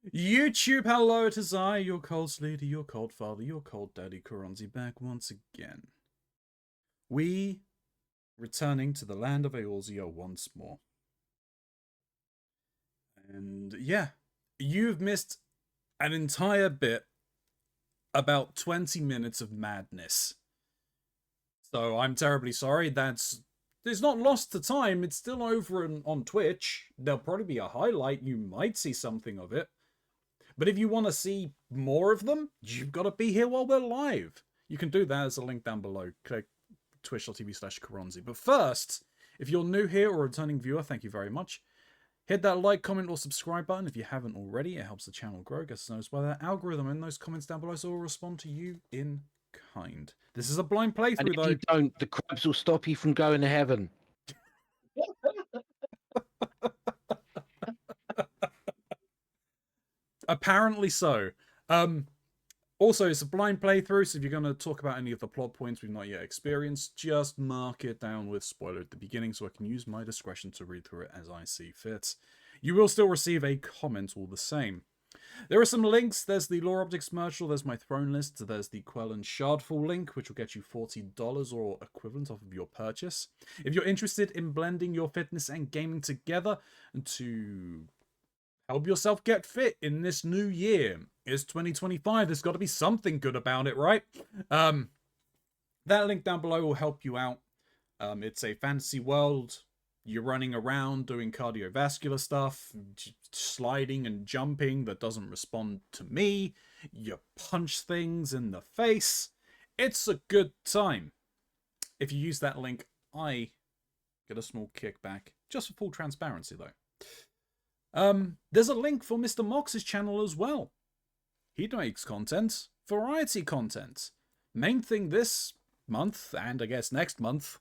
YouTube, hello, it is I, your cold leader, your cold father, your cold daddy, Keronzi, back once again. We returning to the land of Eorzea once more. And yeah, you've missed an entire bit, about 20 minutes of madness. So I'm terribly sorry, it's not lost to time, it's still over on Twitch. There'll probably be a highlight, you might see something of it. But if you want to see more of them, you've got to be here while we're live. You can do that. There's a link down below. Click twitch.tv/Keronzi. But first, if you're new here or a returning viewer, thank you very much. Hit that like, comment, or subscribe button if you haven't already. It helps the channel grow, gets noticed by that algorithm in those comments down below, so we'll respond to you in kind. This is a blind playthrough, And if though. you don't, the crabs will stop you from going to heaven. Apparently so. Also, it's a blind playthrough, so if you're going to talk about any of the plot points we've not yet experienced, just mark it down with spoiler at the beginning so I can use my discretion to read through it as I see fit. You will still receive a comment all the same. There are some links. There's the Lore Optics Commercial, there's my throne list, there's the Quell and Shardfall link, which will get you $40 or equivalent off of your purchase. If you're interested in blending your fitness and gaming together and to help yourself get fit in this new year. It's 2025. There's got to be something good about it, right? That link down below will help you out. It's a fantasy world. You're running around doing cardiovascular stuff, sliding and jumping that doesn't respond to me. You punch things in the face. It's a good time. If you use that link, I get a small kickback. Just for full transparency, though. There's a link for Mr. Mox's channel as well. He makes content, variety content. Main thing this month, and I guess next month,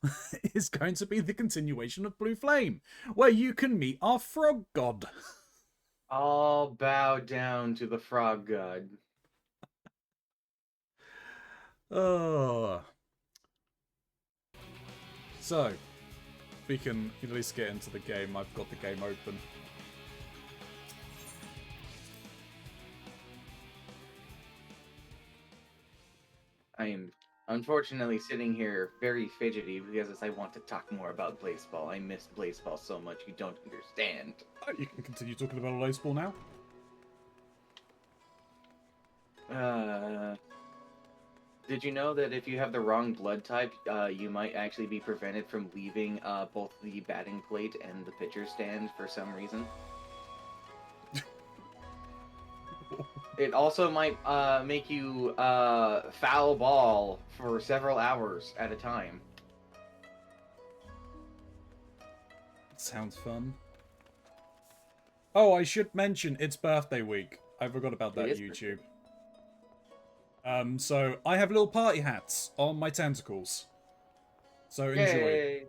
is going to be the continuation of Blue Flame, where you can meet our frog god. All bow down to the frog god. Oh. So, we can at least get into the game. I've got the game open. I am unfortunately sitting here very fidgety because I want to talk more about Blaseball. I missed Blaseball so much you don't understand. You can continue talking about Blaseball now. Did you know that if you have the wrong blood type, you might actually be prevented from leaving both the batting plate and the pitcher stand for some reason? It also might make you foul ball for several hours at a time. Sounds fun. Oh, I should mention, it's birthday week. I forgot about that, YouTube. So, I have little party hats on my tentacles. So, enjoy. Yay.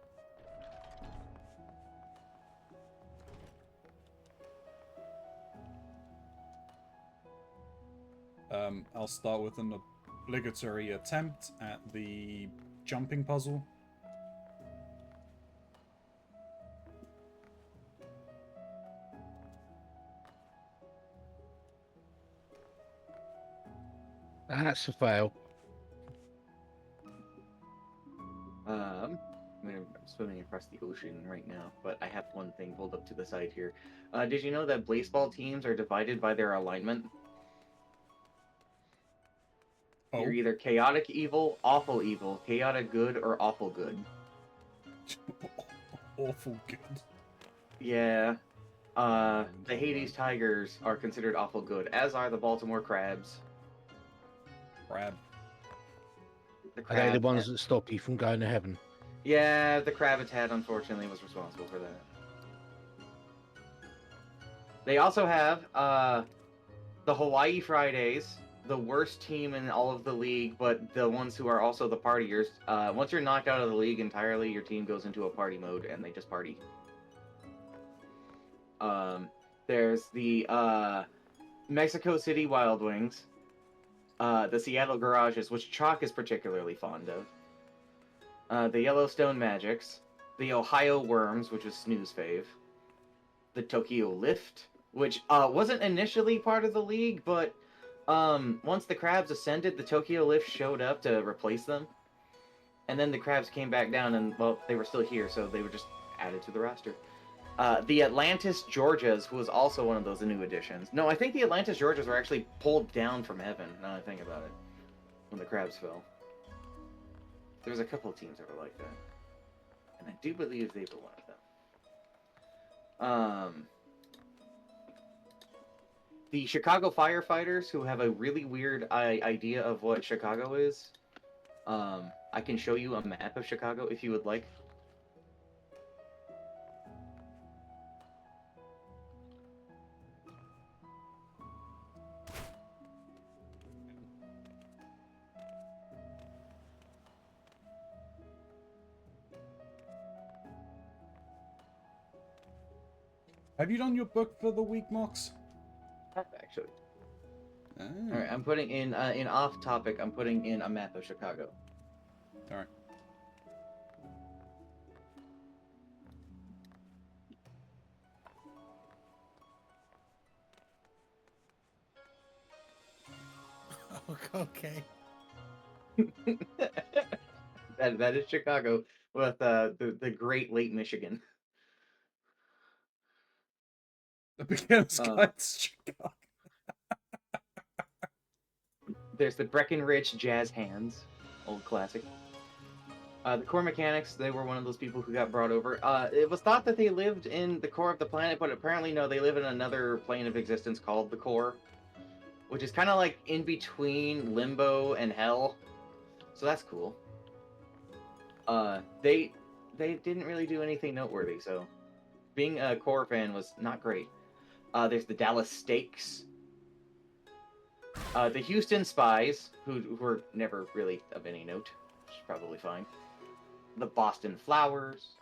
I'll start with an obligatory attempt at the jumping puzzle. That's a fail. I'm swimming across the ocean right now, but I have one thing pulled up to the side here. Did you know that Blaseball teams are divided by their alignment? Oh. You're either chaotic evil, chaotic good, or awful good. Awful good. Yeah. The Hades Tigers are considered awful good, as are the Baltimore Crabs. Crab. Are they the ones that stop you from going to heaven? Yeah, the Cravatat, unfortunately, was responsible for that. They also have the Hawaii Fridays, the worst team in all of the league, but the ones who are also the partiers. Once you're knocked out of the league entirely, your team goes into a party mode, and they just party. There's the Mexico City Wild Wings, the Seattle Garages, which Chalk is particularly fond of, the Yellowstone Magics, the Ohio Worms, which is Snooze fave, the Tokyo Lift, which wasn't initially part of the league, but once the Crabs ascended, the Tokyo Lift showed up to replace them. And then the Crabs came back down, and, well, they were still here, so they were just added to the roster. The Atlantis Georgias, who was also one of those new additions. No, I think the Atlantis Georgias were actually pulled down from heaven, now I think about it, when the Crabs fell. There was a couple of teams that were like that. And I do believe they were one of them. The Chicago Firefighters, who have a really weird idea of what Chicago is. I can show you a map of Chicago if you would like. Have you done your book for the week, Mox? Actually. Ah. All right, I'm putting in off topic. I'm putting in a map of Chicago. All right. Okay. that is Chicago with the Great Lake Michigan. The beginner's guide to Chicago. There's the Breckenridge Jazz Hands, old classic. The core mechanics, they were one of those people who got brought over. It was thought that they lived in the core of the planet, but apparently no, they live in another plane of existence called the core, which is kind of like in between limbo and hell. So that's cool. They didn't really do anything noteworthy, so being a core fan was not great. There's the Dallas Stakes. The Houston Spies, who were never really of any note, which is probably fine. The Boston Flowers.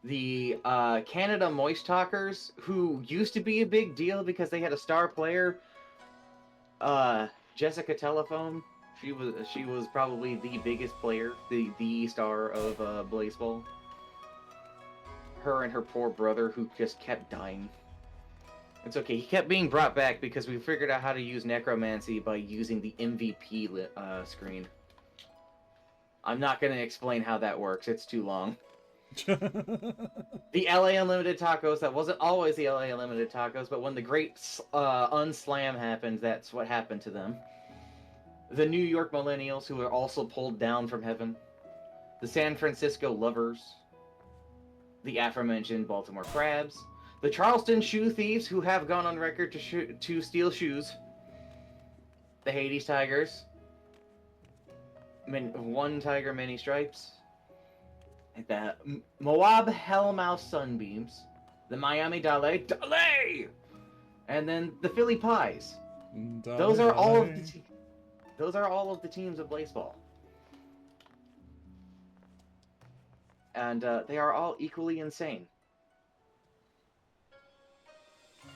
The Canada Moist Talkers, who used to be a big deal because they had a star player, Jessica Telephone. She was probably the biggest player, the star of Blaseball. Her and her poor brother, who just kept dying. It's okay. He kept being brought back because we figured out how to use necromancy by using the MVP screen. I'm not going to explain how that works. It's too long. The LA Unlimited Tacos, that wasn't always the LA Unlimited Tacos, but when the great unslam happened, that's what happened to them. The New York Millennials, who were also pulled down from heaven. The San Francisco Lovers. The aforementioned Baltimore Crabs. The Charleston Shoe Thieves, who have gone on record to steal shoes. The Hades Tigers. One Tiger, many stripes. The Moab Hellmouth Sunbeams. The Miami Dale, and then the Philly Pies. Those are all of the teams of baseball. And they are all equally insane.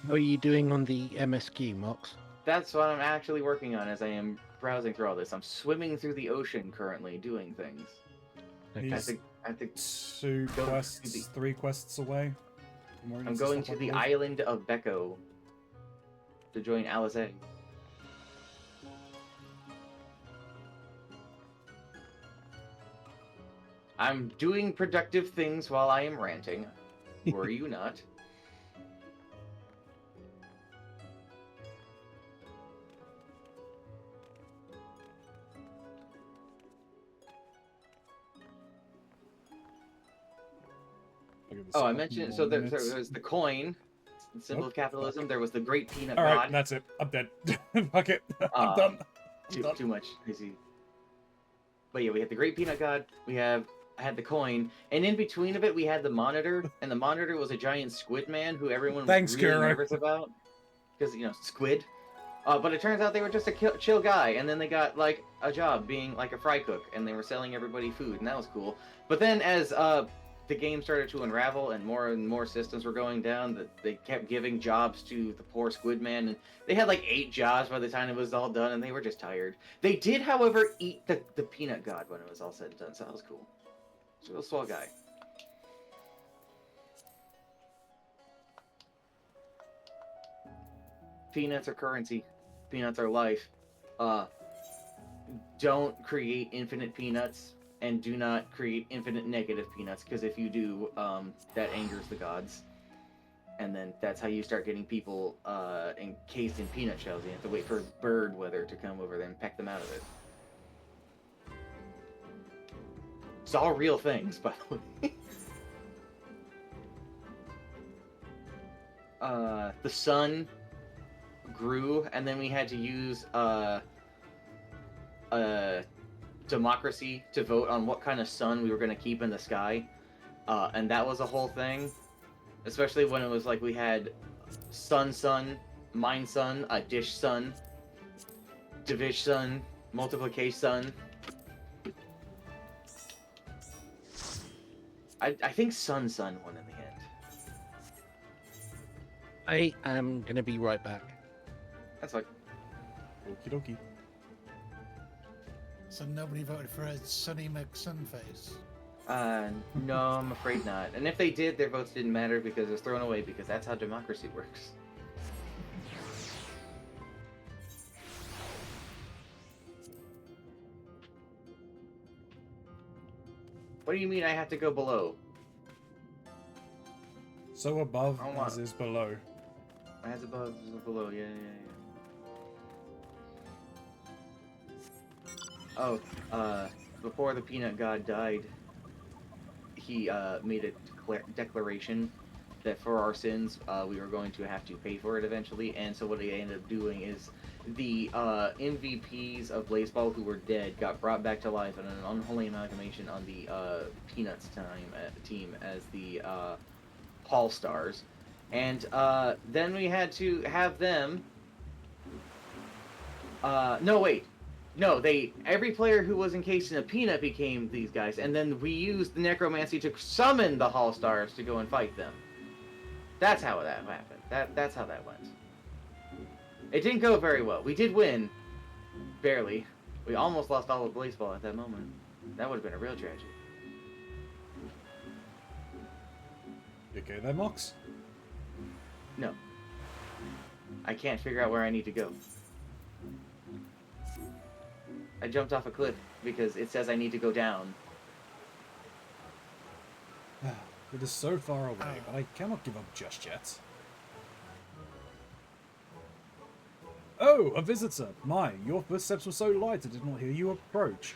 How are you doing on the MSQ, Mox? That's what I'm actually working on as I am browsing through all this. I'm swimming through the ocean currently, doing things. He's I think 3 quests away. I'm going to the island of Becco to join Alizé. I'm doing productive things while I am ranting. Worry you not. Oh, I mentioned, so there was the coin, the symbol of capitalism. Fuck. There was the Great Peanut God. Alright, that's it. I'm dead. Fuck it. I'm done. Too much. Easy. But yeah, we had the Great Peanut God. I had the coin, and in between of it, we had the monitor, and the monitor was a giant squid man who everyone was really nervous about. Because, squid. But it turns out they were just a chill guy, and then they got, like, a job being, like, a fry cook, and they were selling everybody food, and that was cool. But then as, the game started to unravel and more systems were going down, that they kept giving jobs to the poor squid man, and they had like 8 jobs by the time it was all done, and they were just tired. They did, however, eat the peanut god when it was all said and done, so that was cool. He's a real swell guy. peanuts are currency. Peanuts are life. Don't create infinite peanuts, and do not create infinite negative peanuts, because if you do, that angers the gods. And then that's how you start getting people encased in peanut shells. You have to wait for bird weather to come over there and peck them out of it. It's all real things, by the way. The sun grew, and then we had to use democracy to vote on what kind of sun we were going to keep in the sky. And that was a whole thing. Especially when it was like we had sun, mine sun, a dish sun, divish sun, multiplication sun. I think sun won in the end. I am gonna be right back. That's like, Okie dokie. So nobody voted for a Sunny McSunface. no, I'm afraid not. And if they did, their votes didn't matter because it was thrown away, because that's how democracy works. What do you mean I have to go below? So above I want- as is below. As above, as below, yeah. Oh, before the peanut god died, he made a declaration that for our sins, we were going to have to pay for it eventually. And so what he ended up doing is the MVPs of Blazeball who were dead got brought back to life in an unholy amalgamation on the Peanuts team as the All Stars. And then we had to have them. No, wait. No, every player who was encased in a peanut became these guys, and then we used the necromancy to summon the Hall Stars to go and fight them. That's how that happened. That's how that went. It didn't go very well. We did win, barely. We almost lost all of Blazeball at that moment. That would have been a real tragedy. You okay there, Mox? No. I can't figure out where I need to go. I jumped off a cliff because it says I need to go down. It is so far away, but I cannot give up just yet. Oh, a visitor! My, your footsteps were so light I did not hear you approach.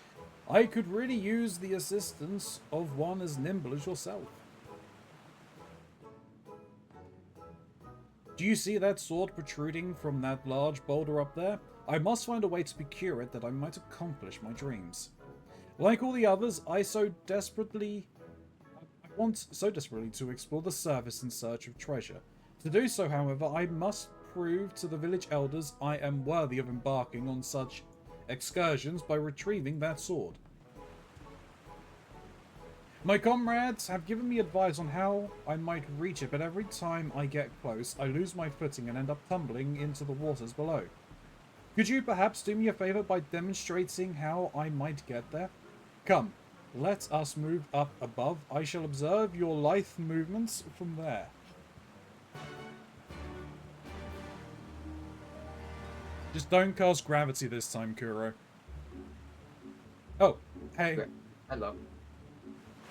I could really use the assistance of one as nimble as yourself. Do you see that sword protruding from that large boulder up there? I must find a way to procure it that I might accomplish my dreams. Like all the others, I want so desperately to explore the surface in search of treasure. To do so, however, I must prove to the village elders I am worthy of embarking on such excursions by retrieving that sword. My comrades have given me advice on how I might reach it, but every time I get close, I lose my footing and end up tumbling into the waters below. Could you perhaps do me a favor by demonstrating how I might get there? Come, let us move up above. I shall observe your lithe movements from there. Just don't cast gravity this time, Kuro. Oh, hey. Hello.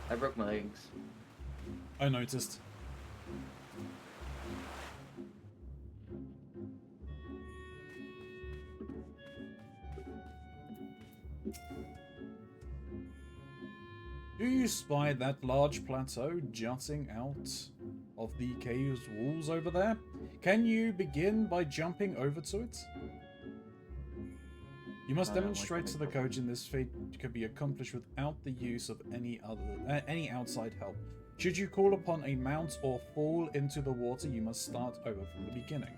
I broke my legs. I noticed. Do you spy that large plateau jutting out of the cave's walls over there? Can you begin by jumping over to it? You must demonstrate to the coach in this feat can be accomplished without the use of any outside help. Should you call upon a mount or fall into the water, you must start over from the beginning.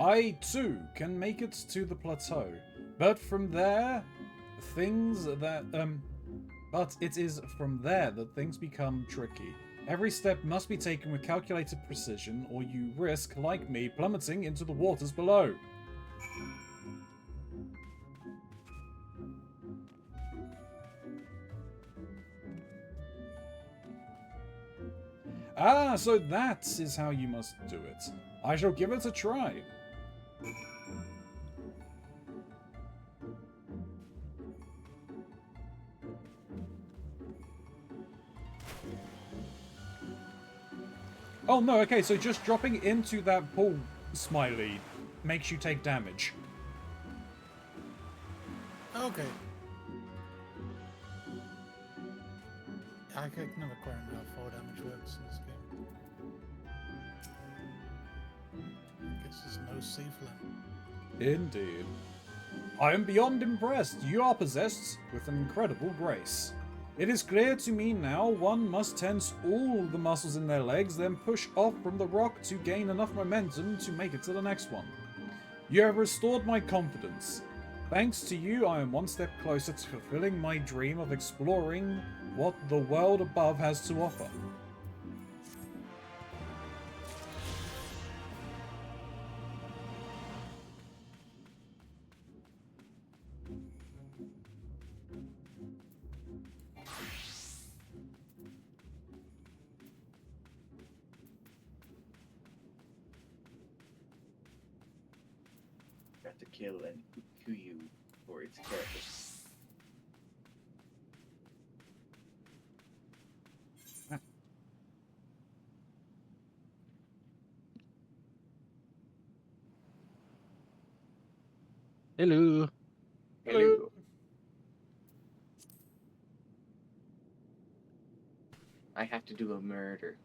I too can make it to the plateau, but from there, but it is from there that things become tricky. Every step must be taken with calculated precision, or you risk, like me, plummeting into the waters below. Ah, so that is how you must do it. I shall give it a try. Oh no, okay, so just dropping into that pool, Smiley, makes you take damage. Okay. I can never quite remember how 4 damage works in this game. I guess there's no safe limit. Indeed. I am beyond impressed. You are possessed with an incredible grace. It is clear to me now one must tense all the muscles in their legs, then push off from the rock to gain enough momentum to make it to the next one. You have restored my confidence. Thanks to you, I am one step closer to fulfilling my dream of exploring what the world above has to offer. Got to kill and Kuyu for its carapace. Hello. Hello. I have to do a murder.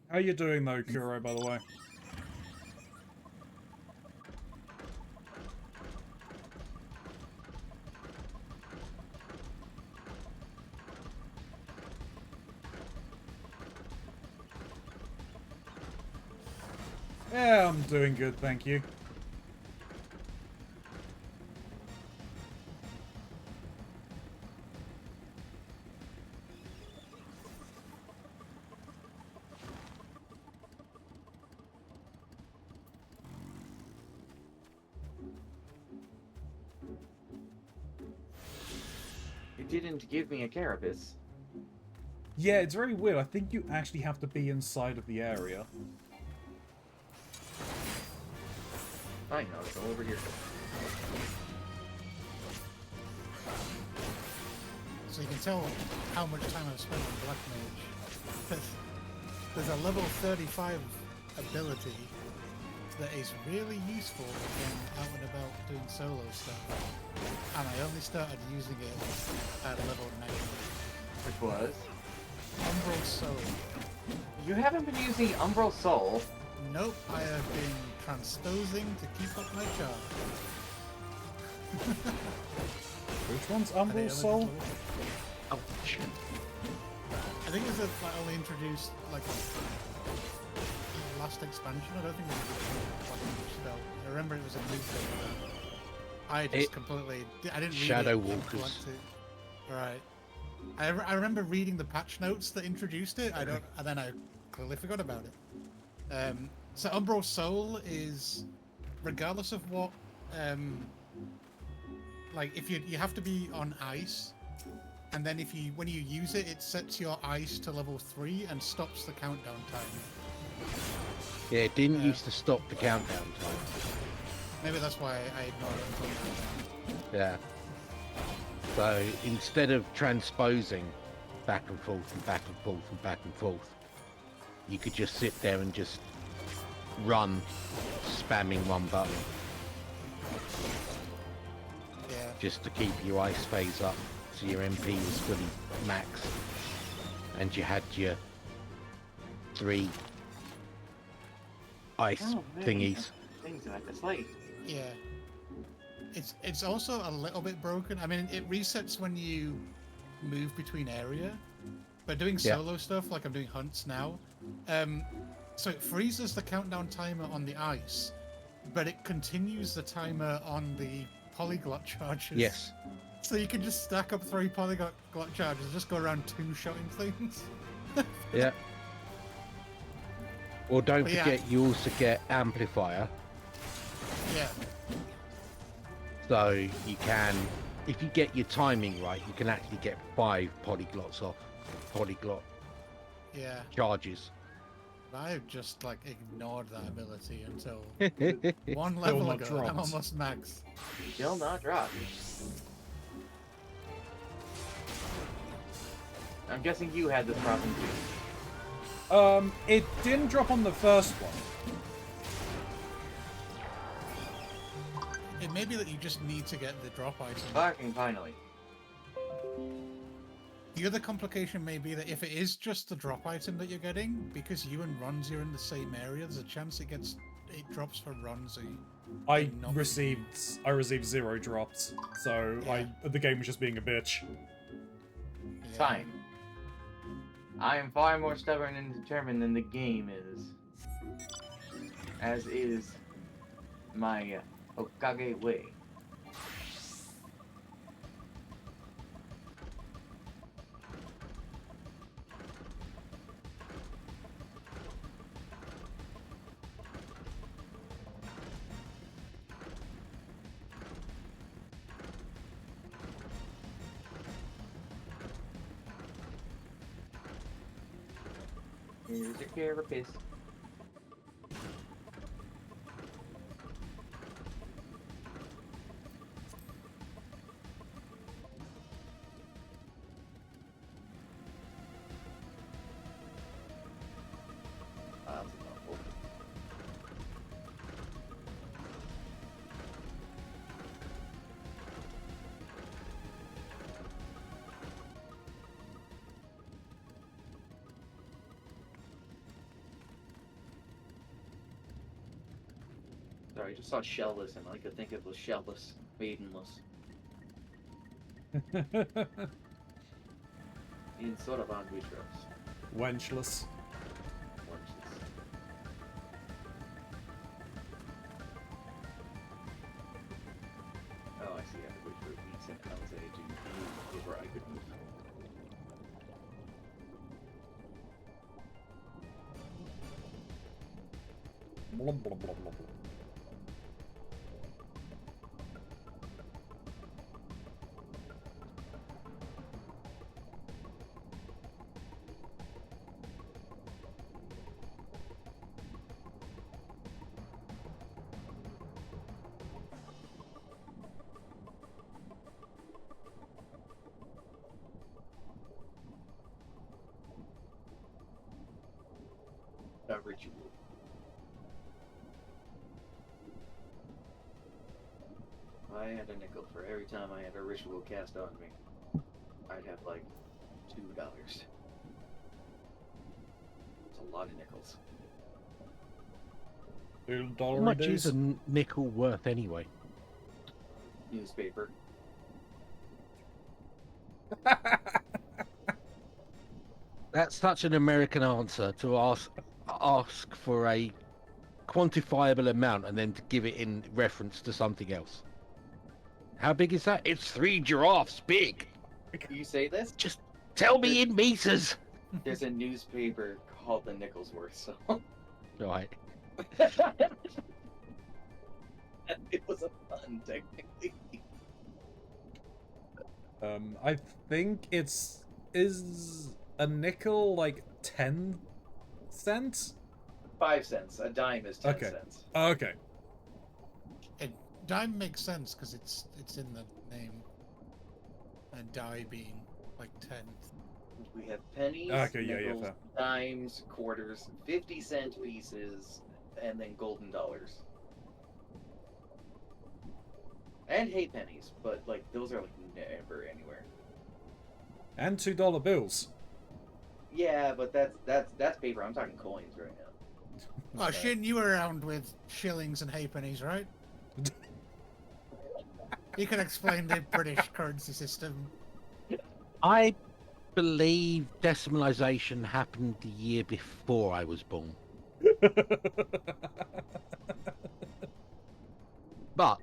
How you doing though, Kuro, by the way? Yeah, I'm doing good, thank you. It didn't give me a carapace. Yeah, it's very weird. I think you actually have to be inside of the area. I know, it's all over here. So you can tell how much time I've spent on Black Mage. There's a level 35 ability that is really useful when out and about doing solo stuff. And I only started using it at level 90. Which was? Umbral Soul. You haven't been using Umbral Soul. Nope, I have been transposing to keep up my charge. Which one's Are they Umbral Soul? eligible? Oh, shit. I think it was like only introduced like last expansion. I don't think it was a spell. I remember it was a new thing. I just completely. I didn't read Shadow it. Walkers. Right. I remember reading the patch notes that introduced it. And then I clearly forgot about it. So Umbral Soul is, regardless of what, like if you have to be on ice, and then when you use it, it sets your ice to level 3 and stops the countdown time. Yeah, it didn't used to stop the countdown time. Maybe that's why I ignored it until now. Yeah. So instead of transposing back and forth and back and forth and back and forth, you could just sit there and just run, spamming one button, Yeah. just to keep your ice phase up, so your MP was fully maxed, and you had your 3 ice Oh, man, thingies. Things like this late. Yeah. It's also a little bit broken. I mean, it resets when you move between area, but doing solo stuff like I'm doing hunts now, so it freezes the countdown timer on the ice, but it continues the timer on the polyglot charges. Yes. So you can just stack up 3 polyglot charges and just go around 2 shotting things. Yeah. Or don't But yeah. forget, you also get amplifier, Yeah. so you can, if you get your timing right, you can actually get 5 polyglots off polyglot Yeah. charges. I've just like ignored that ability until Yeah, one level not ago. dropped. I'm almost max. Still not dropped. I'm guessing you had this problem too. It didn't drop on the first one. It may be that you just need to get the drop item. Fucking finally. The other complication may be that if it is just the drop item that you're getting, because you and Ronzi are in the same area, there's a chance it drops for Ronzi. I and not for you. received 0 drops, so Yeah. the game was just being a bitch. It's Yeah. fine. I am far more stubborn and determined than the game is. As is my Hokage way. Here's a carapace. Sorry, I just saw shellless and I could think it was shellless, maidenless. In sort of on vitros. Wenchless. Oh, I see. I have to wait for weeks and Alze to move before I could move. Blah, blah, blah, blah, blah. A ritual. I had a nickel for every time I had a ritual cast on me. I'd have like $2. It's a lot of nickels. how $2 much days. is a nickel worth anyway? Newspaper. That's such an American answer to ask for a quantifiable amount and then to give it in reference to something else. How big is that? It's 3 giraffes big. You say this? Just tell me in meters. There's a newspaper called the Nicholsworth, so Right. it was a pun technically. I think is a nickel like 10 cents? 5 cents. A dime is 10 Okay. cents. Okay. Dime makes sense because it's in the name. And die being like 10. We have pennies, Okay, yeah, nickels, fair. dimes, quarters, 50-cent pieces, and then golden dollars. And hay pennies, but like those are like never anywhere. And $2 bills. Yeah, but that's paper. I'm talking coins right now. Oh, Shin, you were around with shillings and halfpennies, right? You can explain the British currency system. I believe decimalization happened the year before I was born. But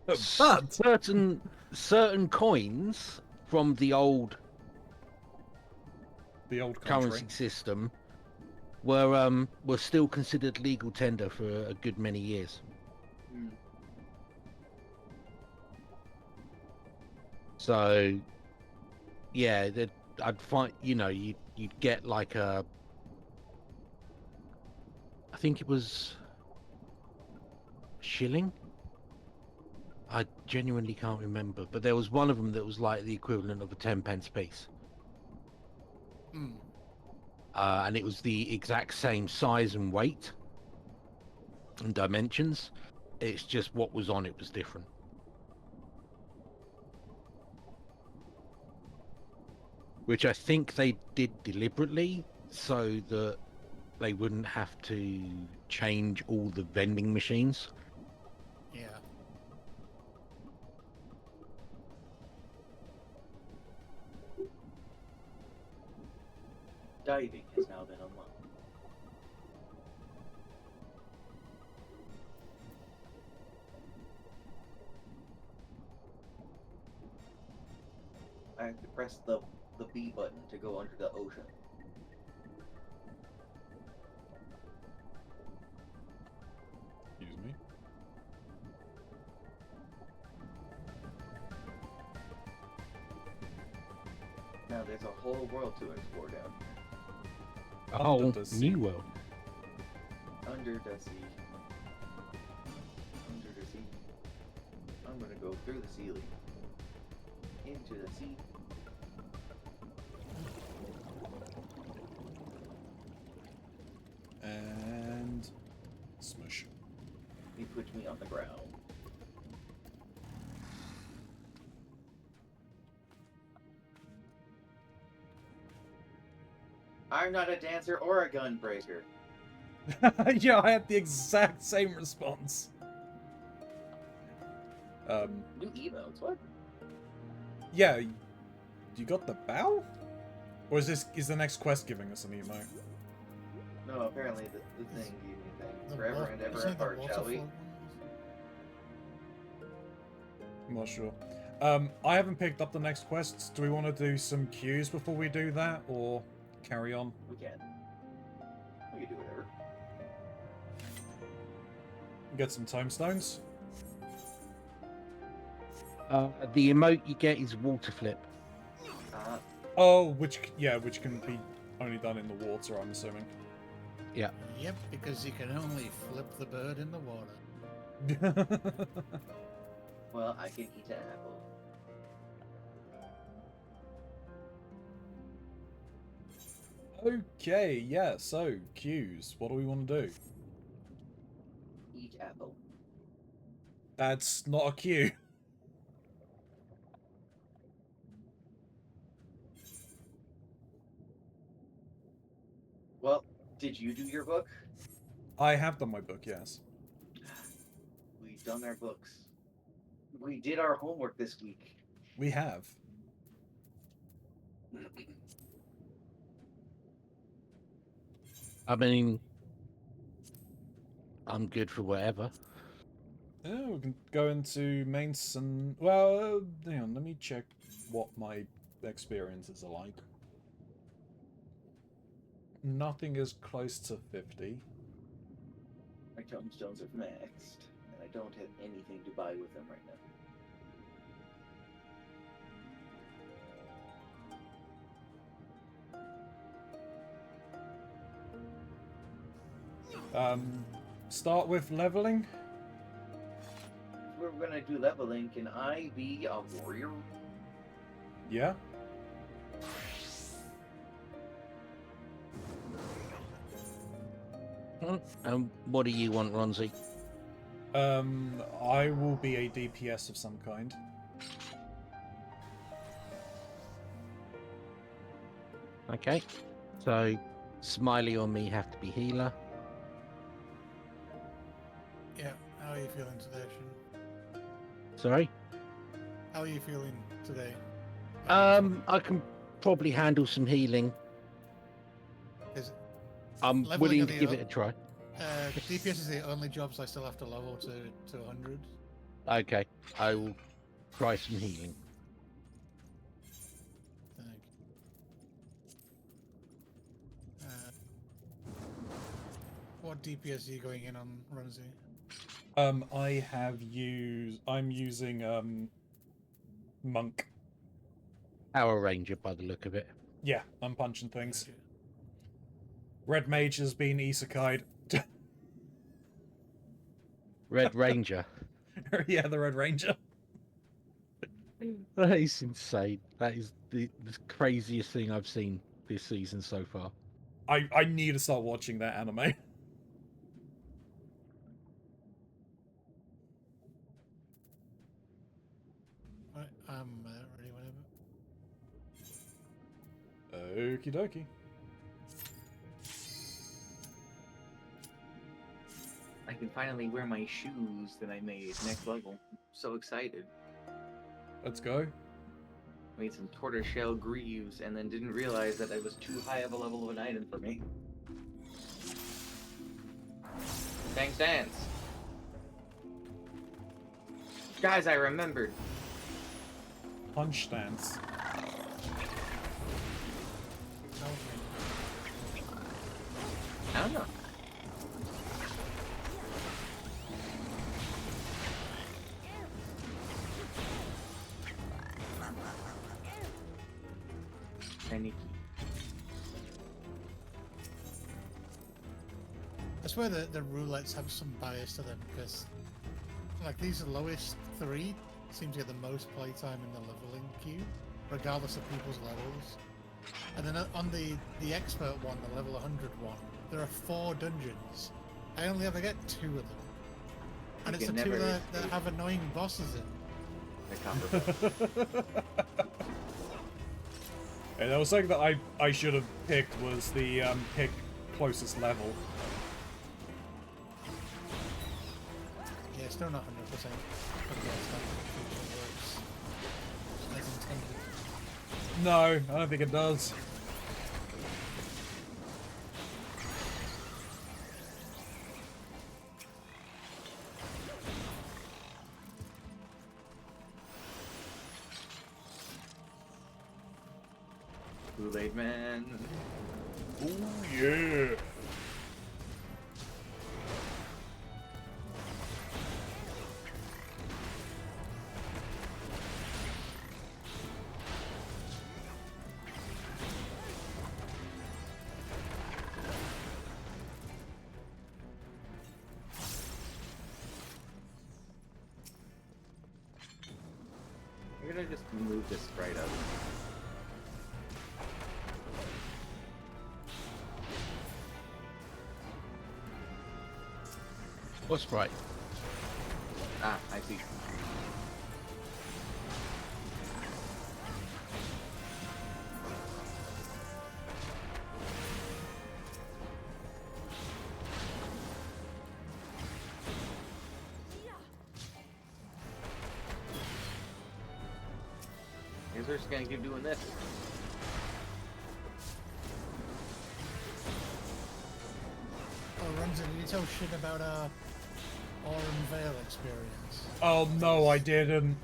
But certain coins from the old country. currency system were still considered legal tender for a good many years. Hmm. So, yeah, I'd find, you'd get like I think it was a shilling. I genuinely can't remember, but there was one of them that was like the equivalent of a 10p piece. Hmm. And it was the exact same size and weight and dimensions. It's just what was on it was different. Which I think they did deliberately so that they wouldn't have to change all the vending machines. Yeah. Diving has now been unlocked. I have to press the B button to go under the ocean. Excuse me. Now there's a whole world to explore down here. A whole Under the sea. new world. Under the sea. Under the sea. I'm gonna go through the ceiling. Into the sea. And smush. He puts me on the ground. I'm not a dancer or a gun breaker. Yeah, I had the exact same response. New emotes, what? Yeah, you got the bow? Or is the next quest giving us an emote? No, apparently the thing gave me things. The Forever and ever isn't it the apart, shall we? waterfall I'm not sure. I haven't picked up the next quests. Do we want to do some queues before we do that, or carry on? We can. We can do whatever. Get some time stones? The emote you get is water flip. Oh, which can be only done in the water, I'm assuming. Yeah. Yep, because you can only flip the bird in the water. Well, I can eat an apple. Okay, yeah, so, queues. What do we want to do? Eat apple. That's not a queue. Well, did you do your book? I have done my book, yes. We've done our books. We did our homework this week. We have. I mean, I'm good for whatever. Oh, we can go into mains and... Well, hang on, let me check what my experiences are like. Nothing is close to 50. My tombstones are maxed, and I don't have anything to buy with them right now. Start with leveling. If we're gonna do leveling, can I be a warrior? Yeah. And what do you want, Ronzi? I will be a DPS of some kind. Okay. So, Smiley or me have to be healer. Yeah, how are you feeling today, Shin? Sorry? How are you feeling today? I can probably handle some healing. Is I'm leveling willing of to the give it a try. DPS is the only jobs I still have to level to 100. Okay. I will Try some healing. Thank you. What DPS are you going in on, Runzi? I'm using Monk. Power Ranger by the look of it. Yeah, I'm punching things. Thank you. Red Mage has been isekai'd. Red Ranger. Yeah, the Red Ranger. That is insane. That is the craziest thing I've seen this season so far. I need to start watching that anime. Right, I'm ready whenever. Okie dokie. I can finally wear my shoes that I made next level. So excited. Let's go. Made some tortoiseshell greaves and then didn't realize that it was too high of a level of an item for me. Thanks, Dance. Guys, I remembered. Punch stance. I don't know. Tiny key. I swear the roulettes have some bias to them because, like, these lowest three seem to get the most playtime in the leveling queue, regardless of people's levels. And then on the expert one, the level 100 one, there are 4 dungeons. I only ever get 2 of them, and You it's the can 2 never that escape. have annoying bosses in. The copper. And there was something that I should have picked was the pick closest level. Yeah, still not 100% convinced that feature works as intended. No, I don't think it does. Kool-Aid Man. Ooh, yeah. I'm gonna just move this right up. What's right? Ah, I see. Guess we're just gonna keep doing this. Oh, Ramsey, did you tell shit about our Auron Vale experience? Oh no, I didn't.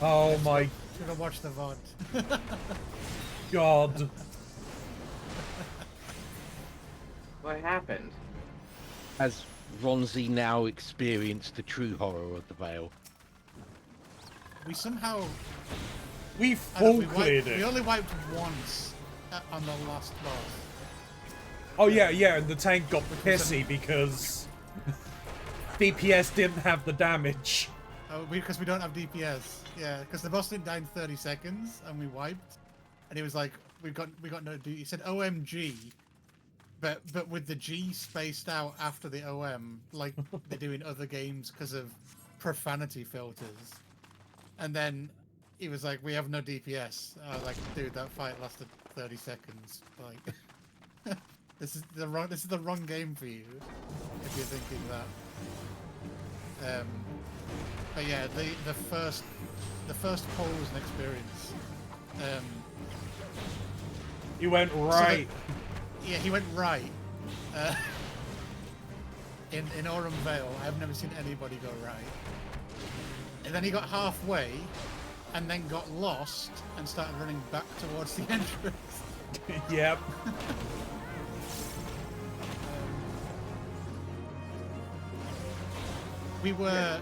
Oh my Should have watched the VOD. god. What happened? Has Ronzi now experienced the true horror of the Vale? We somehow... We I don't know, full cleared we it. only wiped once on the last boss. Oh yeah, yeah, and the tank got pissy because DPS didn't have the damage. Oh, because we don't have DPS. Yeah, because the boss didn't die in 30 seconds, and we wiped. And he was like, we got no duty. He said OMG, but with the G spaced out after the OM, like they do in other games because of profanity filters. And then he was like, we have no DPS. I was like, dude, that fight lasted 30 seconds. Like, this is the wrong game for you if you're thinking that. But yeah, the first poll was an experience. He went right. Yeah, he went right. In Auron Vale, I've never seen anybody go right. And then he got halfway, and then got lost and started running back towards the entrance. Yep. We were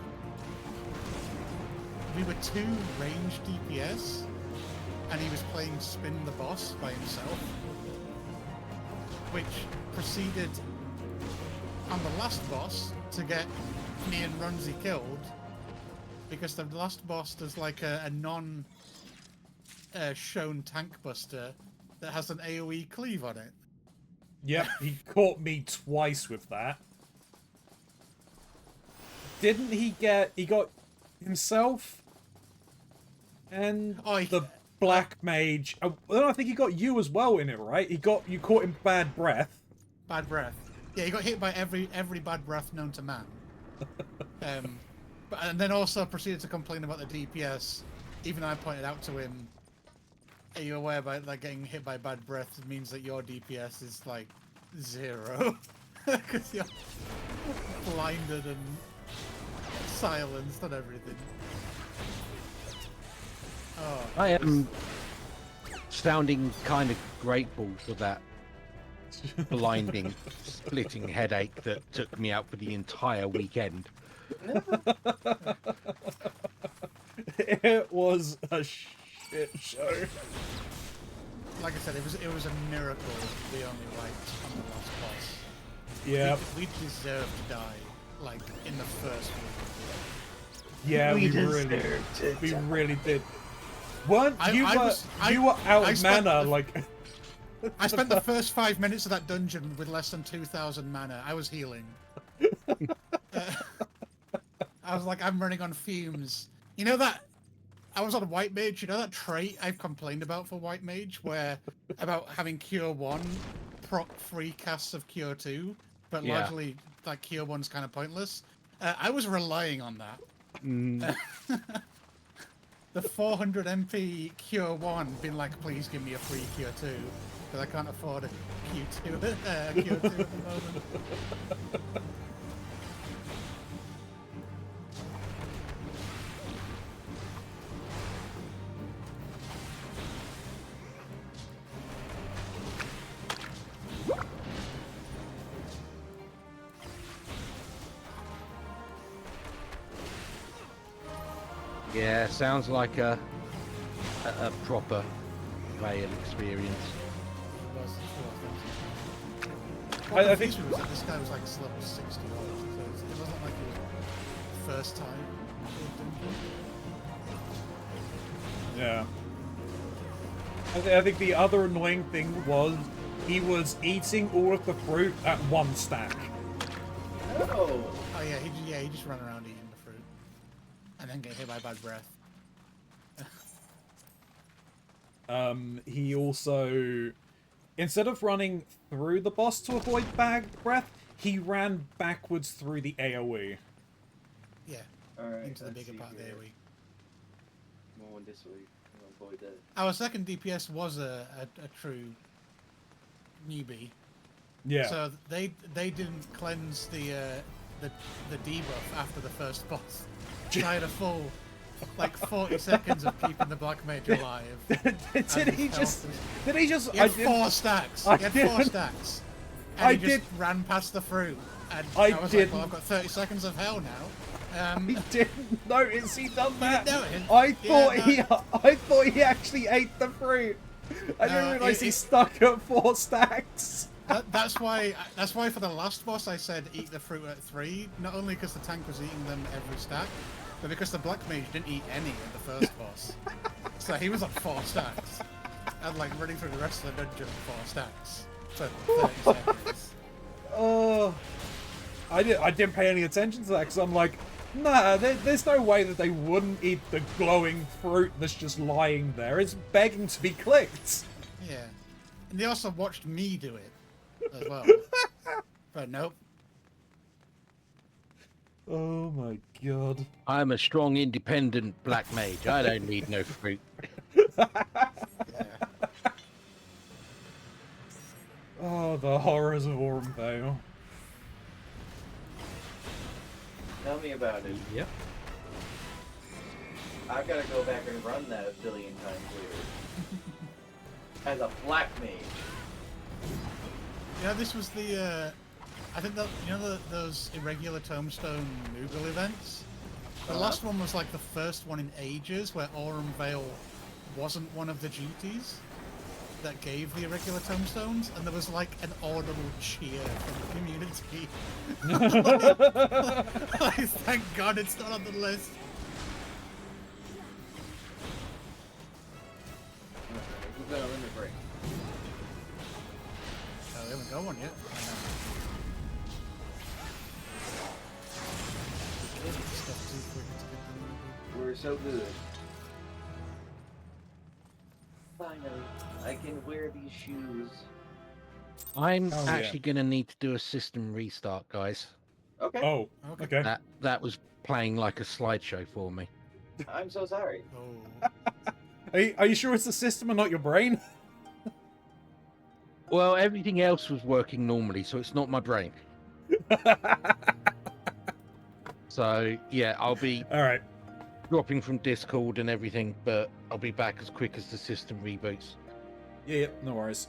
2 range DPS, and he was playing Spin the Boss by himself, which proceeded on the last boss to get me and Runzi killed, because the last boss does like a non shown tank buster that has an AoE cleave on it. Yep, he caught me twice with that. Didn't he get... He got himself and the black mage... Oh, I think he got you as well in it, right? You caught him bad breath. Bad breath. Yeah, he got hit by every bad breath known to man. And then also proceeded to complain about the DPS, even though I pointed out to him, are you aware about like getting hit by bad breath means that your DPS is like 0? Because you're blinded and silenced and everything. Oh, I am sounding kind of grateful for that blinding, splitting headache that took me out for the entire weekend. It was a shit show. like I said, it was a miracle we only wiped on the last boss. Yeah. We deserved to die, like, in the first week. Yeah, we really did. Weren't you? You were out of mana, like. I spent the first 5 minutes of that dungeon with less than 2,000 mana. I was healing. I was like, I'm running on fumes. You know that? I was on White Mage. You know that trait I've complained about for White Mage, where about having Cure 1 proc 3 casts of Cure 2, but largely like Cure 1's kind of pointless. I was relying on that. The 400 MP Cure 1 being like, please give me a free Cure 2, because I can't afford a Q2, Cure 2 at the moment. Yeah, sounds like a proper Vale experience. I think was that this guy was like level 60 odd, so it wasn't like it was first time. Yeah. I think the other annoying thing was he was eating all of the fruit at one stack. Oh. Oh yeah, he just ran around eating the fruit, and then get hit by bad breath. He also, instead of running through the boss to avoid bad breath, he ran backwards through the AoE. Yeah, Alright. into the bigger part of the AoE. More this way. I'll avoid that. Our second DPS was a true newbie. Yeah. So they didn't cleanse the debuff after the first boss. So I had a full like 40 seconds of keeping the black mage alive. Did he just? He had 4 stacks. He had 4 stacks. And he just ran past the fruit. And I was like, well, I've got 30 seconds of hell now. He didn't notice he done that. I thought he actually ate the fruit. I didn't realize he stuck at 4 stacks. That's why for the last boss I said eat the fruit at 3. Not only because the tank was eating them every stack, but because the black mage didn't eat any at the first boss. So he was on 4 stacks. And like running through the rest of the dungeon 4 stacks for 30 seconds. Oh, I didn't pay any attention to that because I'm like, nah, there's no way that they wouldn't eat the glowing fruit that's just lying there. It's begging to be clicked. Yeah. And they also watched me do it as well. But nope. Oh my god. I'm a strong, independent black mage. I don't need no fruit. Yeah. Oh, the horrors of Ormvale. Tell me about it. Yep. I've got to go back and run that a billion times later. As a black mage. Yeah, this was the, I think that, you know, those irregular tombstone Moogle events? The last one was like the first one in ages where Aurum Vale wasn't one of the duties that gave the irregular tombstones, and there was like an audible cheer from the community. like, thank God it's not on the list. Who's got a limit break? Oh, we haven't got one yet. Stuff too quick to get the We're so good. Finally, I can wear these shoes. I'm Oh, yeah. actually going to need to do a system restart, guys. Okay. Oh, Okay. okay. That was playing like a slideshow for me. I'm so sorry. Oh. Are you sure it's the system and not your brain? Well, everything else was working normally, so it's not my brain. So, yeah, I'll be All right. dropping from Discord and everything, but I'll be back as quick as the system reboots. Yeah, no worries.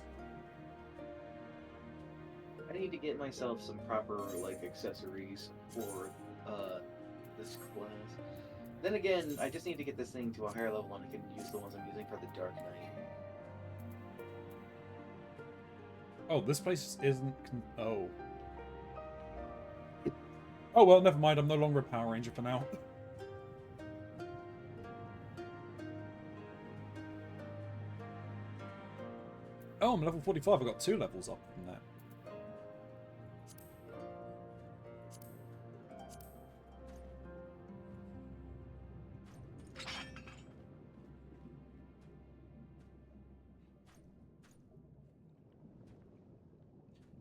I need to get myself some proper like accessories for this class. Then again, I just need to get this thing to a higher level and I can use the ones I'm using for the Dark Knight. Oh, this place isn't... Oh. Oh, well, never mind. I'm no longer a Power Ranger for now. Oh, I'm level 45. I got 2 levels up from that.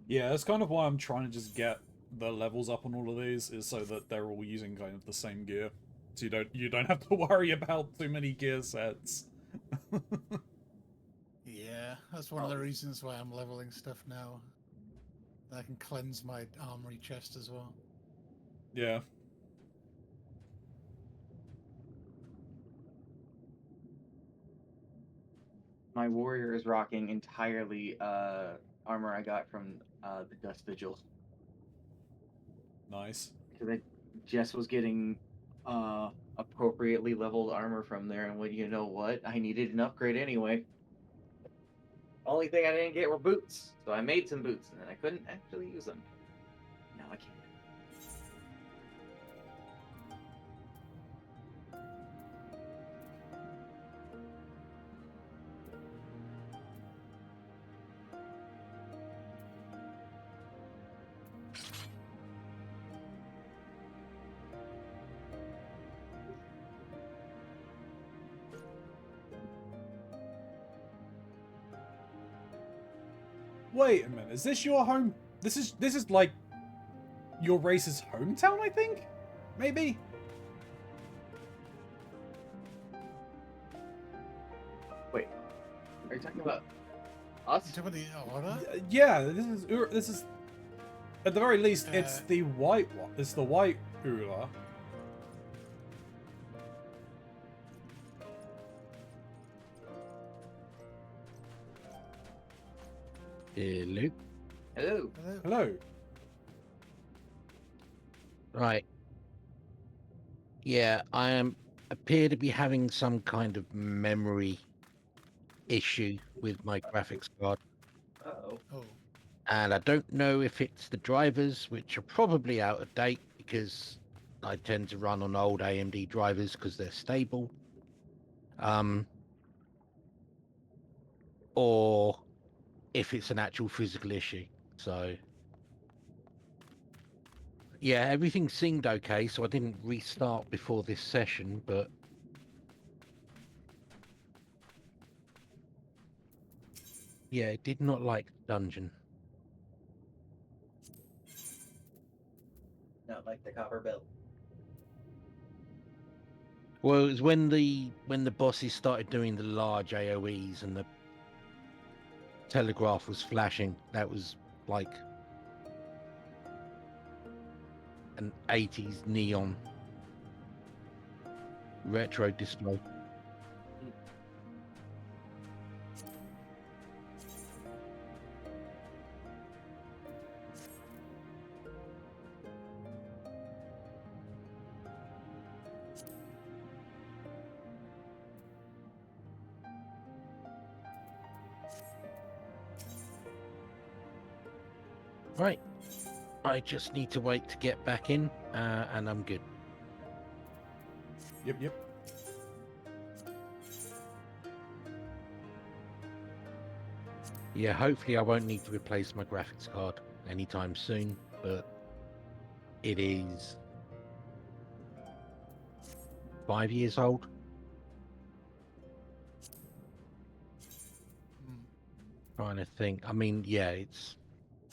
Yeah, that's kind of why I'm trying to just get the levels up on all of these, is so that they're all using kind of the same gear. So you don't have to worry about too many gear sets. Yeah, that's one of the reasons why I'm leveling stuff now. I can cleanse my armory chest as well. Yeah. My warrior is rocking entirely armor I got from the Dust Vigil. Nice. Because I just was getting appropriately leveled armor from there, and you know what? I needed an upgrade anyway. Only thing I didn't get were boots, so I made some boots, and then I couldn't actually use them. Now I can. Wait a minute. Is this your home? This is like your race's hometown, I think? Maybe? Wait, are you talking about us? You talking about the order? Yeah, this is at the very least it's Uh, the white one. It's the white Ula. Hello. Hello. Hello? Hello. Right. Yeah, appear to be having some kind of memory issue with my graphics card. Uh-oh. Oh. And I don't know if it's the drivers, which are probably out of date because I tend to run on old AMD drivers because they're stable. Or if it's an actual physical issue. So yeah, everything seemed okay, so I didn't restart before this session, but yeah, it did not like the dungeon. Not like the copper belt. Well, it was when the bosses started doing the large AoEs and the telegraph was flashing. That was like an 80s neon. retro display. Right. I just need to wait to get back in, and I'm good. Yep. Yeah, hopefully I won't need to replace my graphics card anytime soon, but it is 5 years old. Hmm. Trying to think. I mean, yeah, it's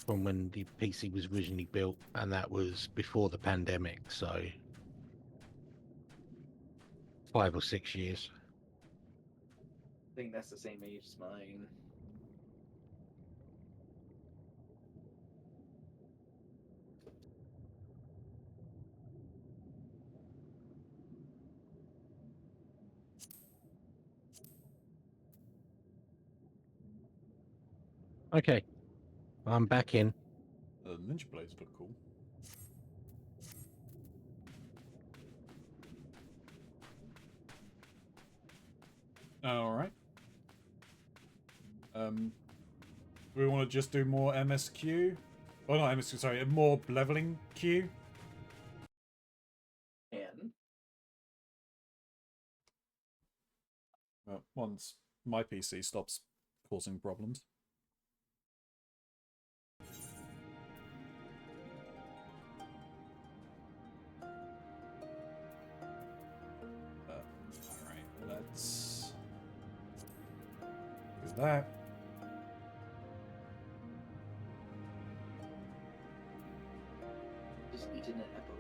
from when the PC was originally built, and that was before the pandemic, so 5 or 6 years. I think that's the same age as mine. Okay, I'm back in. The ninja blades look cool. All right. We want to just do more MSQ. Oh, not MSQ. Sorry, more leveling Q. And Once my PC stops causing problems. Alright, let's do that. just eating an apple.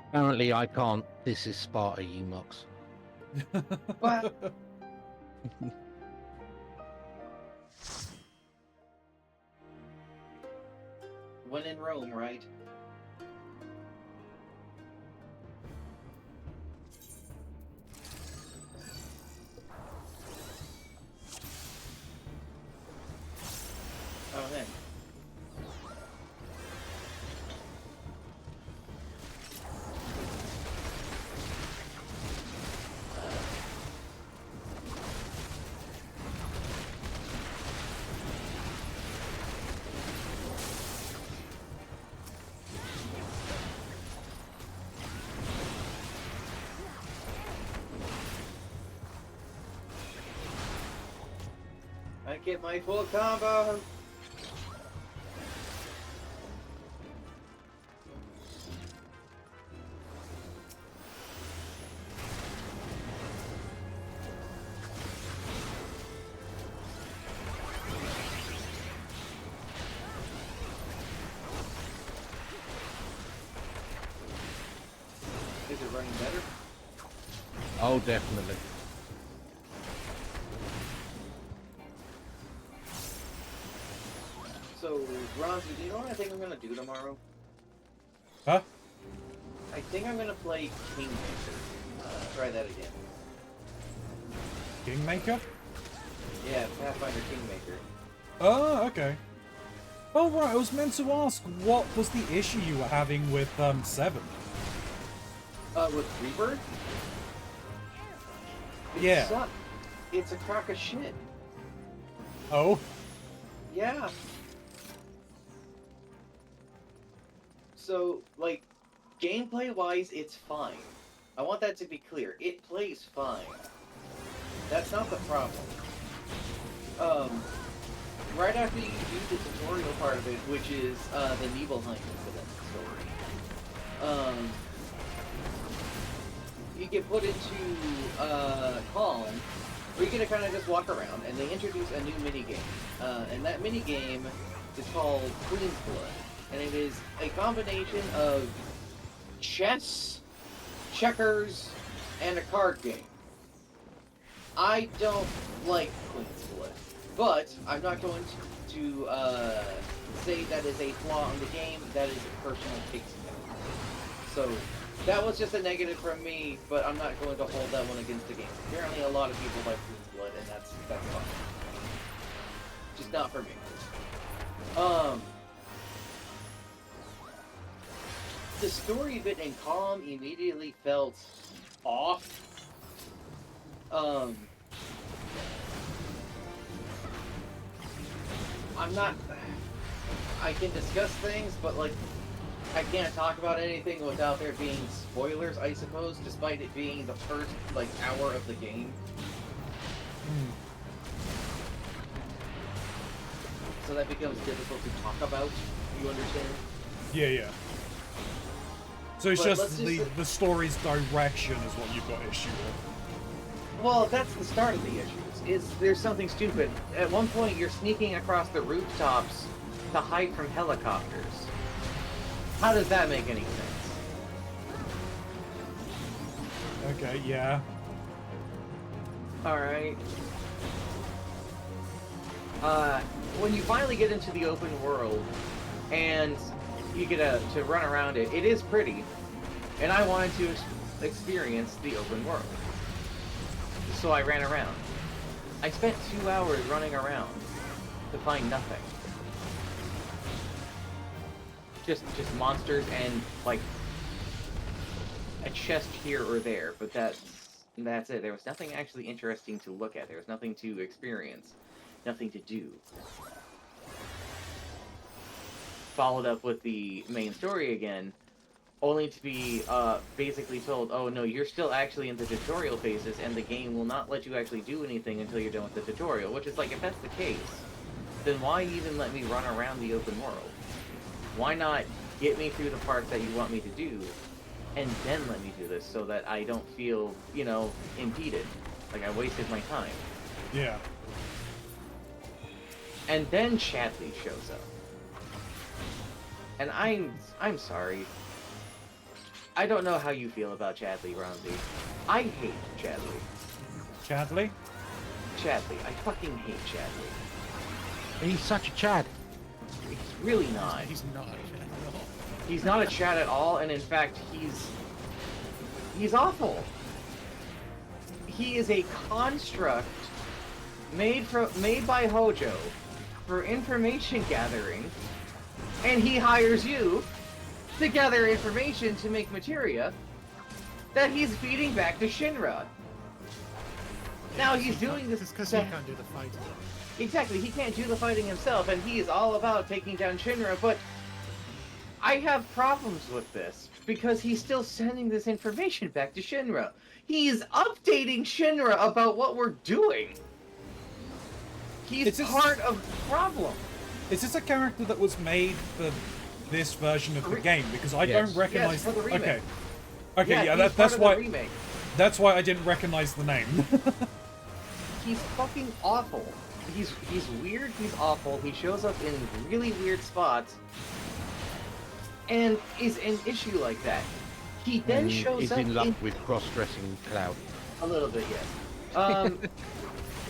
Apparently I can't. This is Sparta, you mocks. What? When in Rome, right? Oh, man. I get my full combo. Is it running better? Oh, definitely. So, Ronzi, do you know what I think I'm gonna do tomorrow? Huh? I think I'm gonna play Kingmaker. Try that again. Kingmaker? Yeah, Pathfinder Kingmaker. Oh, okay. Oh, right. I was meant to ask, what was the issue you were having with 7? With Rebirth? It Yeah. sucked. It's a crock of shit. Oh. Yeah. So, like, gameplay-wise, it's fine. I want that to be clear. It plays fine. That's not the problem. Right after you do the tutorial part of it, which is the Nibelheim incident story, you get put into Calm, where you get to kind of just walk around, and they introduce a new minigame. And that minigame is called Queen's Blood. And it is a combination of chess, checkers, and a card game. I don't like Queen's Blood, but I'm not going to say that is a flaw in the game. That is a personal taste. So that was just a negative from me, but I'm not going to hold that one against the game. Apparently, a lot of people like Queen's Blood, and that's fine. Just not for me. The story bit in Calm immediately felt off. I can discuss things, but like, I can't talk about anything without there being spoilers, I suppose, despite it being the first, like, hour of the game. So that becomes difficult to talk about, you understand? Yeah. So it's But just the story's direction is what you've got issue with. Well, that's the start of the issues. There's something stupid. At one point, you're sneaking across the rooftops to hide from helicopters. How does that make any sense? Okay, yeah. Alright. When you finally get into the open world, and you get to run around it, it is pretty. And I wanted to experience the open world. So I ran around. I spent 2 hours running around to find nothing. Just monsters and, like, a chest here or there, but that's it. There was nothing actually interesting to look at. There was nothing to experience. Nothing to do. Followed up with the main story again, only to be basically told, oh no, you're still actually in the tutorial phases, and the game will not let you actually do anything until you're done with the tutorial. Which is like, if that's the case, then why even let me run around the open world? Why not get me through the parts that you want me to do, and then let me do this so that I don't feel, you know, impeded. Like I wasted my time. Yeah. And then Chadley shows up. And I'm sorry. I don't know how you feel about Chadley, Ronzi. I hate Chadley. Chadley? Chadley. I fucking hate Chadley. He's such a Chad. He's really not. He's not a Chad at all. He's not a Chad at all, and in fact, he's awful. He is a construct made by Hojo for information gathering, and he hires you to gather information to make materia that he's feeding back to Shinra. Now he's doing this because he can't do the fighting. Exactly, he can't do the fighting himself, and he is all about taking down Shinra, but I have problems with this, because he's still sending this information back to Shinra. He's updating Shinra about what we're doing. He's part of the problem. Is this a character that was made for this version of the game? Because I Yes. don't recognize. Yes, for the remake. Okay, yeah, he's that's part of why. the remake. That's why I didn't recognize the name. He's fucking awful. He's weird, he's awful, he shows up in really weird spots, and is an issue like that. He then shows He's up in love with cross-dressing Cloud. a little bit, yes.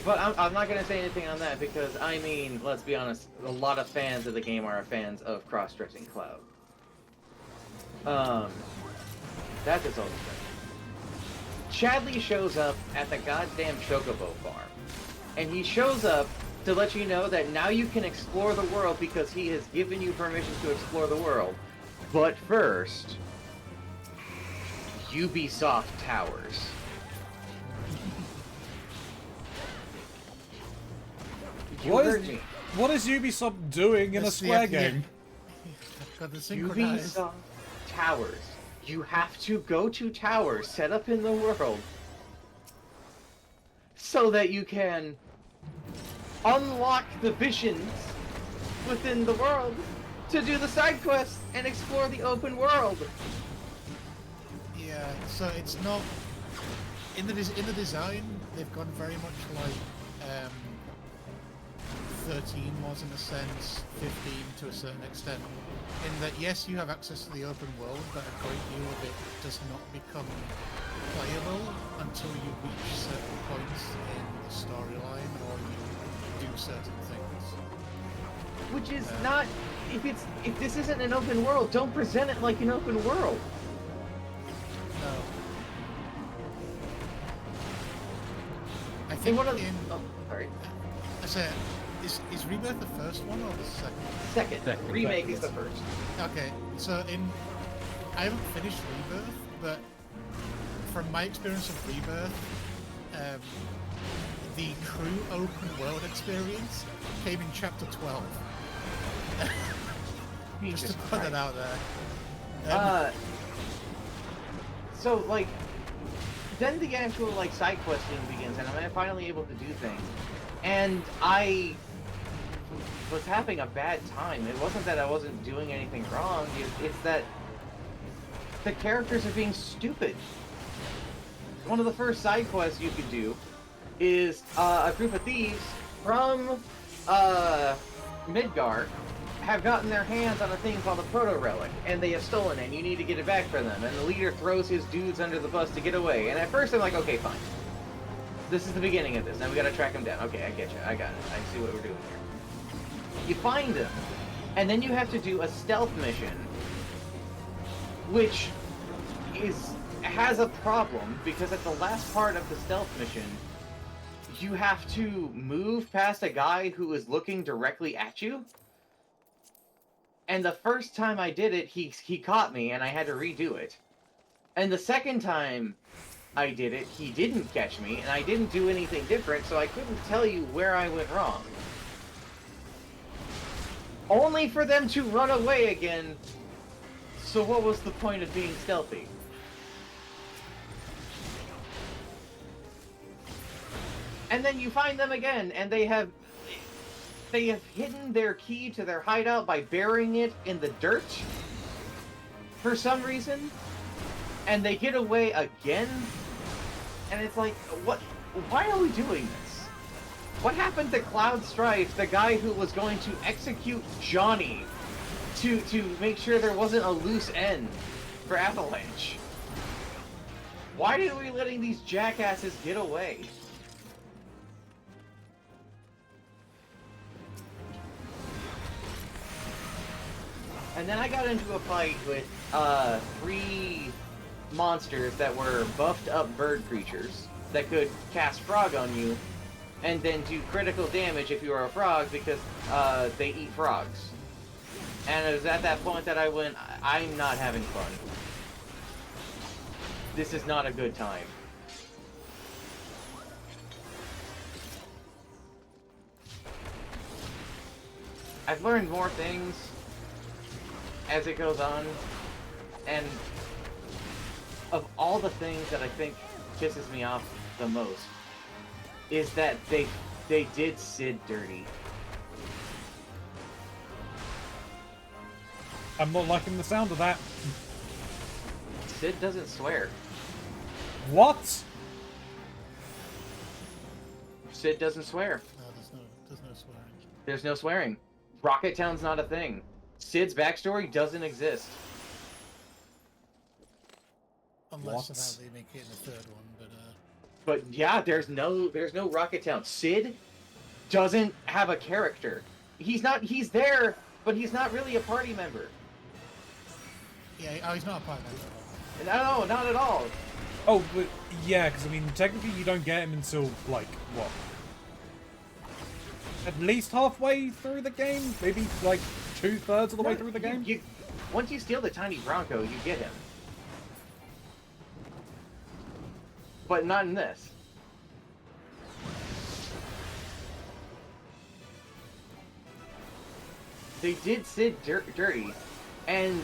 But I'm not going to say anything on that because, I mean, let's be honest, a lot of fans of the game are fans of cross-dressing Cloud. That's its own thing. Chadley shows up at the goddamn Chocobo farm. And he shows up to let you know that now you can explore the world because he has given you permission to explore the world. But first, Ubisoft Towers. What is Ubisoft doing in a Square game? Got the synchronized. Ubisoft Towers. You have to go to towers set up in the world so that you can unlock the visions within the world to do the side quests and explore the open world. Yeah, so it's not in the design. They've gone very much like 13 was in a sense, 15 to a certain extent. In that, yes, you have access to the open world, but a great deal of it does not become playable until you reach certain points in the storyline or you do certain things. Which is not. If this isn't an open world, don't present it like an open world. No. I And think one of in... oh, sorry. I said, is Rebirth the first one or the second? Second. Remake is the first. Okay, so I haven't finished Rebirth, but from my experience of Rebirth, the crew open world experience came in chapter 12. Just to put it out there. So like, then the actual like side questing begins, and I'm finally able to do things. And I was having a bad time. It wasn't that I wasn't doing anything wrong. It's that the characters are being stupid. One of the first side quests you could do is a group of thieves from Midgar have gotten their hands on a thing called a proto-relic, and they have stolen it, and you need to get it back for them, and the leader throws his dudes under the bus to get away, and at first I'm like, okay, fine. This is the beginning of this, now we gotta track him down. Okay, I get you, I got it, I see what we're doing here. You find him, and then you have to do a stealth mission, which has a problem, because at the last part of the stealth mission, you have to move past a guy who is looking directly at you. And the first time I did it, he caught me, and I had to redo it. And the second time I did it, he didn't catch me, and I didn't do anything different, so I couldn't tell you where I went wrong. Only for them to run away again. So what was the point of being stealthy? And then you find them again, and they have hidden their key to their hideout by burying it in the dirt for some reason, and they get away again, and it's like, what? Why are we doing this? What happened to Cloud Strife, the guy who was going to execute Johnny to make sure there wasn't a loose end for Avalanche? Why are we letting these jackasses get away? And then I got into a fight with 3 monsters that were buffed up bird creatures that could cast frog on you and then do critical damage if you are a frog because they eat frogs. And it was at that point that I went, I'm not having fun. This is not a good time. I've learned more things as it goes on, and of all the things that I think pisses me off the most is that they did Sid dirty. I'm not liking the sound of that. Sid doesn't swear. What? Sid doesn't swear. No, there's no swearing. There's no swearing. Rocket Town's not a thing. Sid's backstory doesn't exist. Unless What? somehow they make it in the third one, But yeah, there's no Rocket Town. Sid doesn't have a character. He's there, but he's not really a party member. yeah, oh, he's not a part of that at all. No, not at all. Oh, but yeah, because I mean, technically you don't get him until, like, what? At least halfway through the game? Maybe, like, 2/3 of the way through the game? Once you steal the tiny Bronco, you get him. But not in this. They did Sid dirty, and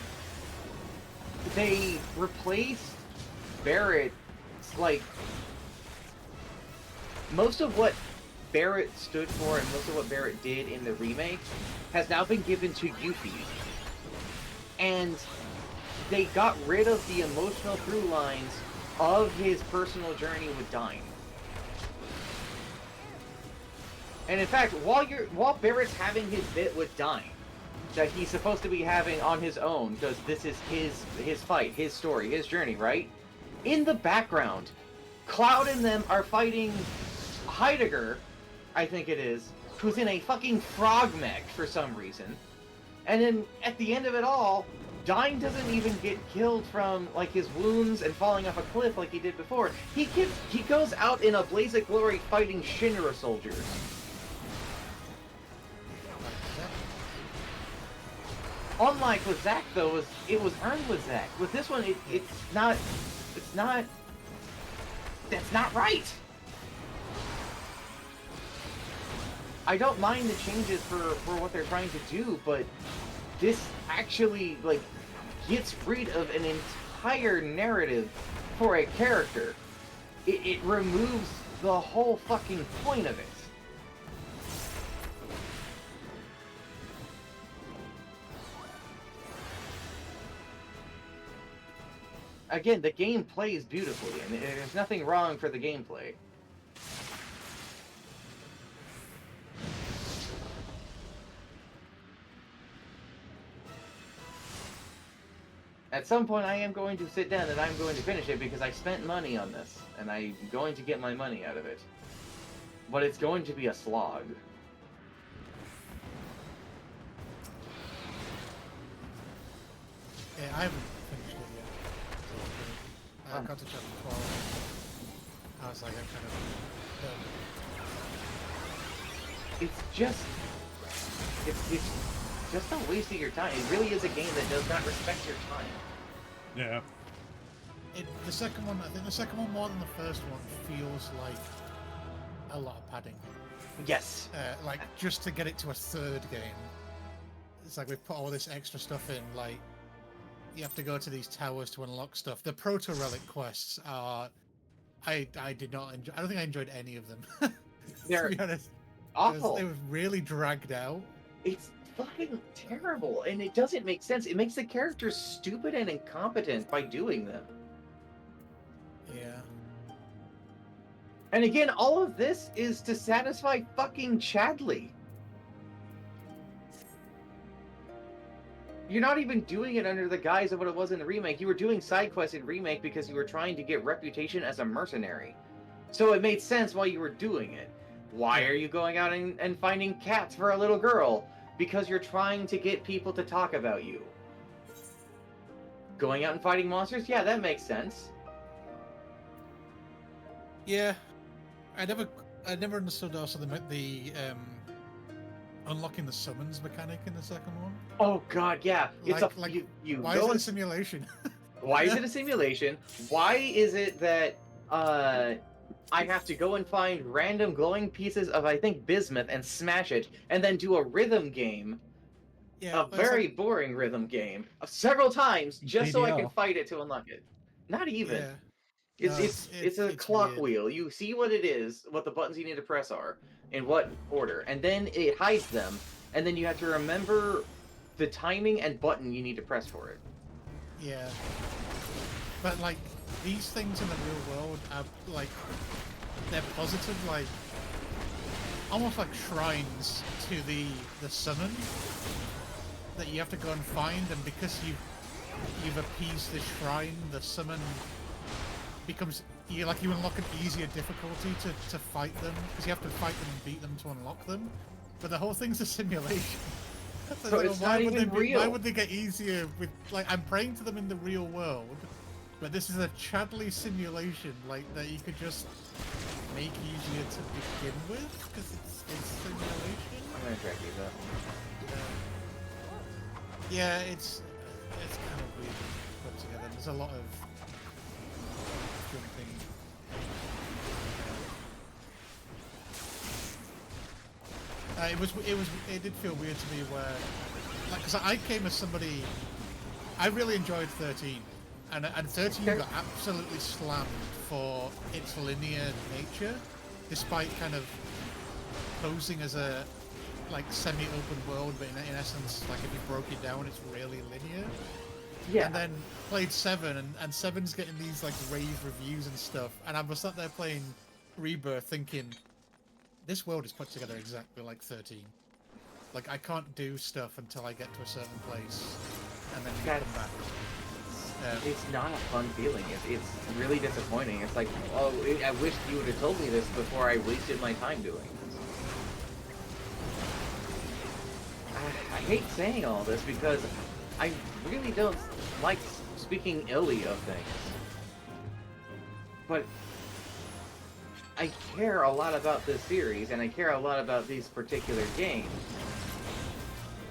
they replaced Barrett, like, most of what Barrett stood for and most of what Barrett did in the remake has now been given to Yuffie. And they got rid of the emotional through lines of his personal journey with Dime. And in fact, while Barrett's having his bit with Dime, that he's supposed to be having on his own, because this is his fight, his story, his journey, right? In the background, Cloud and them are fighting Heidegger, I think it is, who's in a fucking frog mech for some reason. And then at the end of it all, Dyne doesn't even get killed from like his wounds and falling off a cliff like he did before. He goes out in a blaze of glory fighting Shinra soldiers. Unlike with Zack though, it was earned with Zack. With this one, it's not. That's not right. I don't mind the changes for what they're trying to do, but this actually like gets rid of an entire narrative for a character. It removes the whole fucking point of it. Again, the game plays beautifully, and there's nothing wrong for the gameplay. At some point, I am going to sit down and I'm going to finish it because I spent money on this, and I'm going to get my money out of it. But it's going to be a slog. Yeah, I haven't finished it yet. I got to chapter 12. I was like, I'm kind of... It's just a waste of your time. It really is a game that does not respect your time. Yeah. The second one, I think the second one more than the first one feels like a lot of padding. Yes. Like, just to get it to a third game. It's like we've put all this extra stuff in, like, you have to go to these towers to unlock stuff. The proto-relic quests are... I did not enjoy... I don't think I enjoyed any of them. They're to be honest. awful. They were really dragged out. It's fucking terrible, and it doesn't make sense. It makes the characters stupid and incompetent by doing them. Yeah. And again, all of this is to satisfy fucking Chadley. You're not even doing it under the guise of what it was in the remake. You were doing side quests in remake because you were trying to get reputation as a mercenary. So it made sense why you were doing it. Why are you going out and finding cats for a little girl? Because you're trying to get people to talk about you. Going out and fighting monsters? Yeah, that makes sense. Yeah. I never understood also the unlocking the summons mechanic in the second one. Oh god, yeah. It's you why go is it a and simulation? Why is it a simulation? Why is it that I have to go and find random glowing pieces of, I think, bismuth and smash it, and then do a rhythm game, Yeah, a very boring rhythm game, several times, just so I can DDR. fight it to unlock it. Not even. Yeah. It's a clock weird. wheel. You see what it is, what the buttons you need to press are, in what order, and then it hides them, and then you have to remember the timing and button you need to press for it. Yeah. But like these things in the real world are like they're positive, like almost like shrines to the summon that you have to go and find, and because you've appeased the shrine, the summon becomes you unlock an easier difficulty to fight them, because you have to fight them and beat them to unlock them. But the whole thing's a simulation. So it's not even real. Why would they get easier with like I'm praying to them in the real world, but this is a Chadley simulation like that you could just make easier to begin with because it's simulation. I'm gonna track these up. Yeah, it's kind of weird put together. There's a lot of jumping. It did feel weird to me where, like, because I came as somebody, I really enjoyed 13, and 13 got absolutely slammed for its linear nature, despite kind of posing as a like semi-open world, but in essence, like if you broke it down, it's really linear. Yeah. And then played 7, and 7's getting these like rave reviews and stuff, and I was sat there playing Rebirth thinking, this world is put together exactly like 13. Like, I can't do stuff until I get to a certain place, and then you come back. It's not a fun feeling. It's really disappointing. It's like, oh, I wish you would have told me this before I wasted my time doing this. I hate saying all this because I really don't like speaking illy of things. But I care a lot about this series, and I care a lot about these particular games.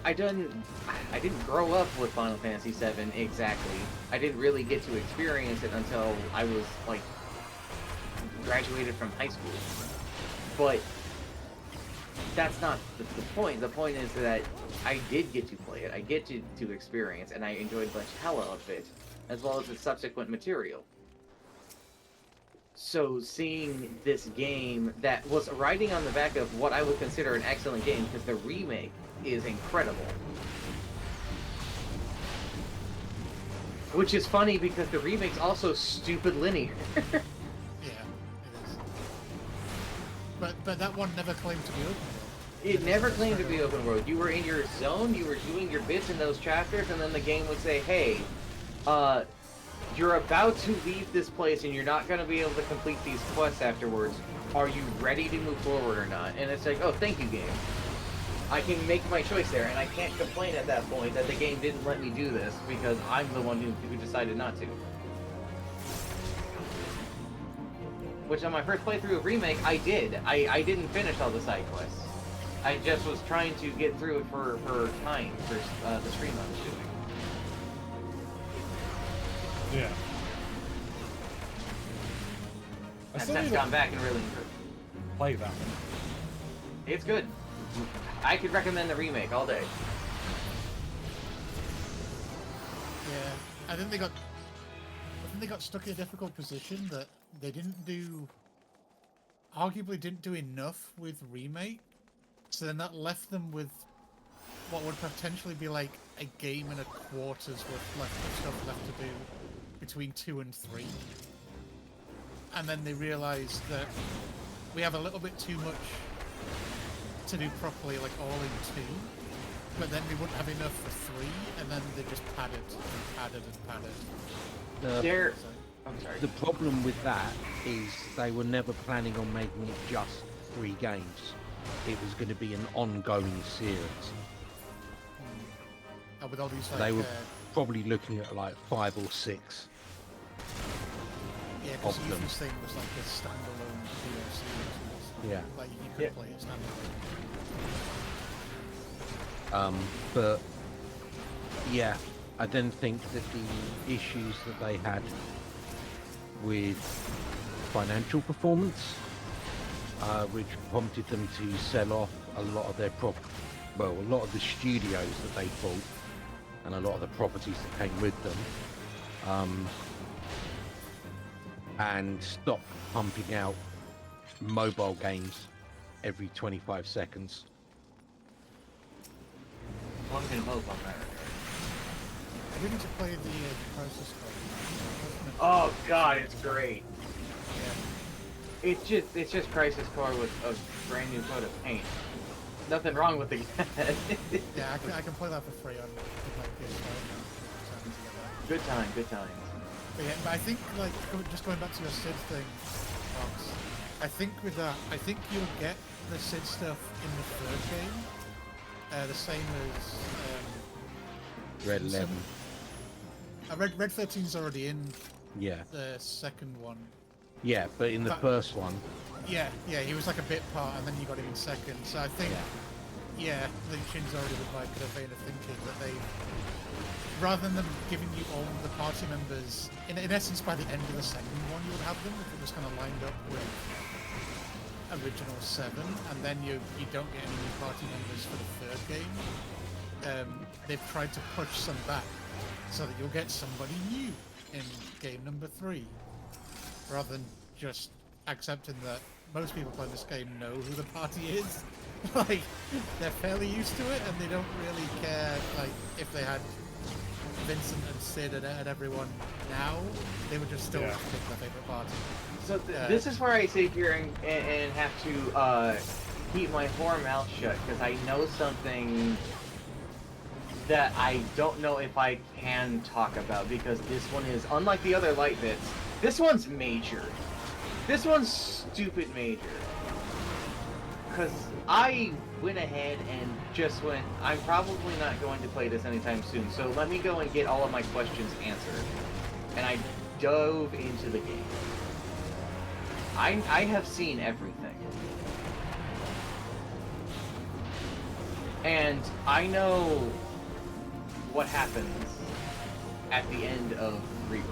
I didn't grow up with Final Fantasy VII exactly. I didn't really get to experience it until I was, like, graduated from high school. But that's not the point. The point is that I did get to play it. I get to experience, and I enjoyed the hell of it, as well as its subsequent material. So seeing this game that was riding on the back of what I would consider an excellent game, because the remake is incredible. Which is funny because the remake's also stupid linear. Yeah, it is. But that one never claimed to be open world. It never claimed to be open world. You were in your zone, you were doing your bits in those chapters, and then the game would say, hey, you're about to leave this place and you're not going to be able to complete these quests afterwards. Are you ready to move forward or not? And it's like, oh, thank you, game. I can make my choice there, and I can't complain at that point that the game didn't let me do this because I'm the one who decided not to. Which on my first playthrough of Remake, I did. I didn't finish all the side quests. I just was trying to get through it for time, for the stream I was doing. Yeah. I've still since need to gone back and really improved. play that one. It's good. I could recommend the remake all day. Yeah, I think they got stuck in a difficult position that they arguably didn't do enough with remake, so then that left them with what would potentially be like a game and a quarter's worth of stuff left to do between 2 and 3. And then they realized that we have a little bit too much to do properly, like all in 2, but then we wouldn't have enough for 3, and then they just padded and padded and padded. I'm sorry. The problem with that is they were never planning on making it just 3 games. It was going to be an ongoing series. With all these, like, They were probably looking at like 5 or 6. yeah, because of them. Yuffie's thing was like a standalone DLC. Yeah. Like you could play it standalone. But yeah, I then think that the issues that they had with financial performance, which prompted them to sell off a lot of their a lot of the studios that they bought and a lot of the properties that came with them, and stop pumping out mobile games every 25 seconds. One can hope on that. I didn't play the Crisis Core. Oh god, it's great. Yeah. It's just Crisis Core with a brand new coat of paint. Nothing wrong with it. Yeah, I can play that for free on PS5 now. Good time, good times. But yeah, but I think, like, just going back to your Sid thing, Fox, I think with that, I think you'll get the Sid stuff in the 3rd game, the same as Red 11. Red 13's already in Yeah. the 2nd one. Yeah, but in the first one, Yeah, he was like a bit part, and then you got him in 2nd. So I think, yeah, Lin Chin's already with my kind of vein of thinking that they, rather than them giving you all of the party members, in essence, by the end of the 2nd one, you would have them if it was kind of lined up with original 7, and then you don't get any new party members for the 3rd game. They've tried to push some back so that you'll get somebody new in game number 3, rather than just accepting that most people playing this game know who the party is. Like, they're fairly used to it, and they don't really care, like, if they had Vincent and Sid and everyone now, they would just still pick their favorite party. So this is where I sit here and have to keep my whore mouth shut, because I know something that I don't know if I can talk about because this one is, unlike the other light bits, this one's major. This one's stupid major. Because I went ahead and just went, I'm probably not going to play this anytime soon, so let me go and get all of my questions answered. And I dove into the game. I have seen everything. And I know what happens at the end of Rebirth,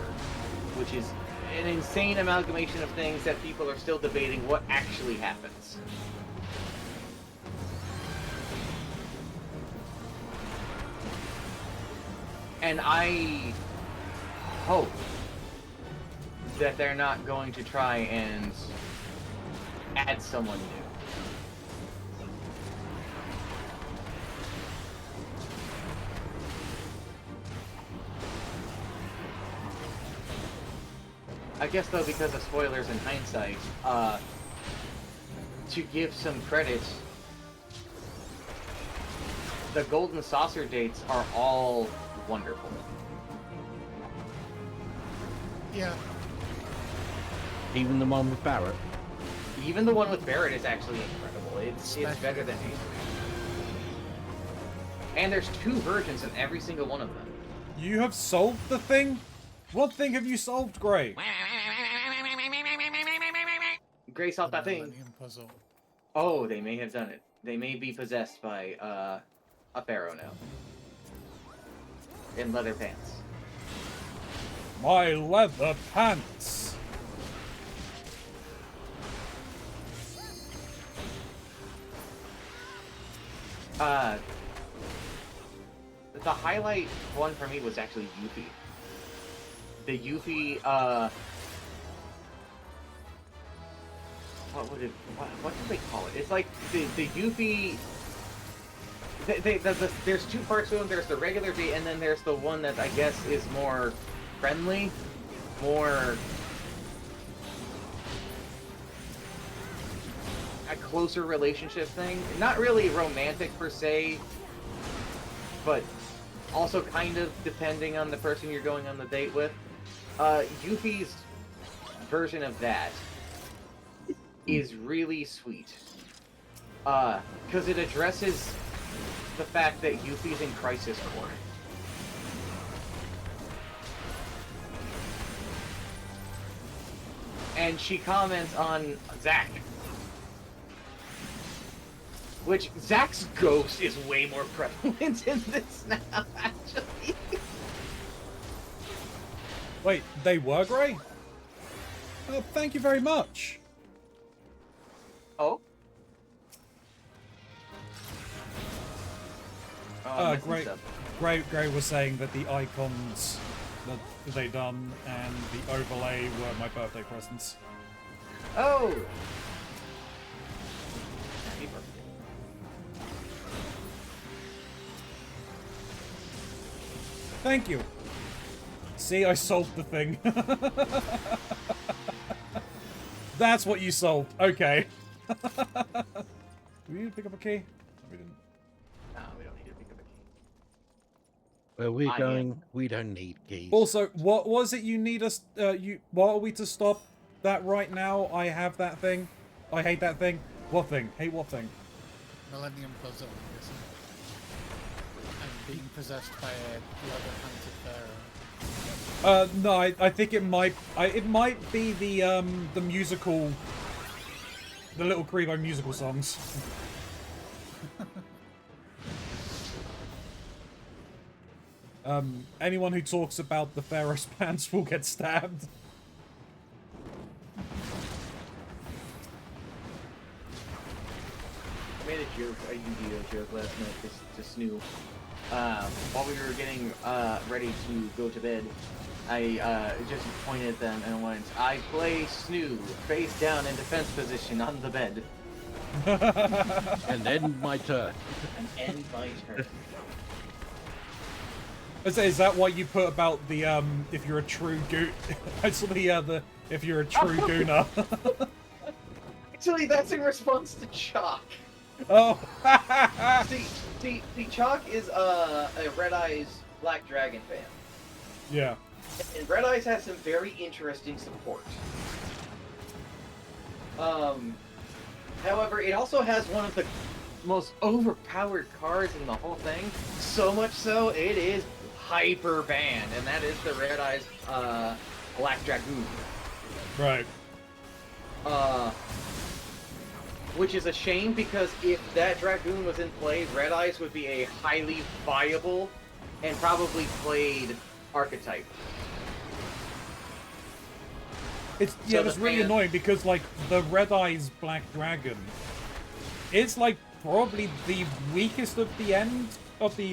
which is an insane amalgamation of things that people are still debating what actually happens. And I hope that they're not going to try and add someone new. I guess though, because of spoilers in hindsight, to give some credit, the Golden Saucer dates are all wonderful. Yeah. Even the one with Barrett. Even the one with Barrett is actually incredible. It's better than A3. And there's 2 versions in every single one of them. You have solved the thing? What thing have you solved, Gray? Gray solved that thing. Millennium Puzzle. Oh, they may have done it. They may be possessed by a pharaoh now. In leather pants. My leather pants! The highlight one for me was actually Yuffie. The Yuffie, what do they call it? It's like the Yuffie. There's 2 parts to them. There's the regular date, and then there's the one that I guess is more friendly, more a closer relationship thing. Not really romantic per se, but also kind of depending on the person you're going on the date with. Yuffie's version of that is really sweet. Because it addresses the fact that Yuffie's in Crisis Core. And she comments on Zack. Which, Zack's ghost is way more prevalent in this now, actually. Wait, they were Gray? Oh, thank you very much. Oh? Gray was saying that the icons that they done and the overlay were my birthday presents. Oh! Happy birthday. Thank you. See, I solved the thing. That's what you solved. Okay. Do we need to pick up a key? We didn't. No, we don't need to pick up a key. Where we're going, we don't need keys. Also, what was it you need us? What are we to stop that right now? I have that thing. I hate that thing. What thing? Hate what thing? Millennium Puzzle, isn't it? And being possessed by a leather-hunted pharaoh. No, I think it might be the musical, the Little Creebo musical songs. Anyone who talks about the Pharaoh's pants will get stabbed. I made a joke, a Yu-Gi-Oh joke last night to Snoo. While we were getting ready to go to bed, I just pointed at them and went, I play Snoo, face down in defense position on the bed. And end my turn. And end my turn. Is that what you put about the if you're a true goon? Actually, the if you're a true gooner. Actually, that's in response to Chalk. Oh. See, Chalk is a Red Eyes Black Dragon fan. Yeah. And Red Eyes has some very interesting support. However, it also has one of the most overpowered cards in the whole thing. So much so, it is hyper banned, and that is the Red Eyes Black Dragoon. Right. Which is a shame, because if that Dragoon was in play, Red Eyes would be a highly viable and probably played archetype. It's So it's the really fan- annoying because like the Red Eyes Black Dragon, it's like probably the weakest of the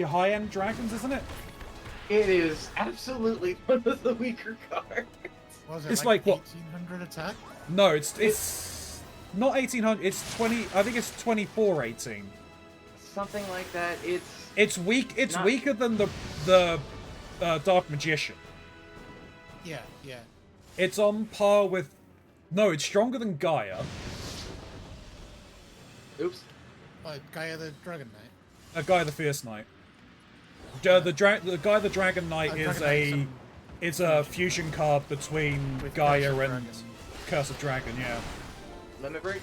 high end dragons, isn't it? It is absolutely one of the weaker cards. What was it, It's like what? 1800 attack? No, it's not 1800. It's 20. I think it's 2418. Something like that. It's weak. It's Not- weaker than the Dark Magician. Yeah, yeah. It's on par with. No, it's stronger than Gaia. Oops. Gaia the Dragon Knight. Gaia the Fierce Knight. The Gaia the Dragon Knight Oh, is Dragon Knight is a. It's a fusion card between With Gaia Curse of and Dragon. Curse of Dragon. Yeah. Limit break.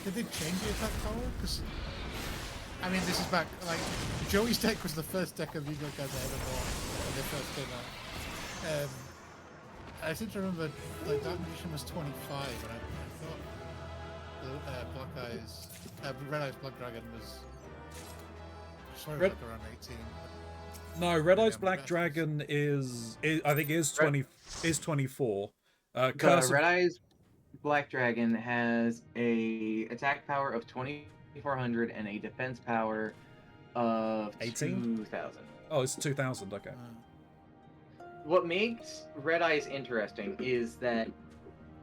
Did they change the attack power? Because, I mean, this is back, like, Joey's deck was the first deck of Yu-Gi-Oh! Cards I ever bought when they first came out. I seem to remember, like, that magician was 25, and I thought the Black Eyes, Red Eyes Black Dragon was, sorry, Red- like around 18. No, Red Eyes Yeah, Black that's- Dragon is I think is 24. The Curse of, Red Eyes Black Dragon has a attack power of 2400 and a defense power of 18? 2000. oh, it's 2000. Okay. What makes Red Eyes interesting is that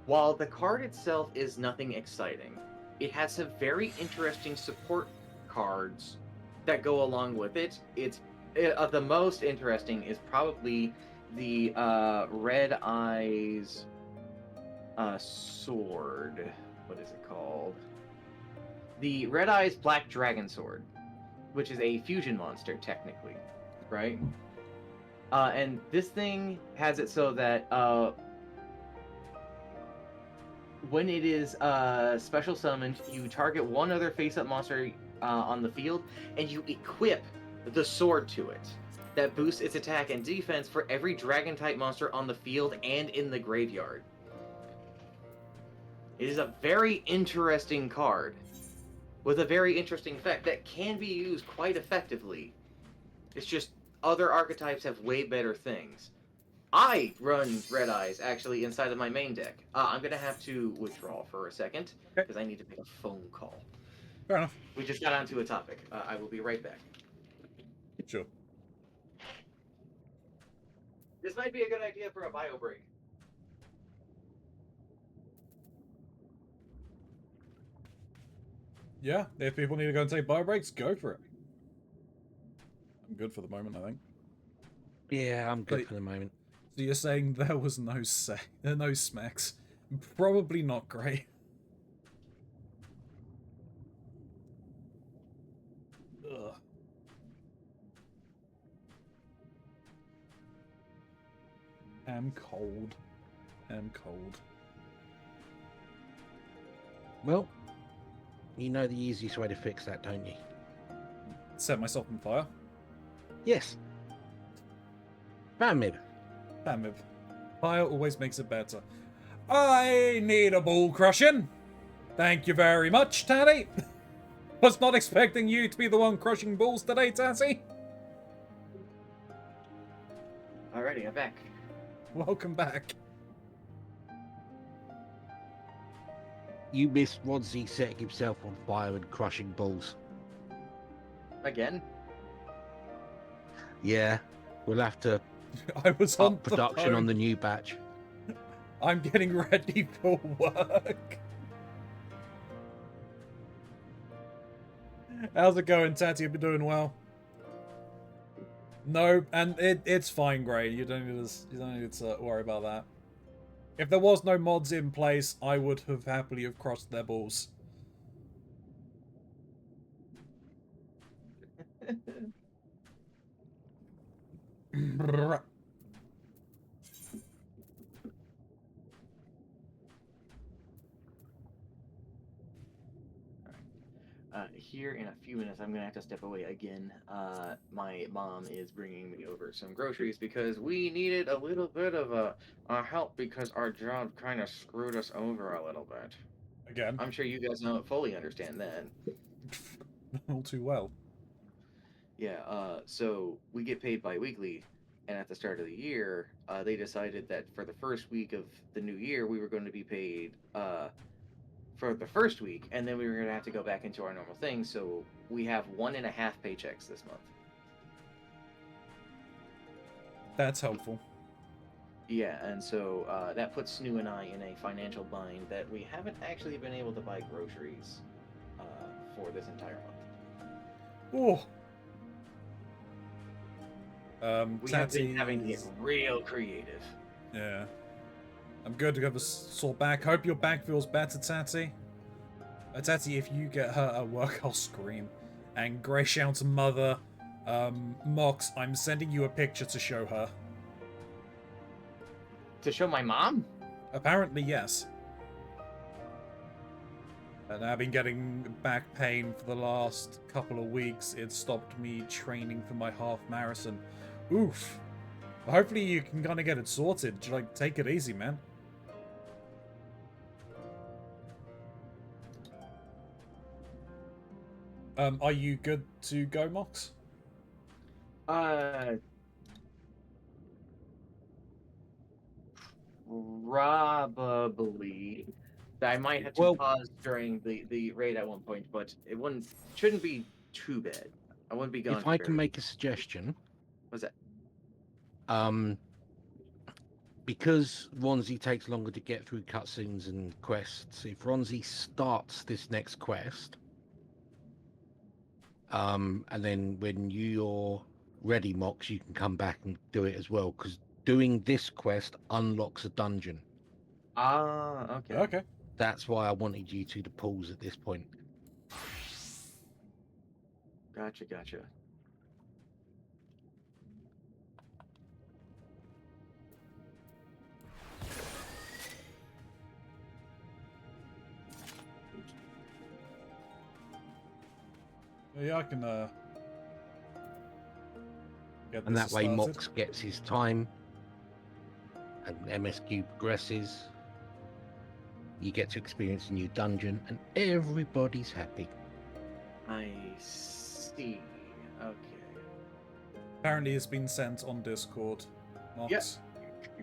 while the card itself is nothing exciting, it has some very interesting support cards that go along with it. The most interesting is probably the Red Eyes sword. What is it called? The Red Eyes Black Dragon Sword, which is a fusion monster technically, right? And this thing has it so that when it is special summoned, you target one other face-up monster on the field, and you equip the sword to it. That boosts its attack and defense for every dragon-type monster on the field and in the graveyard. It is a very interesting card, with a very interesting effect that can be used quite effectively. It's just other archetypes have way better things. I run Red Eyes, actually, inside of my main deck. I'm going to have to withdraw for a second, because I need to make a phone call. Fair enough. We just got onto a topic. I will be right back. Sure. This might be a good idea for a bio break. Yeah, if people need to go and take bio breaks, go for it. I'm good for the moment, I think. Yeah, I'm good But- for the moment. So you're saying there was no smacks? Probably not great. Ugh. I'm cold. I'm cold. Well, you know the easiest way to fix that, don't you? Set myself on fire. Yes. Bam, Damn it. Fire always makes it better. I need a ball crushing. Thank you very much, Tatty. Was not expecting you to be the one crushing balls today, Tatty. Alrighty, I'm back. Welcome back. You missed Ronzi setting himself on fire and crushing balls. Again? Yeah, we'll have to I was on up production the on phone. the new batch. I'm getting ready for work. How's it going, Tatty? You've been doing well. No, and it's fine, Gray. You don't need to worry about that. If there was no mods in place, I would have happily have crushed their balls. Here in a few minutes, I'm gonna have to step away again. My mom is bringing me over some groceries because we needed a little bit of a help because our job kind of screwed us over a little bit. Again, I'm sure you guys don't fully understand that. all too well. Yeah. So we get paid bi-weekly, and at the start of the year, they decided that for the first week of the new year, we were going to be paid for the first week, and then we were gonna have to go back into our normal thing. So we have 1.5 paychecks this month. That's helpful. Yeah, and so that puts Snoo and I in a financial bind that we haven't actually been able to buy groceries for this entire month. Oh. We have been having to get Tatty's... real creative. Yeah. I'm good to have a sore back. Hope your back feels better, Tatty. Tatty, if you get hurt at work, I'll scream. And Grey shout to Mother, Mox, I'm sending you a picture to show her. To show my mom? Apparently, yes. And I've been getting back pain for the last couple of weeks. It stopped me training for my half marathon. Oof. Well, hopefully you can kind of get it sorted. Like, take it easy, man. Are you good to go, Mox? Probably. I might have to Well- pause during the raid at one point, but it shouldn't be too bad. I wouldn't be gone. If I can make a suggestion, What's that? Because Ronzi takes longer to get through cutscenes and quests, if Ronzi starts this next quest, and then when you're ready, Mox, you can come back and do it as well, because doing this quest unlocks a dungeon. Ah, okay. Okay. That's why I wanted you two to pause at this point. Gotcha. Yeah, I can, get And this that way started. Mox gets his time, and MSQ progresses. You get to experience a new dungeon, and everybody's happy. I see. Okay. Apparently it's been sent on Discord, Mox. Yes.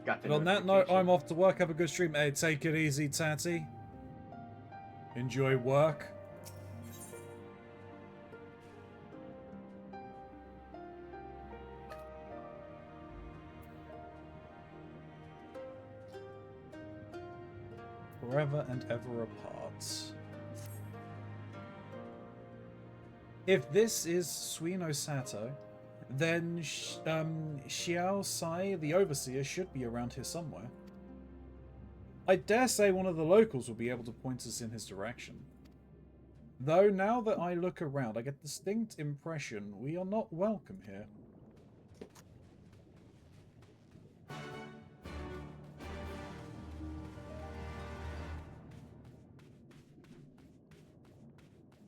Got the But on that note, notification. I'm off to work. Have a good stream. Hey, take it easy, Tatty. Enjoy work. Forever and ever apart. If this is Suino Sato, then Xiao Sai, the overseer, should be around here somewhere. I dare say one of the locals will be able to point us in his direction. Though now that I look around, I get the distinct impression we are not welcome here.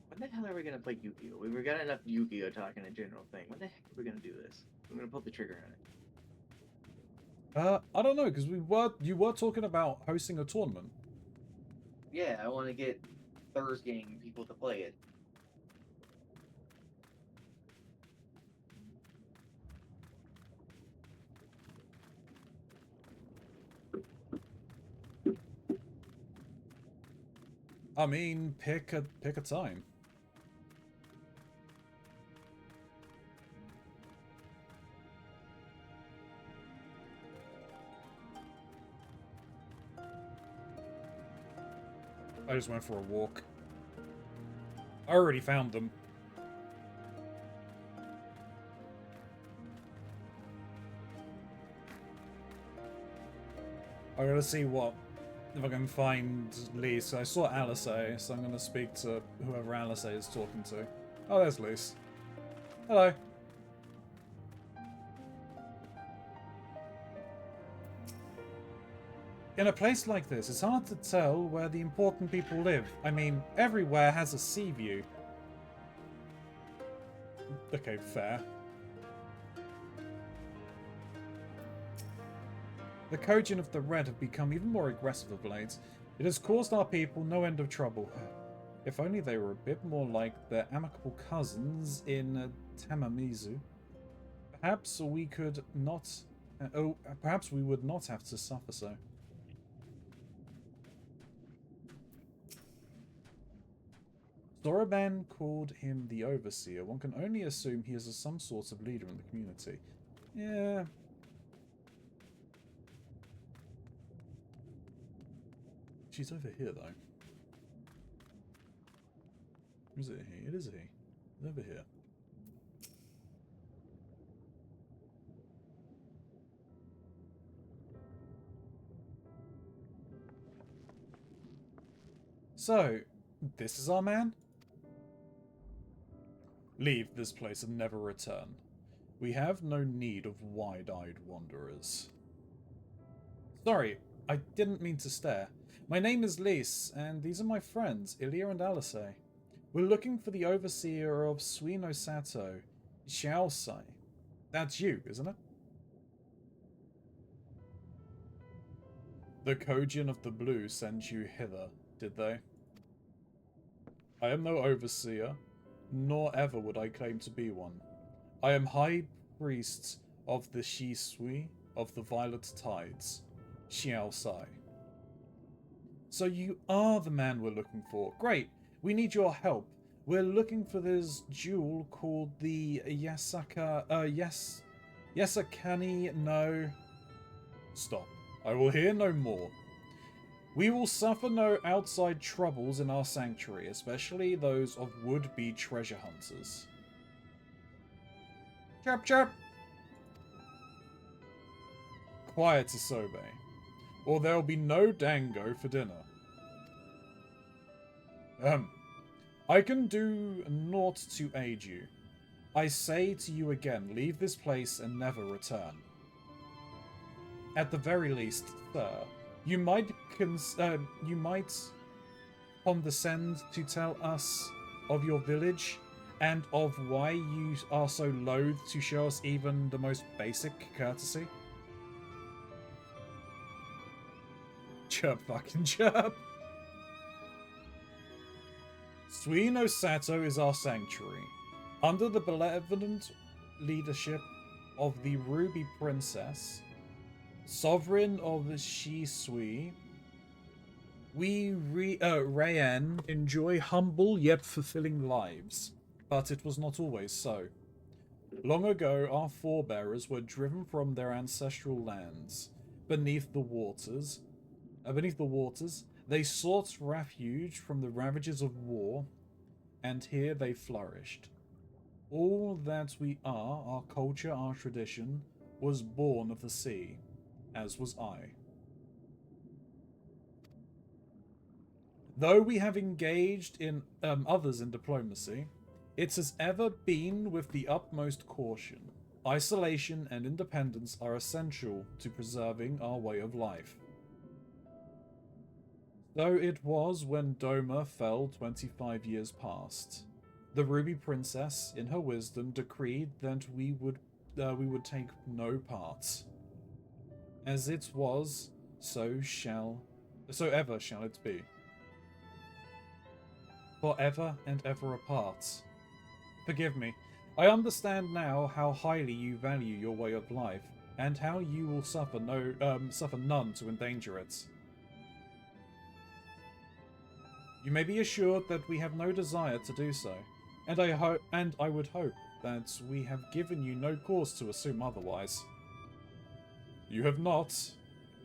When the hell are we gonna play Yu-Gi-Oh? We were got enough Yu-Gi-Oh talking a general thing. When the heck are we gonna do this? I'm gonna pull the trigger on it. I don't know, because you were talking about hosting a tournament. Yeah, I want to get Thursday people to play it. I mean, pick a time. I just went for a walk. I already found them. I gotta see if I can find Lise. I saw Alice, so I'm gonna speak to whoever Alice is talking to. Oh, there's Lise. Hello. In a place like this, it's hard to tell where the important people live. I mean, everywhere has a sea view. Okay, fair. The Kojin of the Red have become even more aggressive of late. It has caused our people no end of trouble. If only they were a bit more like their amicable cousins in Tamamizu. Perhaps we could not... perhaps we would not have to suffer so. Soroban called him the Overseer. One can only assume he is some sort of leader in the community. Yeah. She's over here, though. Is it he? It is he. It's over here. So, this is our man? Leave this place and never return. We have no need of wide-eyed wanderers. Sorry, I didn't mean to stare. My name is Lys, and these are my friends, Ilya and Alice. We're looking for the overseer of Suino Sato, Xiaosai. That's you, isn't it? The Kojin of the Blue sent you hither, did they? I am no overseer, nor ever would I claim to be one. I am High Priest of the Shisui of the Violet Tides, Xiaosai. So you are the man we're looking for. Great, we need your help. We're looking for this jewel called the Yasakani no... Stop. I will hear no more. We will suffer no outside troubles in our sanctuary, especially those of would-be treasure hunters. Chirp, chirp! Quiet, Isobe, or there'll be no dango for dinner. I can do naught to aid you. I say to you again, leave this place and never return. At the very least, sir, you might condescend to tell us of your village and of why you are so loath to show us even the most basic courtesy. Chirp fucking chirp. Suino Sato is our sanctuary. Under the benevolent leadership of the Ruby Princess, sovereign of the Shisui, we Rayen enjoy humble yet fulfilling lives. But it was not always so. Long ago, our forebears were driven from their ancestral lands. Beneath the waters, they sought refuge from the ravages of war, and here they flourished. All that we are, our culture, our tradition, was born of the sea, as was I. Though we have engaged in others in diplomacy, it has ever been with the utmost caution. Isolation and independence are essential to preserving our way of life. So it was when Doma fell 25 years past. The Ruby Princess, in her wisdom, decreed that we would take no part. As it was, so ever shall it be. Forever and ever apart. Forgive me. I understand now how highly you value your way of life, and how you will suffer none to endanger it. You may be assured that we have no desire to do so, and I would hope that we have given you no cause to assume otherwise. You have not,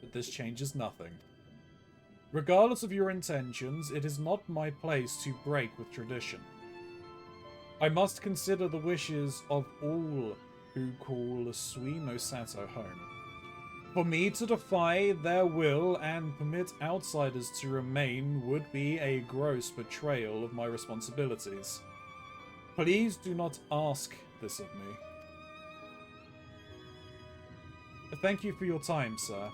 but this changes nothing. Regardless of your intentions, it is not my place to break with tradition. I must consider the wishes of all who call Suino Sato home. For me to defy their will and permit outsiders to remain would be a gross betrayal of my responsibilities. Please do not ask this of me. Thank you for your time, sir.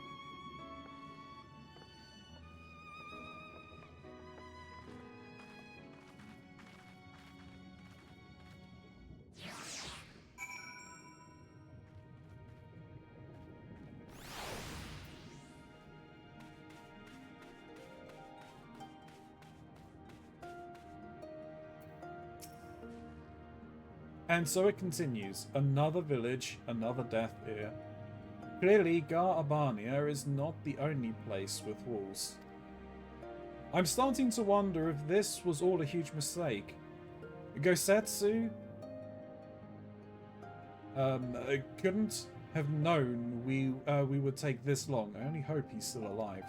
And so it continues. Another village, another death here. Clearly, Gar Abania is not the only place with walls. I'm starting to wonder if this was all a huge mistake. Gosetsu couldn't have known we would take this long. I only hope he's still alive.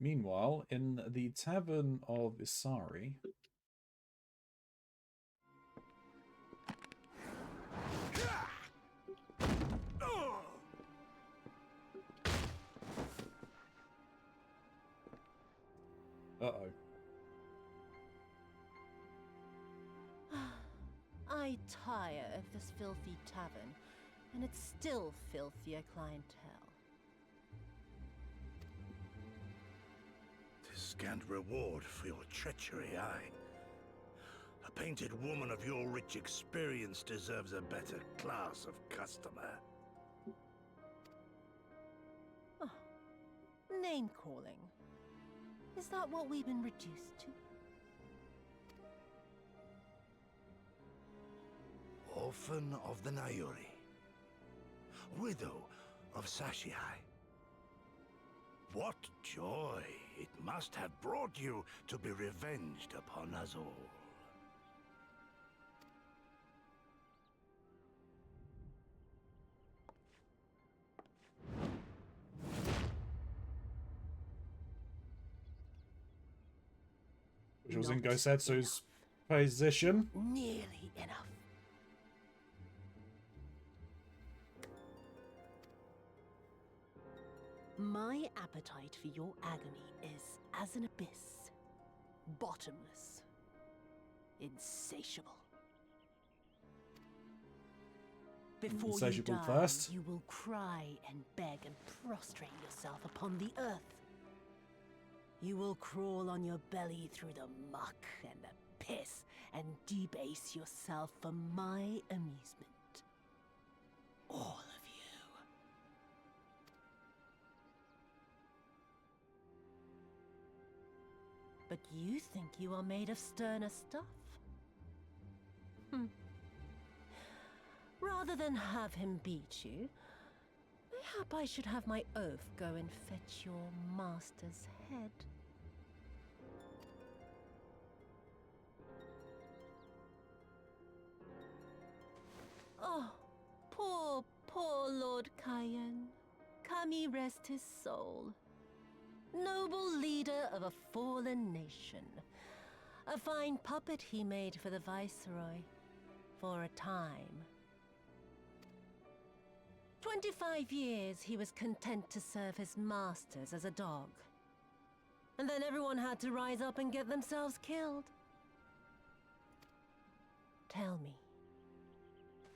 Meanwhile, in the Tavern of Isari... Uh-oh. I tire of this filthy tavern, and it's still filthier clientele. Tis scant reward for your treachery, aye. A painted woman of your rich experience deserves a better class of customer. Oh, name-calling. Is that what we've been reduced to? Orphan of the Nayuri. Widow of Sashihai. What joy it must have brought you to be revenged upon us all. Which was in Gosetsu's position. Nearly enough. My appetite for your agony is as an abyss. Bottomless. Insatiable. Before Insatiable you die, thirst. you will cry and beg and prostrate yourself upon the earth. You will crawl on your belly through the muck and the piss and debase yourself for my amusement. All of you. But you think you are made of sterner stuff? Rather than have him beat you, mayhap I should have my oaf go and fetch your master's head. Oh, poor Lord Cayenne. Kami rest his soul. Noble leader of a fallen nation. A fine puppet he made for the Viceroy. For a time. 25 years he was content to serve his masters as a dog. And then everyone had to rise up and get themselves killed. Tell me,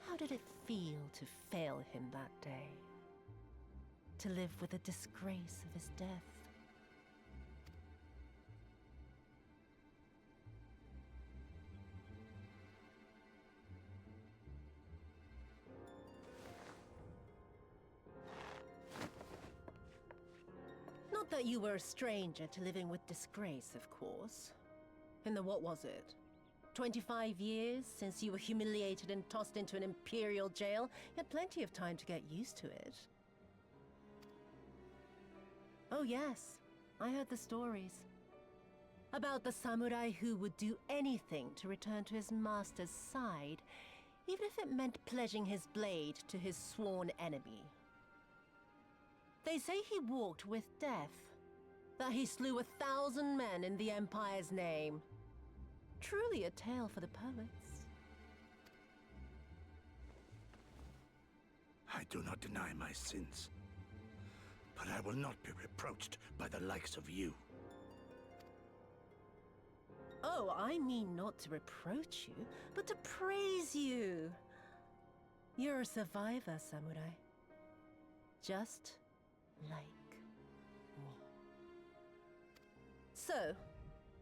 how did it feel to fail him that day? To live with the disgrace of his death? Not that you were a stranger to living with disgrace, of course. In the what was it? 25 years since you were humiliated and tossed into an imperial jail? You had plenty of time to get used to it. Oh yes, I heard the stories. About the samurai who would do anything to return to his master's side, even if it meant pledging his blade to his sworn enemy. They say he walked with death, that he slew 1,000 men in the Empire's name. Truly a tale for the poets. I do not deny my sins, but I will not be reproached by the likes of you. Oh, I mean not to reproach you, but to praise you. You're a survivor, samurai. Just like me. So,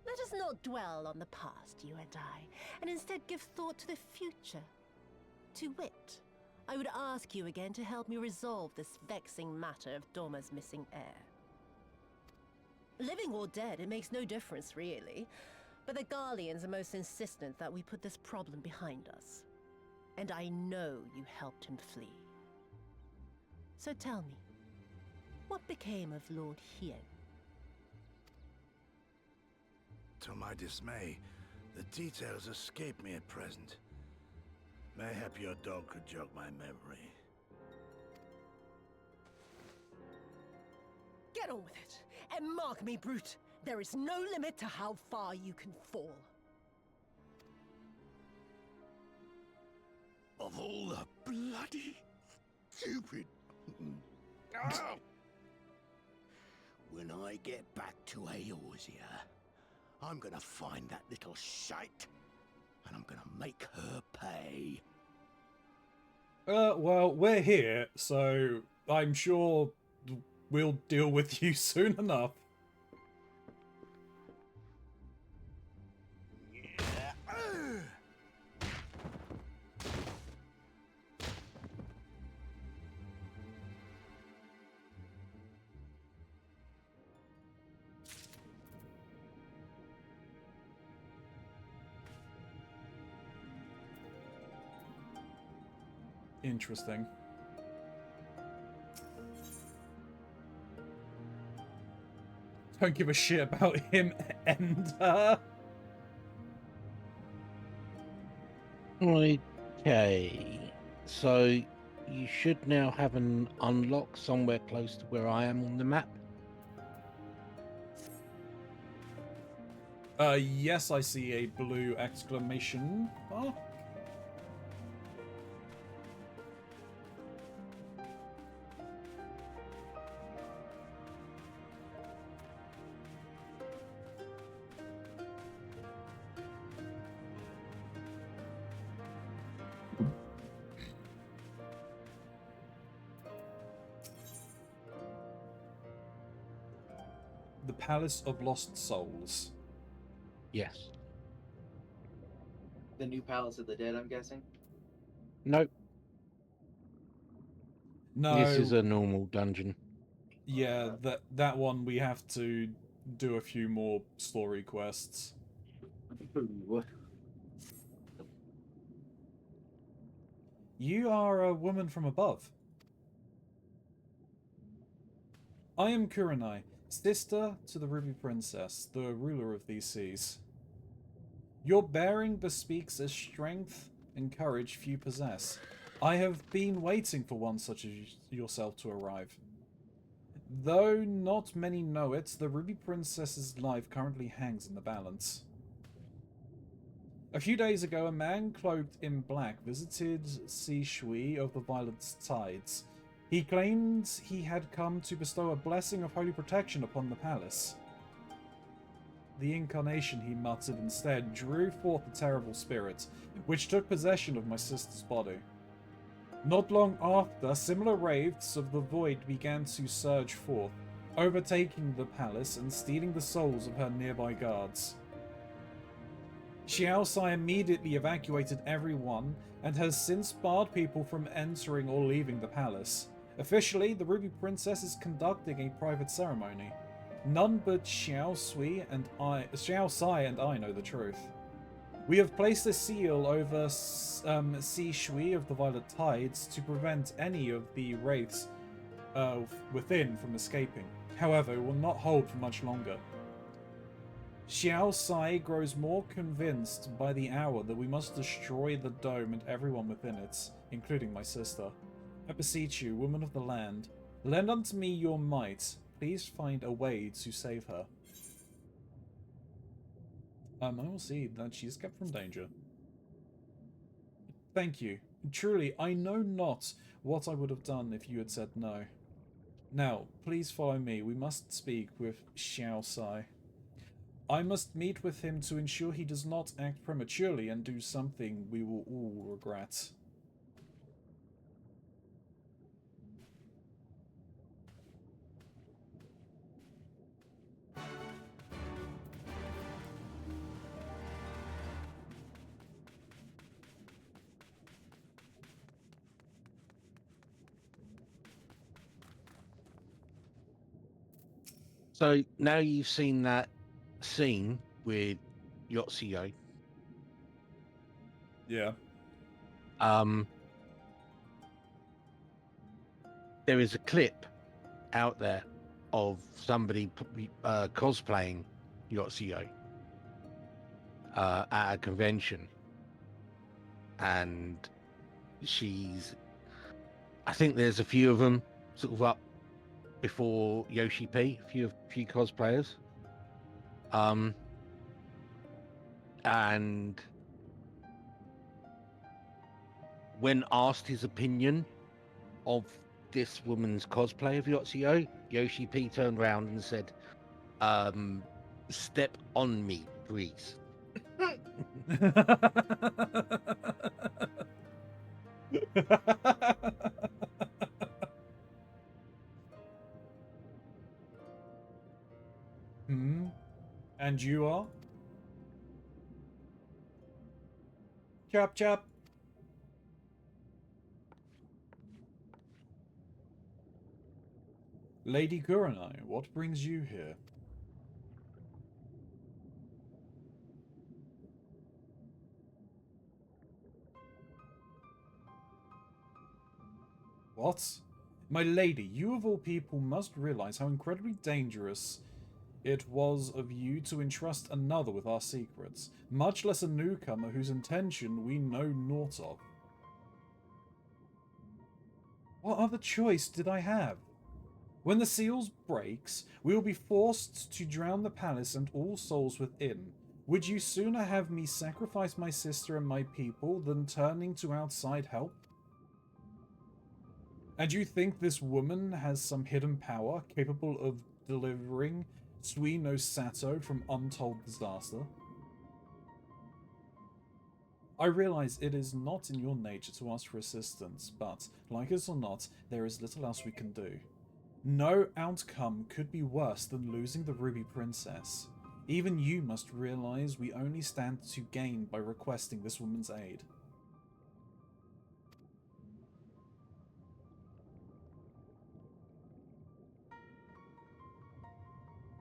Let us not dwell on the past, you and I, and instead give thought to the future. To wit, I would ask you again to help me resolve this vexing matter of Dorma's missing heir. Living or dead, it makes no difference, really. But the Garleans are most insistent that we put this problem behind us. And I know you helped him flee. So tell me, what became of Lord Hien? To my dismay, the details escape me at present. Mayhap your dog could jog my memory. Get on with it, and mark me, brute. There is no limit to how far you can fall. Of all the bloody stupid... Ah! When I get back to Eorzea, I'm gonna find that little shite, and I'm gonna make her pay. Well, we're here, so I'm sure we'll deal with you soon enough. Interesting. Don't give a shit about him and her. Okay, so you should now have an unlock somewhere close to where I am on the map. Yes, I see a blue exclamation bar. The Palace of Lost Souls. Yes. The new Palace of the Dead, I'm guessing. Nope. No, This is a normal dungeon. yeah, that one we have to do a few more story quests. Ooh. You are a woman from above. I am Kurenai, sister to the Ruby Princess, the ruler of these seas. Your bearing bespeaks a strength and courage few possess. I have been waiting for one such as yourself to arrive. Though not many know it, the Ruby Princess's life currently hangs in the balance. A few days ago, a man cloaked in black visited Si Shui of the Violet Tides. He claimed he had come to bestow a blessing of holy protection upon the palace. The incarnation, he muttered, instead drew forth a terrible spirit, which took possession of my sister's body. Not long after, similar wraiths of the void began to surge forth, overtaking the palace and stealing the souls of her nearby guards. Xiao Sai immediately evacuated everyone and has since barred people from entering or leaving the palace. Officially, the Ruby Princess is conducting a private ceremony. None but Xiao Sai and I know the truth. We have placed a seal over Si Shui of the Violet Tides to prevent any of the wraiths within from escaping. However, it will not hold for much longer. Xiao Sai grows more convinced by the hour that we must destroy the dome and everyone within it, including my sister. I beseech you, woman of the land, lend unto me your might. Please find a way to save her. I will see that she is kept from danger. Thank you. Truly, I know not what I would have done if you had said no. Now, please follow me. We must speak with Xiao Sai. I must meet with him to ensure he does not act prematurely and do something we will all regret. So now you've seen that scene with Yotsuyo. Yeah. There is a clip out there of somebody cosplaying Yotsuyo at a convention, and I think there's a few of them sort of up before Yoshi P, a few cosplayers, and when asked his opinion of this woman's cosplay of Yotsuyo, Yoshi P turned around and said, "Step on me, please." Hmm? And you are? Chop chop. Lady Kurenai, what brings you here? What? My lady, you of all people must realize how incredibly dangerous it was of you to entrust another with our secrets, much less a newcomer whose intention we know naught of. What other choice did I have? When the seals breaks, we will be forced to drown the palace and all souls within. Would you sooner have me sacrifice my sister and my people than turning to outside help? And you think this woman has some hidden power capable of delivering Sui no Sato from untold disaster? I realize it is not in your nature to ask for assistance, but, like us or not, there is little else we can do. No outcome could be worse than losing the Ruby Princess. Even you must realize we only stand to gain by requesting this woman's aid.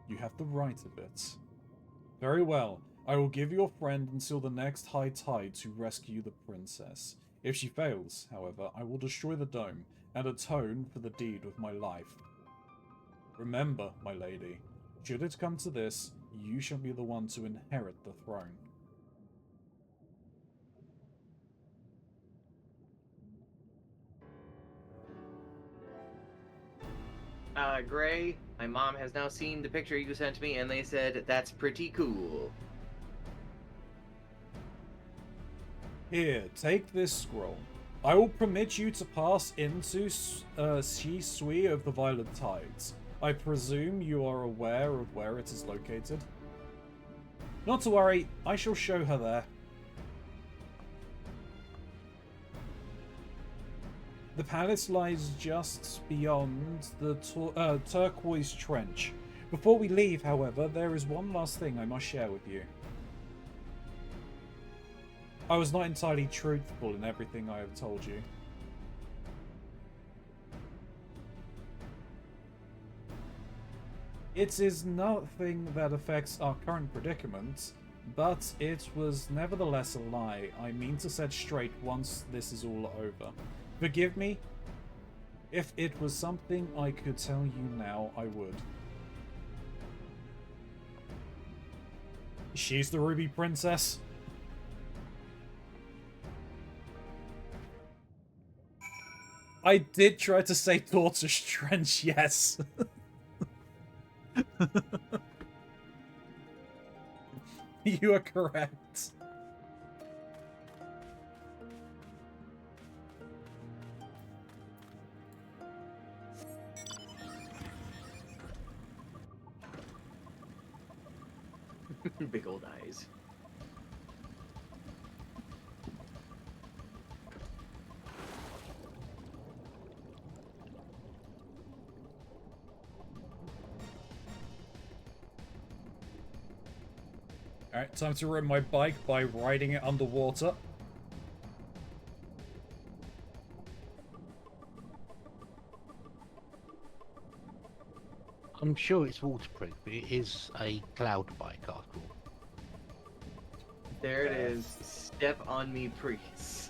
You have the right of it. Very well. I will give your friend until the next high tide to rescue the princess. If she fails, however, I will destroy the dome and atone for the deed with my life. Remember, my lady, should it come to this, you shall be the one to inherit the throne. Gray, my mom has now seen the picture you sent me, and they said that's pretty cool. Here, take this scroll. I will permit you to pass into Shisui of the Violet Tides. I presume you are aware of where it is located? Not to worry, I shall show her there. The palace lies just beyond the turquoise trench. Before we leave, however, there is one last thing I must share with you. I was not entirely truthful in everything I have told you. It is nothing that affects our current predicament, but it was nevertheless a lie I mean to set straight once this is all over. Forgive me. If it was something I could tell you now, I would. She's the Ruby Princess. I did try to say Tortoise Trench, yes. You are correct. Big old eyes. Alright, time to ruin my bike by riding it underwater. I'm sure it's waterproof, but it is a cloud bike after all. There it is. Step on me, please.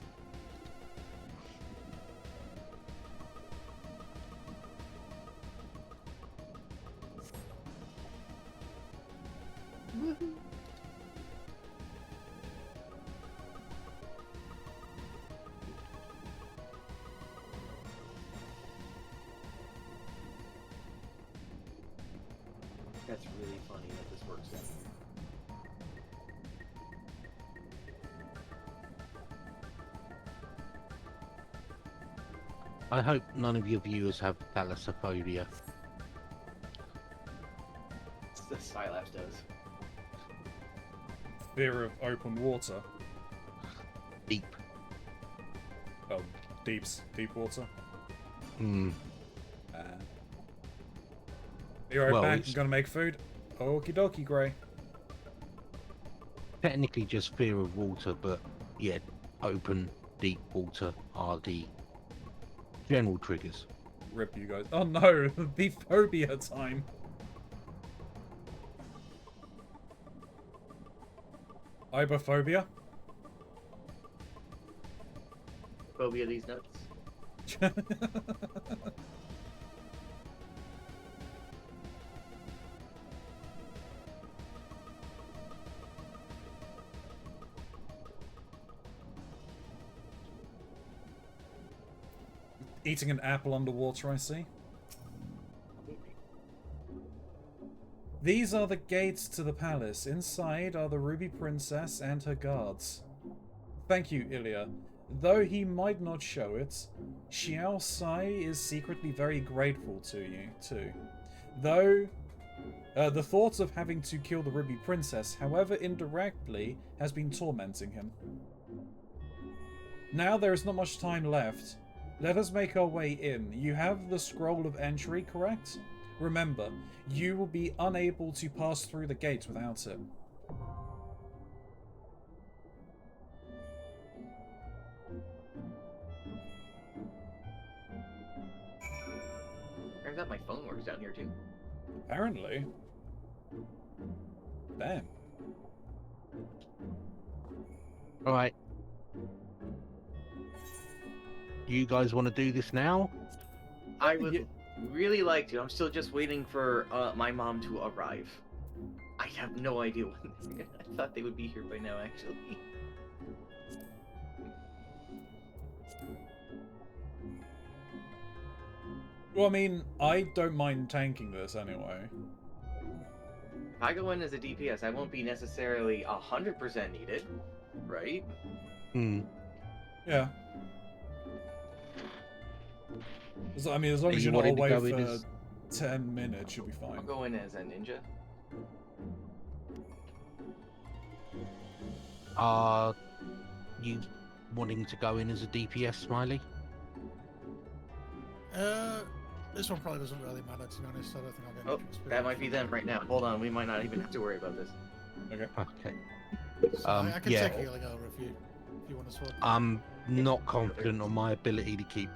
That's really funny that this works out here. I hope none of your viewers have thalassophobia. The Skylabs does. Fear of open water. Deep. Oh, deep water. Hmm. Be right Well, back. it's- I'm gonna make food. Okie dokie, Grey. Technically just fear of water, but yeah, open, deep water are the general triggers. Rip you guys. Oh no, the phobia time. Ibophobia. Phobia these nuts. Eating an apple underwater, I see. These are the gates to the palace. Inside are the Ruby Princess and her guards. Thank you, Ilya. Though he might not show it, Xiao Sai is secretly very grateful to you, too. Though, the thought of having to kill the Ruby Princess, however indirectly, has been tormenting him. Now there is not much time left. Let us make our way in. You have the scroll of entry, correct? Remember, you will be unable to pass through the gates without it. Turns out my phone works down here too. Apparently. Damn. Alright. You guys want to do this now? I would really like to. I'm still just waiting for my mom to arrive. I have no idea when. I thought they would be here by now, actually. Well, I mean, I don't mind tanking this anyway. If I go in as a DPS, I won't be necessarily 100% needed, right? Hmm. Yeah. I mean, as long Are as you you're not wanting to away go in for as- 10 minutes, you'll be I'll fine. go in as a ninja. Are you wanting to go in as a DPS, Smiley? This one probably doesn't really matter, to be honest. I don't think I'll get Oh, much experience. that might be them right now. Hold on, we might not even have to worry about this. Okay. Okay. So I can yeah. take a healing over if you want to swap. I'm not confident on my ability to keep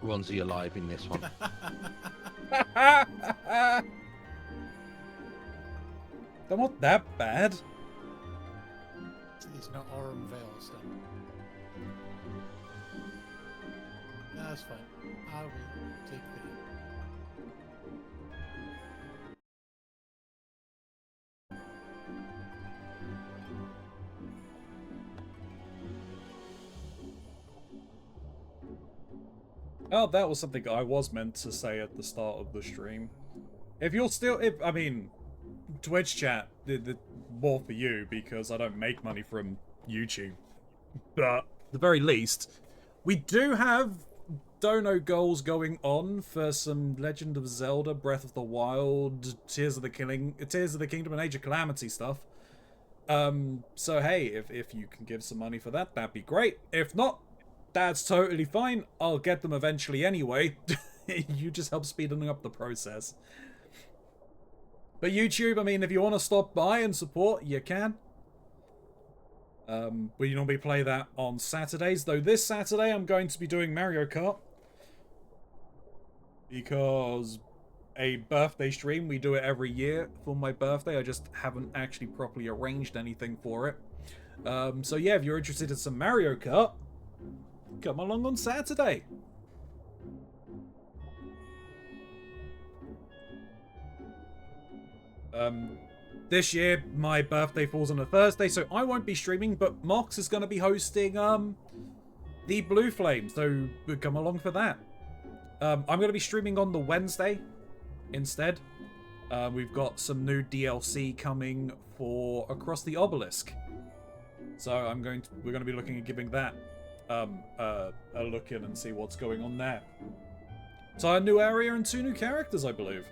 Ronzi alive in this one. They're not that bad. He's not Aurum Veil still. That's fine. I will take the... Oh, that was something I was meant to say at the start of the stream. If you're still, I mean, Twitch chat, more for you because I don't make money from YouTube. But at the very least, we do have dono goals going on for some Legend of Zelda, Breath of the Wild, Tears of the Kingdom, and Age of Calamity stuff. So hey, if you can give some money for that, that'd be great. If not, that's totally fine. I'll get them eventually anyway. You just help speeding up the process. But YouTube, I mean, if you want to stop by and support, you can. We normally play that on Saturdays, though this Saturday I'm going to be doing Mario Kart. Because a birthday stream. We do it every year for my birthday. I just haven't actually properly arranged anything for it. So yeah, if you're interested in some Mario Kart, come along on Saturday. This year my birthday falls on a Thursday, so I won't be streaming, but Mox is going to be hosting the Blue Flame, so come along for that. I'm going to be streaming on the Wednesday instead. We've got some new DLC coming for Across the Obelisk, so we're going to be looking at giving that a look in and see what's going on there. So a new area and 2 new characters, I believe.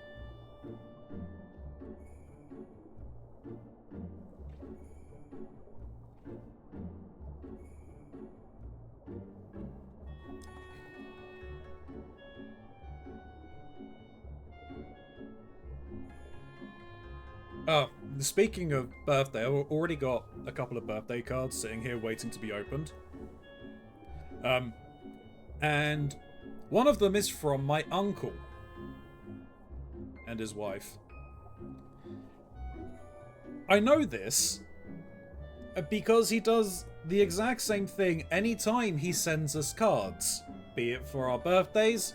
Oh, speaking of birthday, I've already got a couple of birthday cards sitting here waiting to be opened. And one of them is from my uncle and his wife. I know this because he does the exact same thing anytime he sends us cards, be it for our birthdays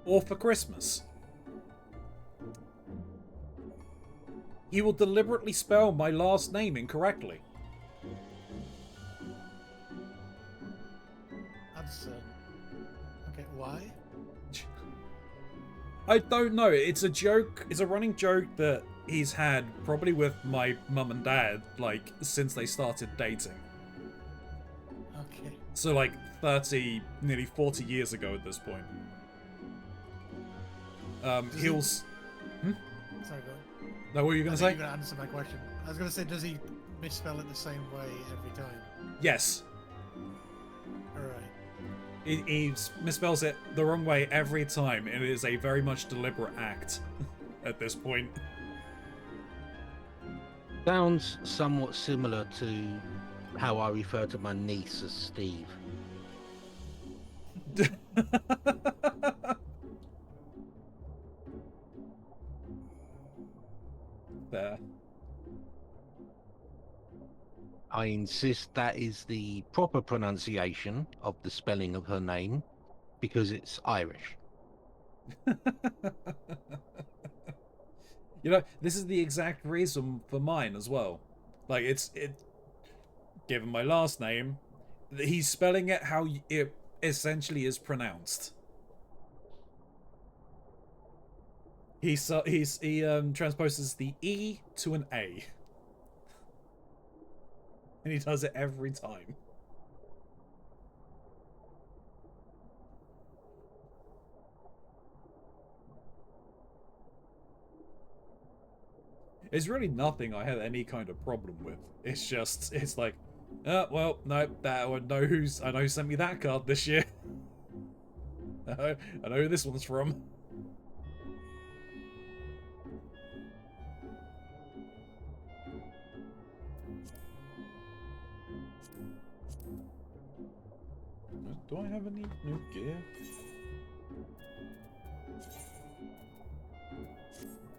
or for Christmas. He will deliberately spell my last name incorrectly. That's okay. Why? I don't know. It's a joke. It's a running joke that he's had probably with my mum and dad, like, since they started dating. Okay. So, like, 30, nearly 40 years ago at this point. He'll... Sorry, go on. No, what were you going to say? You're going to answer my question. I was going to say, does he misspell it the same way every time? Yes. Alright. He misspells it the wrong way every time. It is a very much deliberate act at this point. Sounds somewhat similar to how I refer to my niece as Steve. There. I insist that is the proper pronunciation of the spelling of her name because it's Irish. You know, this is the exact reason for mine as well. Like, given my last name, he's spelling it how it essentially is pronounced. He transposes the E to an A. And he does it every time. It's really nothing I had any kind of problem with. It's just, it's like, well, no, I know who sent me that card this year. I know who this one's from. Do I have any new gear?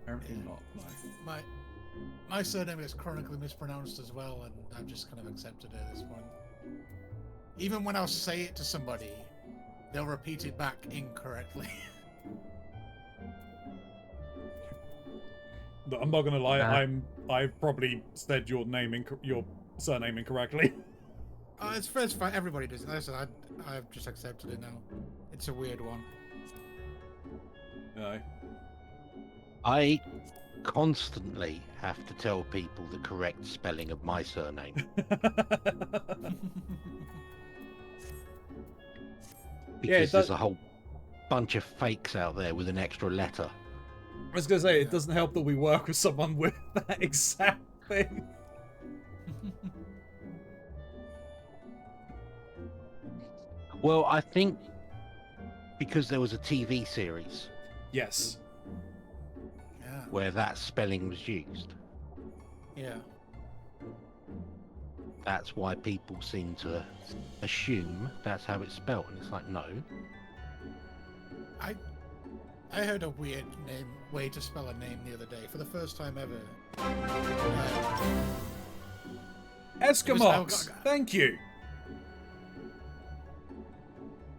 Apparently not, no. My surname is chronically mispronounced as well, and I've just kind of accepted it at this point. Even when I'll say it to somebody, they'll repeat it back incorrectly. I'm not gonna lie, I've probably said your surname incorrectly. It's fine. Everybody does it. Listen, I've just accepted it now. It's a weird one. No. I constantly have to tell people the correct spelling of my surname. Because there's a whole bunch of fakes out there with an extra letter. I was gonna say, it doesn't help that we work with someone with that exact thing. Well, I think because there was a TV series Yes. Yeah. where that spelling was used. Yeah. That's why people seem to assume that's how it's spelled, and it's like, no. I heard a weird way to spell a name the other day for the first time ever. Eskimox, thank you.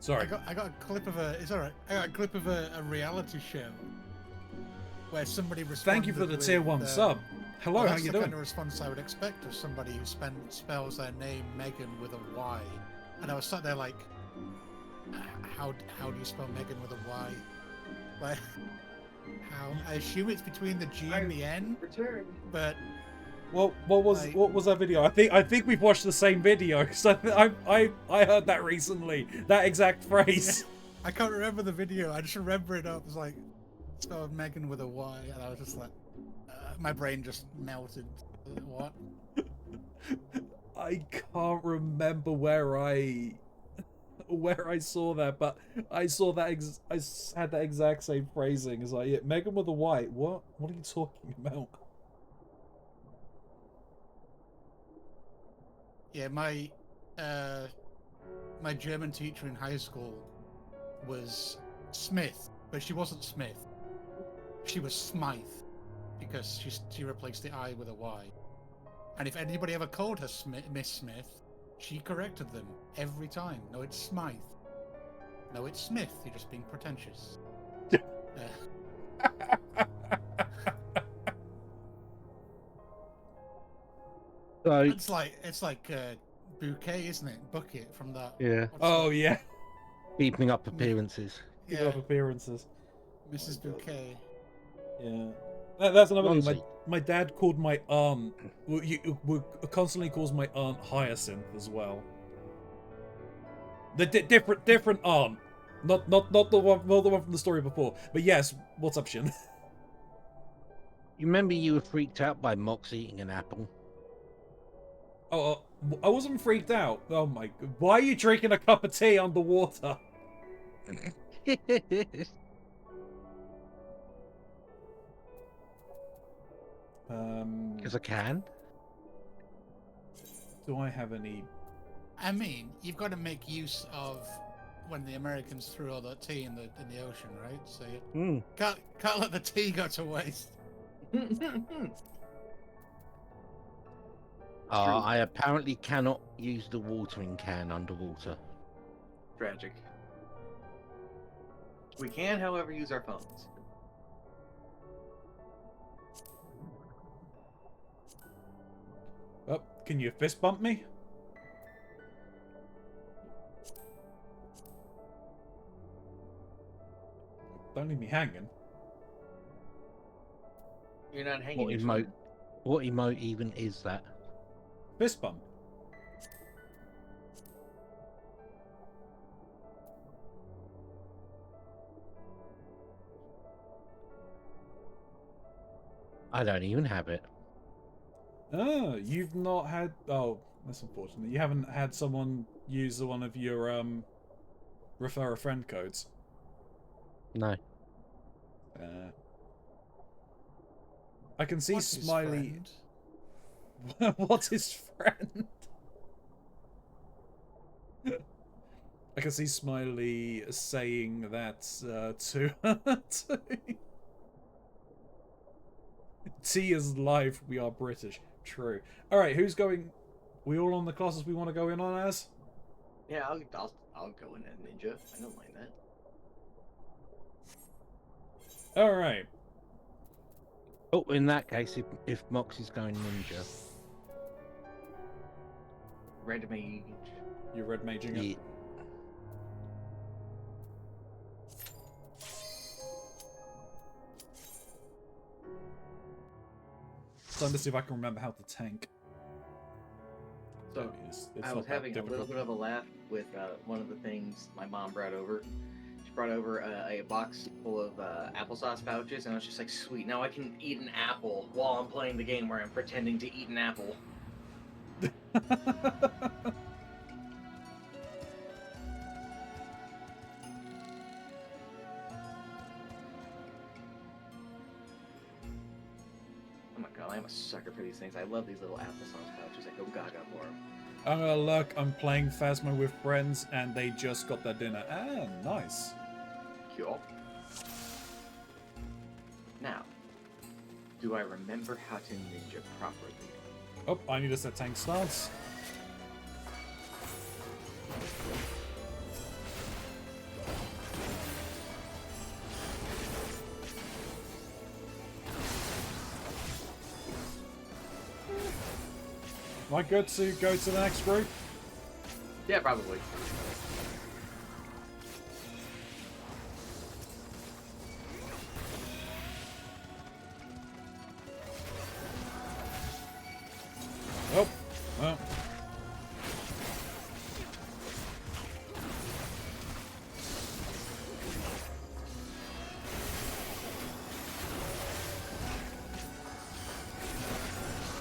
Sorry. I got a clip of a. It's alright. I got a clip of a reality show where somebody responded. Thank you for the tier 1 sub. Hello, well, how you that's the doing? kind of response I would expect of somebody who spells their name Megan with a Y. And I was sat there like, how do you spell Megan with a Y? Like, how? I assume it's between the G and the N. Return. But Well, what was that video? I think we've watched the same video because I heard that recently. That exact phrase. yeah, I can't remember the video. I just remember it up. It was like spelled Megan with a Y, and I was just like, my brain just melted. What? I can't remember where I saw that, but I saw that I had that exact same phrasing. It's like, yeah, Megan with a Y. What are you talking about? Yeah, my German teacher in high school was Smith, but she wasn't Smith. She was Smythe, because she replaced the I with a Y. And if anybody ever called her Miss Smith, she corrected them every time. No, it's Smythe. No, it's Smith. You're just being pretentious. So It's like bouquet, isn't it? Bucket from that. yeah, Oh yeah, keeping up appearances. keep Yeah, up appearances. Mrs. Bouquet. Yeah, that's another thing. Keronzi. My dad called my aunt. Constantly calls my aunt Hyacinth as well. The different aunt, not the one from the story before. But yes, what's up, Shin? You remember you were freaked out by Mox eating an apple? Oh, I wasn't freaked out. Oh my god, why are you drinking a cup of tea underwater? Because I can. Do I have any? I mean, you've got to make use of when the Americans threw all that tea in the ocean, right? So you Mm. can't let the tea go to waste. I apparently cannot use the watering can underwater. Tragic. We can, however, use our phones. Oh, can you fist bump me? Don't leave me hanging. You're not hanging. What you're emote? swimming. What emote even is that? Fist bump. I don't even have it. Oh, you've not had. Oh, that's unfortunate. You haven't had someone use one of your refer a friend codes. No. I can see What's his Smiley. friend? What's his friend? I can see Smiley saying that to her too. T is live. We are British. True. All right, who's going? We all on the classes we want to go in on as? Yeah, I'll go in as ninja. I don't mind that. All right. Oh, in that case, if Mox is going ninja, Red mage. You're red maging it. yeah. Time to see if I can remember how to tank. So It's I not was that having a little difficult. bit of a laugh with one of the things my mom brought over. She brought over a box full of applesauce pouches, and I was just like, sweet, now I can eat an apple while I'm playing the game where I'm pretending to eat an apple. Oh my god, I'm a sucker for these things. I love these little applesauce pouches. I go gaga for them. Oh look, I'm playing Phasmo with friends and they just got their dinner. Ah, nice. Cool. Do I remember how to ninja properly? Oh, I need to set tank stance. Am I good to go to the next group? Yeah, probably. Oh, well.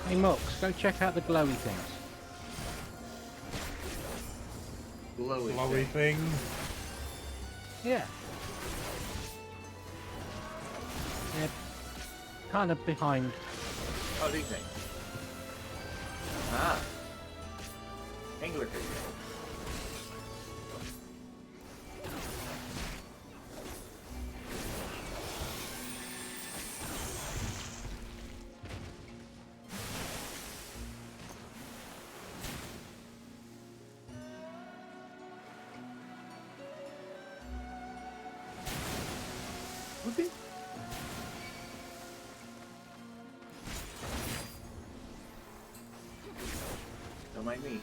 Hey Mox, go check out the glowy things. Glowy thing. Yeah. They're kind of behind. Oh, these things. Ah. Angler figure. Whoopee. Don't mind me.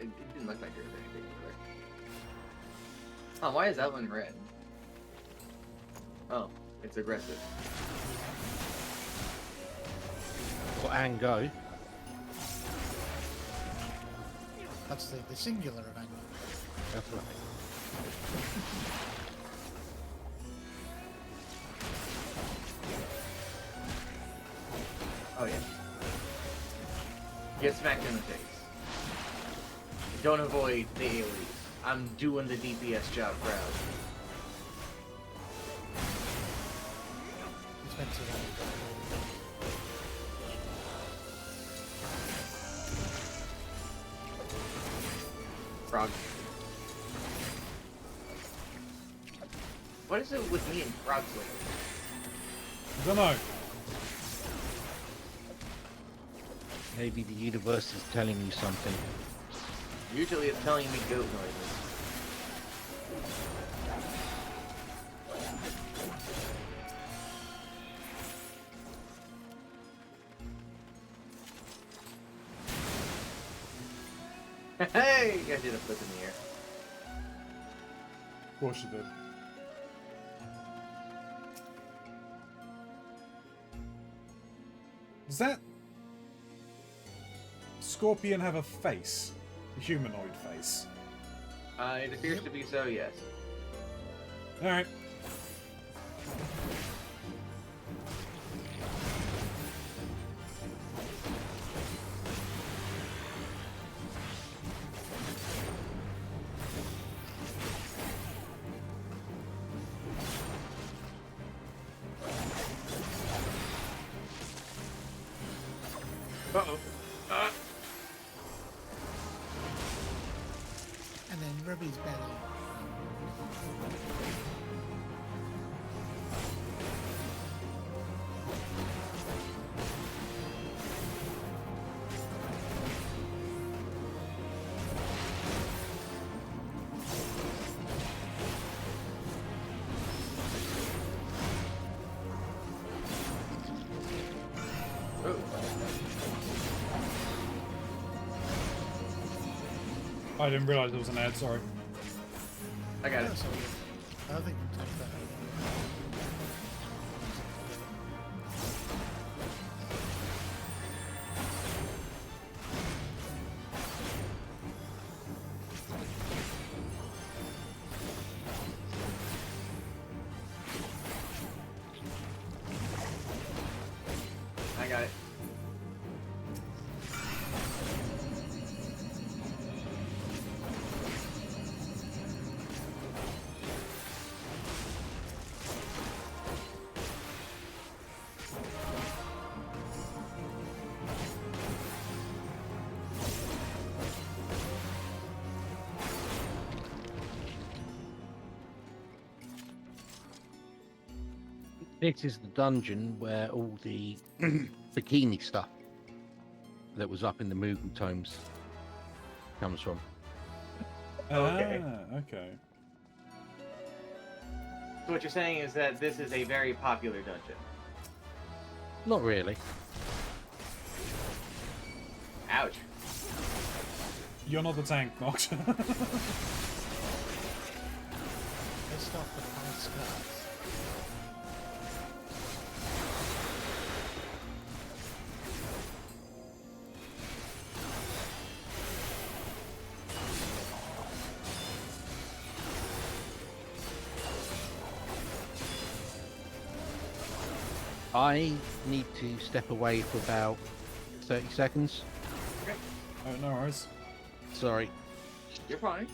It didn't look like there was anything over there. Oh, why is that one red? Oh, it's aggressive. Or and go. That's the singular of anger. That's right. Oh yeah. Get smacked in the face. Don't avoid the AoEs. I'm doing the DPS job proud. It's meant to Frog. What is it with me and frogs lately? I don't know. Maybe the universe is telling you something. Usually it's telling me goat noises. Hey! I did a flip in the air. Of course you did. Does that scorpion have a face? A humanoid face? It appears to be so, yes. Alright. Uh-oh. And then Ruby's belly. I didn't realise there was an ad, sorry. I got it. That's all good. I don't think we can take that. got it. This is the dungeon where all the bikini stuff that was up in the Mughal tomes comes from. Okay. Okay. So what you're saying is that this is a very popular dungeon. Not really. Ouch. You're not the tank, Nox. Pissed off the five scars. I need to step away for about 30 seconds. Oh, no worries. Sorry. You're fine.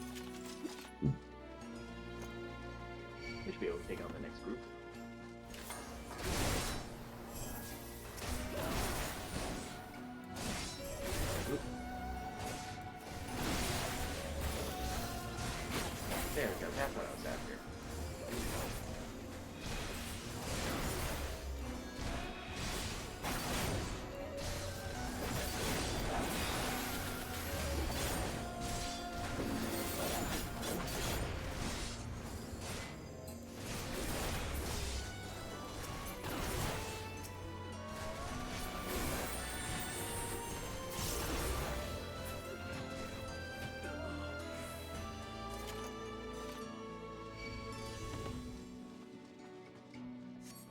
We should be able to take on the next group. Oop. There we go. That's what I was after.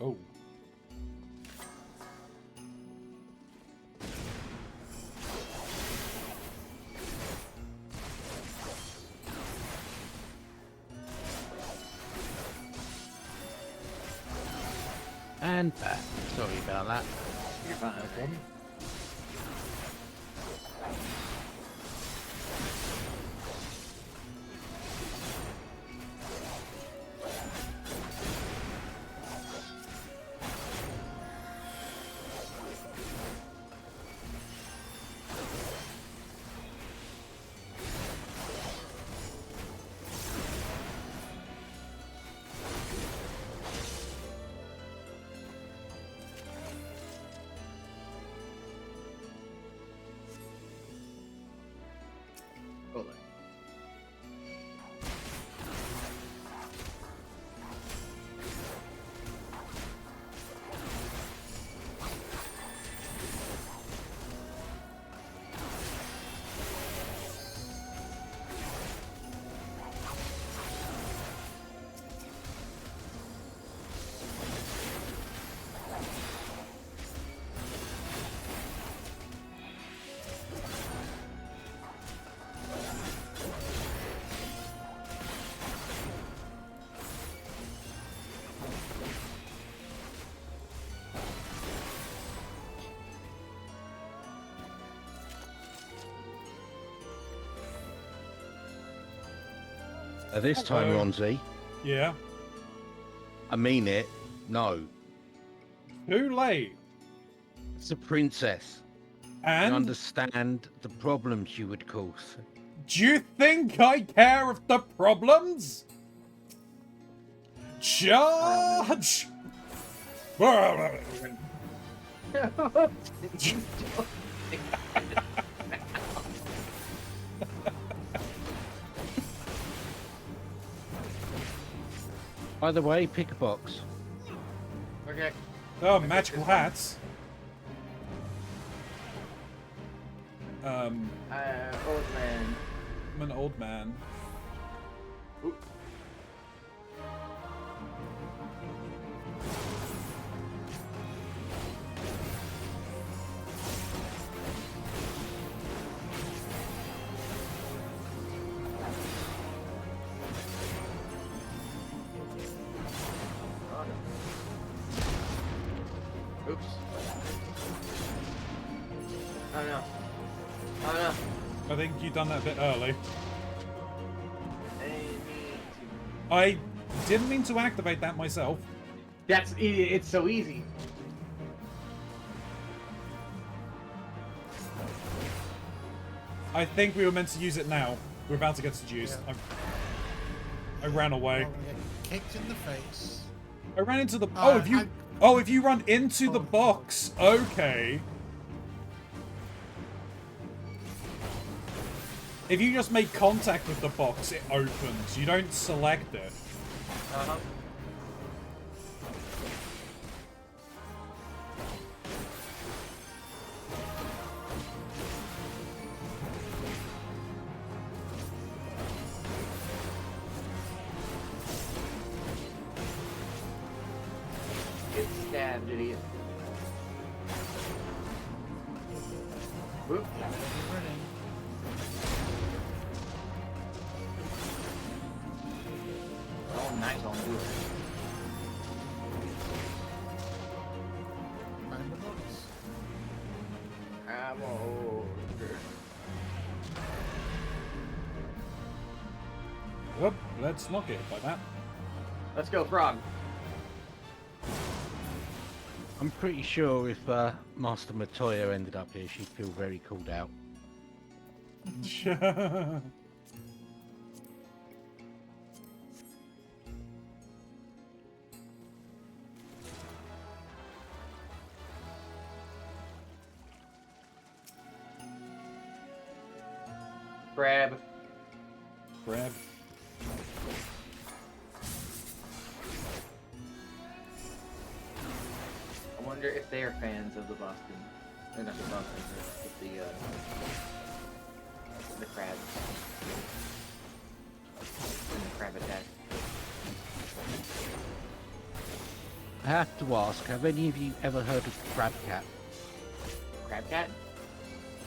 Oh. And back. Sorry about that. You're fine. No problem. Hold on. This time, Hello. Ronzi, Yeah. I mean it. No, Too late. it's a princess. I And understand the problems you would cause. do you think I care of the problems? Charge! By the way, pick a box. Okay. Oh, magical hats. Old man. I'm an old man. Oop. Oh, no. Oops. Oh no. Oh no. I think you've done that a bit early. I didn't mean to. I didn't mean to activate that myself. It's so easy. I think we were meant to use it now. We're about to get seduced. Yeah. I ran away. We're gonna get kicked in the face. I ran into the... Oh, if you... Oh, if you run into the box. Okay. If you just make contact with the box, it opens. You don't select it. Uh-huh. Get stabbed, idiot. Whoop. Running. Oh, nice on you. Find the books. I'm old. Whoop, let's not get hit by that. Let's go, Frog. I'm pretty sure if Master Matoya ended up here, she'd feel very called out. Crab. Crab. I wonder if they are fans of the Boston, or not the Boston, but the crabs. And the crab attack. I have to ask, have any of you ever heard of Crab Cat? Crab cat?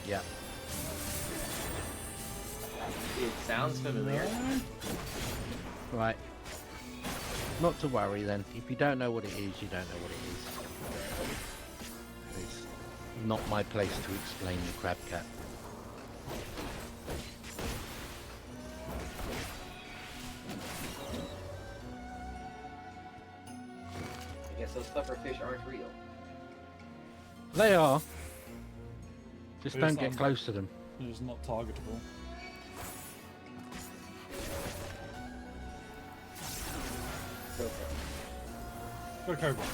Yeah. It sounds familiar. Right. Not to worry then. If you don't know what it is, you don't know what it is. It's not my place to explain the Crab Cat. I guess those pufferfish aren't real. They are. Just But don't it's get not- close to them. It's not targetable. So Go Cobra.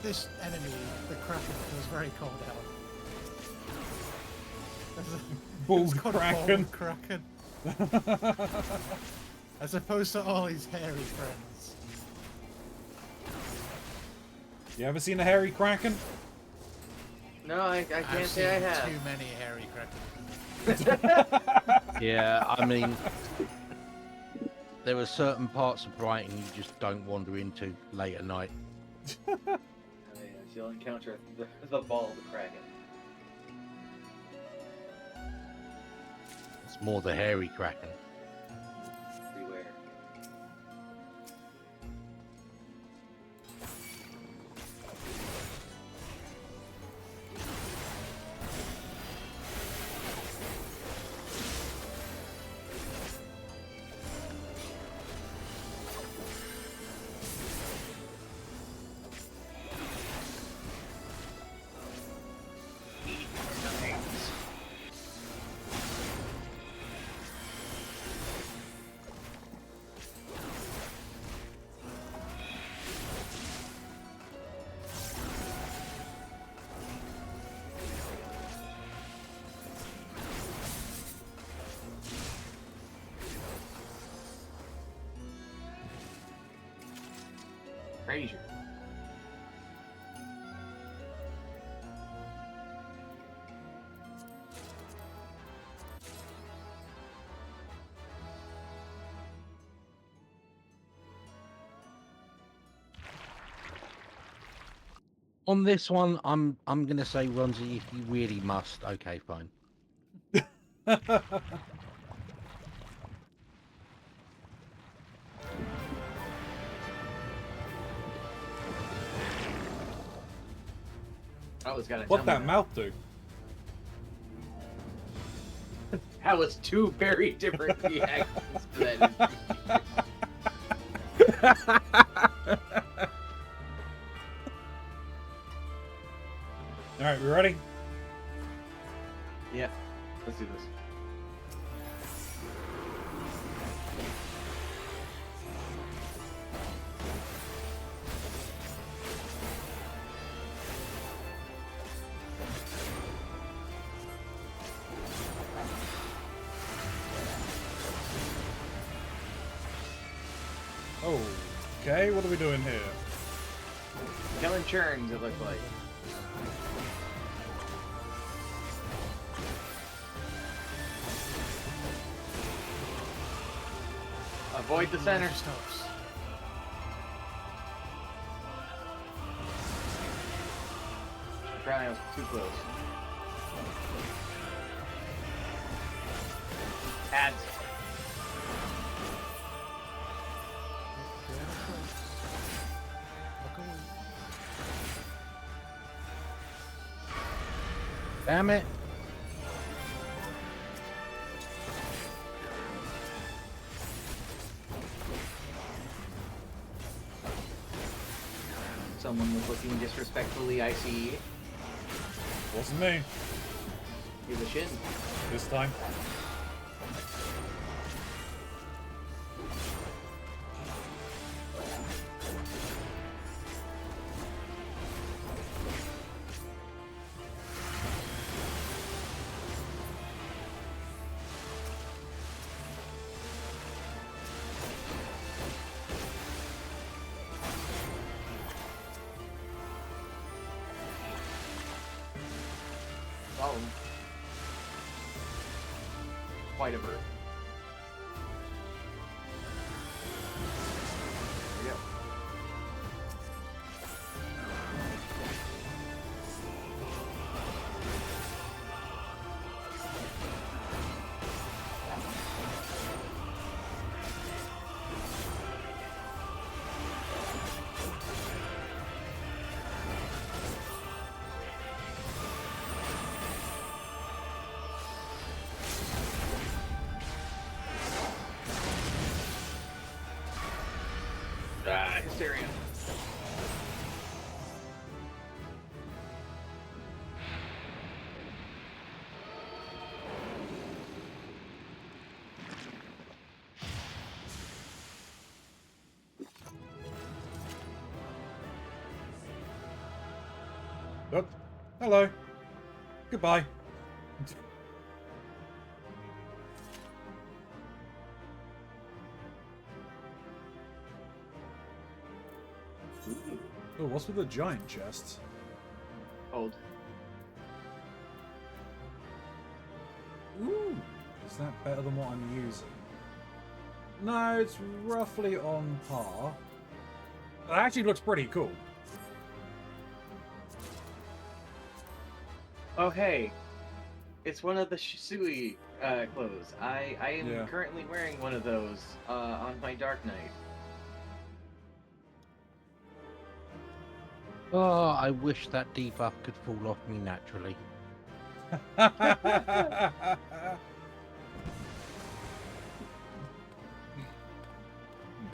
This enemy, the Kraken, was very called out. Bald It's called a Kraken. bald Kraken. As opposed to all his hairy friends. You ever seen a hairy kraken? no, I can't I've say I seen have. too many hairy Krakens. Yeah, I mean, there are certain parts of Brighton you just don't wander into late at night. Oh, yeah, you'll encounter the ball of the Kraken. It's more the hairy Kraken. Beware. Frazier. On this one, I'm gonna say, Ronzi, if you really must, okay, fine. I was gonna What tell that me mouth do? that was two very different reactions to that. Alright, we ready? Yeah, let's do this. Oh, okay, what are we doing here? Killing churns, it looks like. Avoid the center. Stops. Apparently I was too close. Ads. Look away. Damn it. Someone was looking disrespectfully ICE. Wasn't me. Here's a shin. This time. Problem. Quite a bird. There we go. Ah, hysteria. Oh, hello. Goodbye. Oh, what's with the giant chest? Hold. Ooh, is that better than what I'm using? No, it's roughly on par. It actually looks pretty cool. Oh, hey. It's one of the Shisui clothes. I am Yeah. currently wearing one of those on my Dark Knight. Oh, I wish that debuff could fall off me naturally.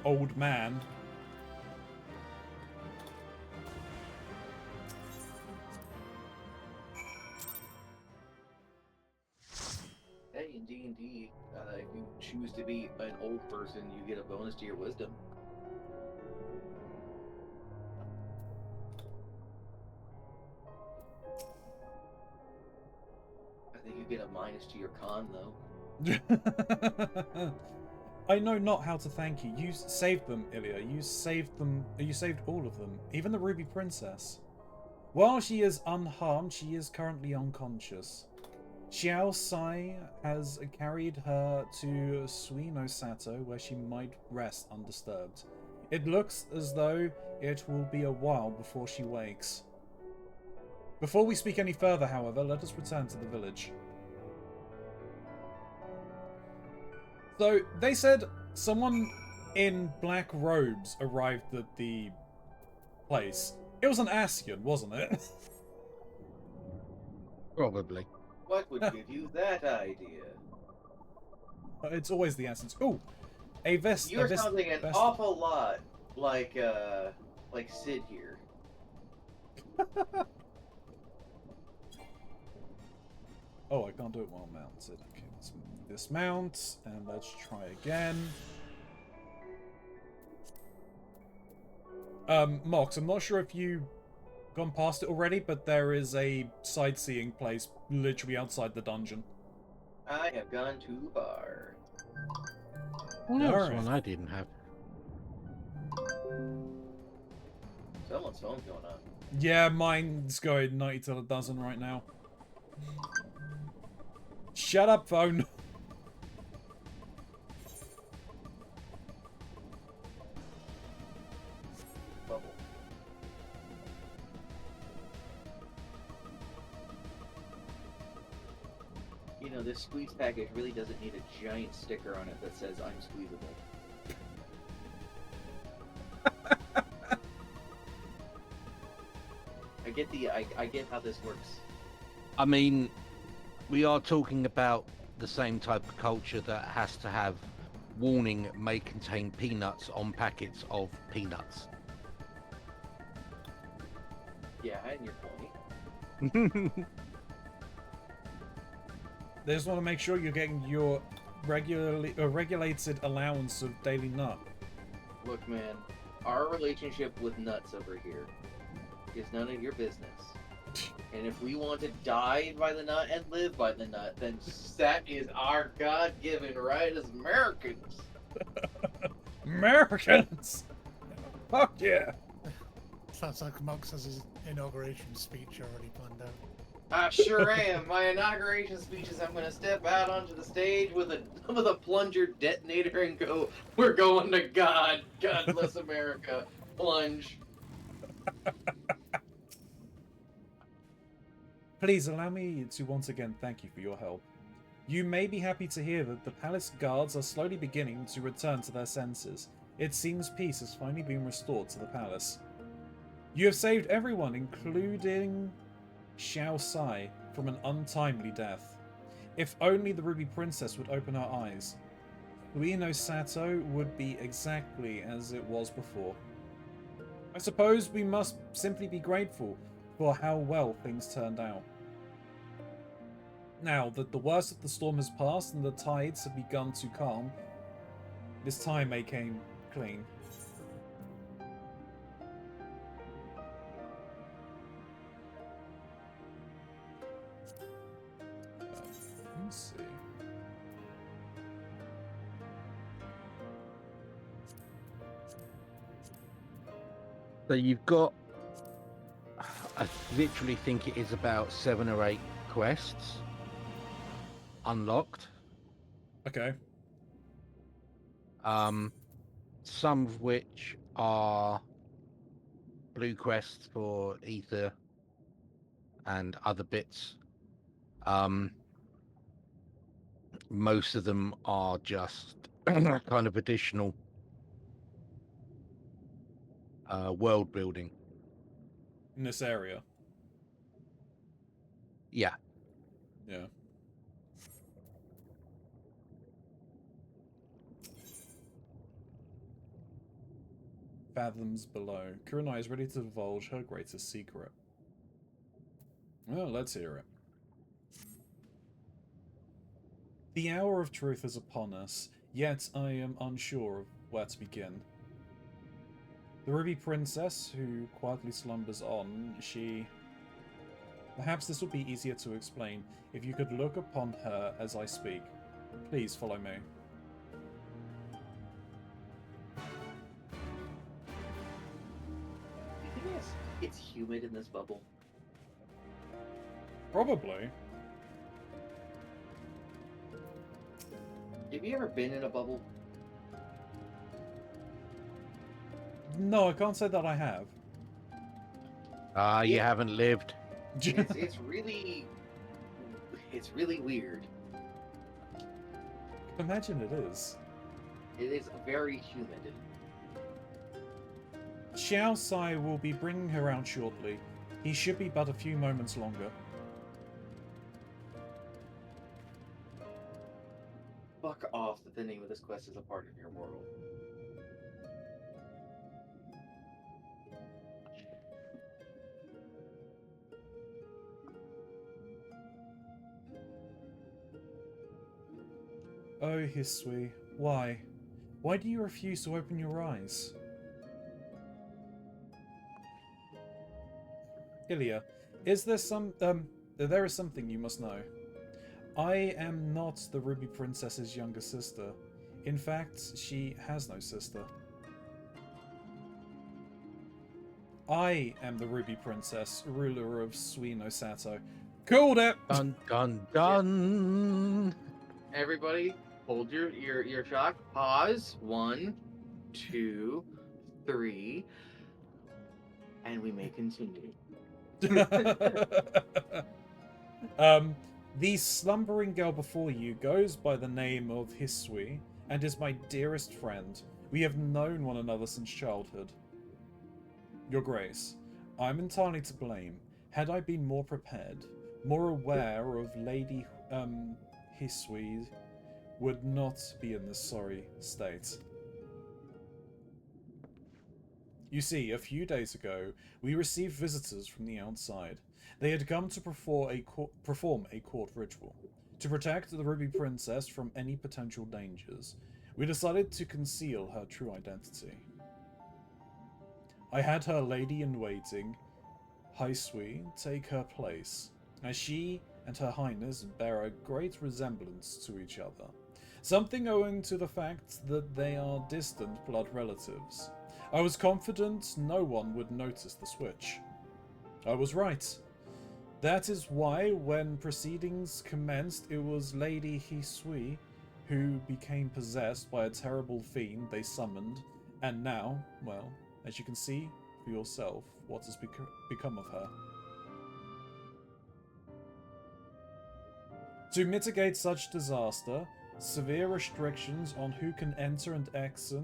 Old man. Hey, in D&D, if you choose to be an old person, you get a bonus to your wisdom. I think you get a minus to your con, though. I know not how to thank you. You saved them, Ilya. You saved them. You saved all of them. Even the Ruby Princess. While she is unharmed, she is currently unconscious. Xiao Sai has carried her to Suino Sato, where she might rest undisturbed. It looks as though it will be a while before she wakes. Before we speak any further, however, let us return to the village. So they said someone in black robes arrived at the place. It was an Ascian, wasn't it? Probably. What would give you that idea? It's always the Ascians. Ooh, a vest. You're sounding an vest. awful lot like Sid here. Oh, I can't do it while mounted. Okay, let's dismount and let's try again. Mox, I'm not sure if you've gone past it already, but there is a sightseeing place literally outside the dungeon. I have gone too far. Well, that was Alright. one I didn't have. Someone's phone's going on. Yeah, mine's going 90 till a dozen right now. Shut up, phone. Bubble. You know, this squeeze package really doesn't need a giant sticker on it that says I'm squeezable. I get how this works. I mean, we are talking about the same type of culture that has to have warning may contain peanuts on packets of peanuts. Yeah, and your point. They just want to make sure you're getting your regulated allowance of daily nut. Look, man, our relationship with nuts over here is none of your business. And if we want to die by the nut and live by the nut, then that is our God-given right as Americans. Americans! Fuck yeah! Sounds like Mox has his inauguration speech already planned out. I sure am. My inauguration speech is I'm going to step out onto the stage with a plunger detonator and go, "We're going to God. God bless America." Plunge. Please allow me to once again thank you for your help. You may be happy to hear that the palace guards are slowly beginning to return to their senses. It seems peace has finally been restored to the palace. You have saved everyone, including Xiao Sai, from an untimely death. If only the Ruby Princess would open her eyes, Ueno Sato would be exactly as it was before. I suppose we must simply be grateful for how well things turned out. Now that the worst of the storm has passed and the tides have begun to calm, this time may came clean. Let's see. So you've got, I literally think it is about 7 or 8 quests unlocked. Okay. Some of which are blue quests for ether and other bits. Most of them are just kind of additional world building. In this area. Yeah. Yeah. Fathoms below. Kurenai is ready to divulge her greatest secret. Well, let's hear it. The hour of truth is upon us, yet I am unsure of where to begin. The Ruby Princess, who quietly slumbers on, she... Perhaps this will be easier to explain if you could look upon her as I speak. Please follow me. The thing is, it's humid in this bubble. Probably. Have you ever been in a bubble? No, I can't say that I have. You haven't lived. It's really weird. Imagine it is. It is very humid. Xiao Sai will be bringing her out shortly. He should be but a few moments longer. Fuck off that the name of this quest is a part of your world. Oh, Hisui, why? Why do you refuse to open your eyes? Ilya, is there there is something you must know. I am not the Ruby Princess's younger sister. In fact, she has no sister. I am the Ruby Princess, ruler of Suino Sato. Called it! Dun dun dun. Everybody, hold your shock. Pause. 1, 2, 3, and we may continue. The slumbering girl before you goes by the name of Hisui and is my dearest friend. We have known one another since childhood. Your Grace, I'm entirely to blame. Had I been more prepared, more aware of Lady Hisui, would not be in this sorry state. You see, a few days ago, we received visitors from the outside. They had come to perform a court ritual. To protect the Ruby Princess from any potential dangers, we decided to conceal her true identity. I had her lady-in-waiting, Hisui, take her place, as she and her highness bear a great resemblance to each other. Something owing to the fact that they are distant blood relatives. I was confident no one would notice the switch. I was right. That is why, when proceedings commenced, it was Lady Hisui who became possessed by a terrible fiend they summoned, and now, well, as you can see for yourself, what has become of her. To mitigate such disaster, severe restrictions on who can enter and exit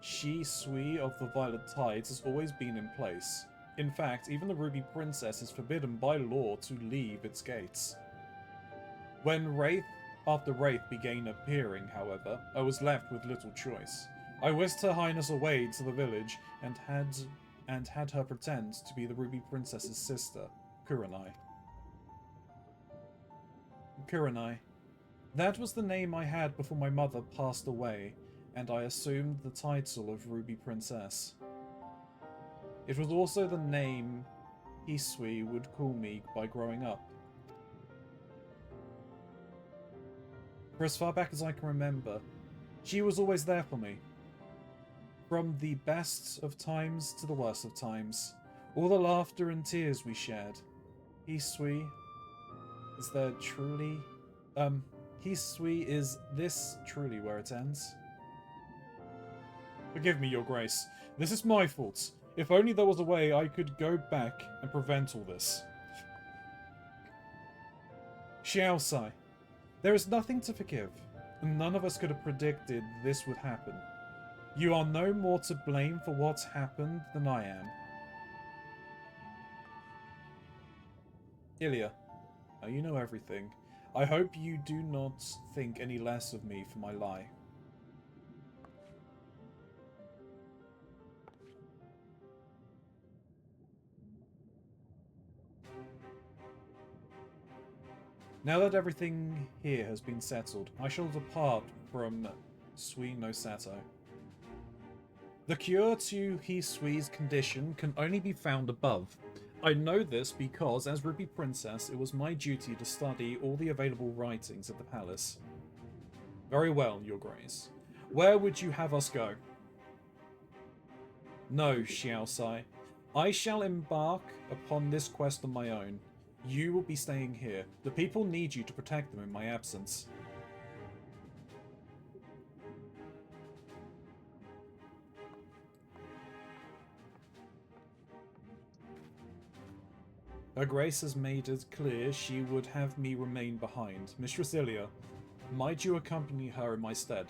Shui of the Violet Tides has always been in place. In fact, even the Ruby Princess is forbidden by law to leave its gates. When Wraith after Wraith began appearing, however, I was left with little choice. I whisked Her Highness away to the village and had her pretend to be the Ruby Princess's sister, Kurenai. Kurenai. That was the name I had before my mother passed away, and I assumed the title of Ruby Princess. It was also the name Hisui would call me by growing up. For as far back as I can remember, she was always there for me. From the best of times to the worst of times, all the laughter and tears we shared. Hisui, is there truly... Hisui, is this truly where it ends? Forgive me, Your Grace. This is my fault. If only there was a way I could go back and prevent all this. Xiaosai. There is nothing to forgive, and none of us could have predicted this would happen. You are no more to blame for what's happened than I am. Ilya. Now you know everything. I hope you do not think any less of me for my lie. Now that everything here has been settled, I shall depart from Suino Sato. The cure to Hisui's condition can only be found above. I know this because, as Ruby Princess, it was my duty to study all the available writings at the palace. Very well, Your Grace. Where would you have us go? No, Xiaosai. I shall embark upon this quest on my own. You will be staying here. The people need you to protect them in my absence. Her Grace has made it clear she would have me remain behind. Mistress Ilya, Might you accompany her in my stead?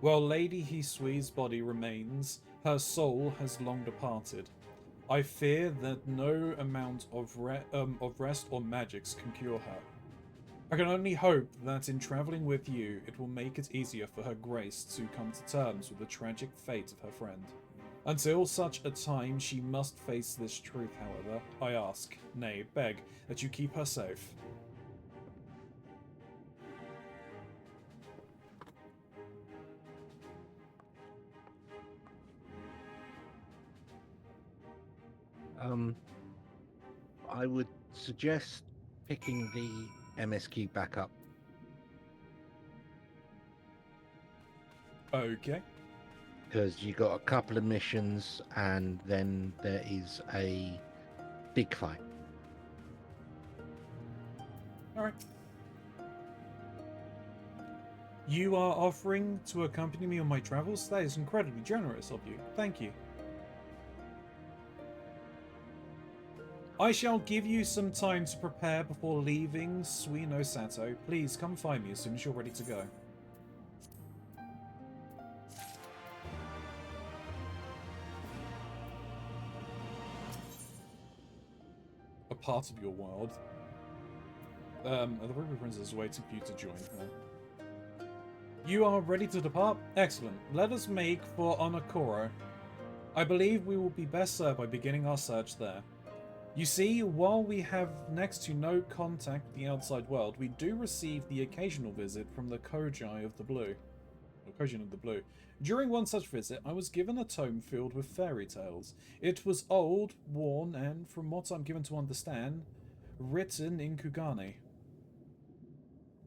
While Lady Hisui's body remains, her soul has long departed. I fear that no amount of rest or magics can cure her. I can only hope that in travelling with you, it will make it easier for her grace to come to terms with the tragic fate of her friend. Until such a time she must face this truth, however, I ask, nay, beg, that you keep her safe. I would suggest picking the MSQ back up. Okay. Because you got a couple of missions and then there is a big fight. Alright. You are offering to accompany me on my travels? That is incredibly generous of you. Thank you. I shall give you some time to prepare before leaving Suino Sato. Please come find me as soon as you're ready to go. A part of your world. The Ruby Princess is waiting for you to join her. You are ready to depart? Excellent. Let us make for Onokoro. I believe we will be best served by beginning our search there. You see, while we have next to no contact with the outside world, we do receive the occasional visit from the Kojai of the Blue. Or Kojin of the Blue. During one such visit, I was given a tome filled with fairy tales. It was old, worn, and, from what I'm given to understand, written in Kugane.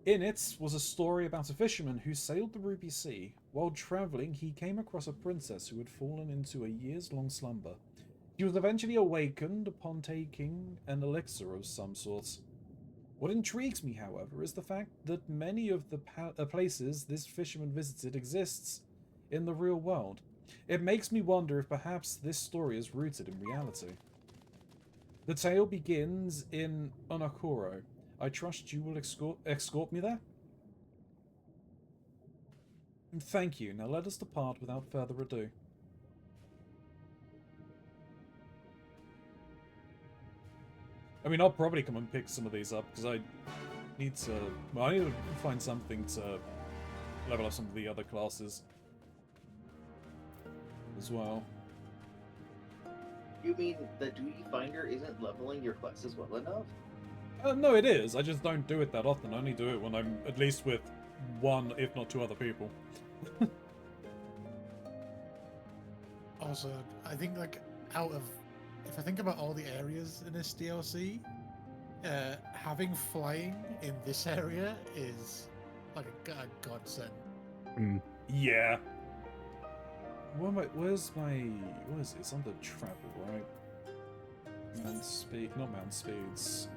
In it was a story about a fisherman who sailed the Ruby Sea. While travelling, he came across a princess who had fallen into a years-long slumber. She was eventually awakened upon taking an elixir of some sort. What intrigues me, however, is the fact that many of the places this fisherman visited exists in the real world. It makes me wonder if perhaps this story is rooted in reality. The tale begins in Onokoro. I trust you will escort me there? Thank you. Now let us depart without further ado. I mean, I'll probably come and pick some of these up, because I need to... Well, I need to find something to level up some of the other classes as well. You mean the Duty Finder isn't leveling your classes well enough? No, it is. I just don't do it that often. I only do it when I'm at least with one, if not two other people. Also, I think, like, if I think about all the areas in this DLC, having flying in this area is like a godsend. Yeah. What is it? It's under travel, right? Mount speed, not mount speeds.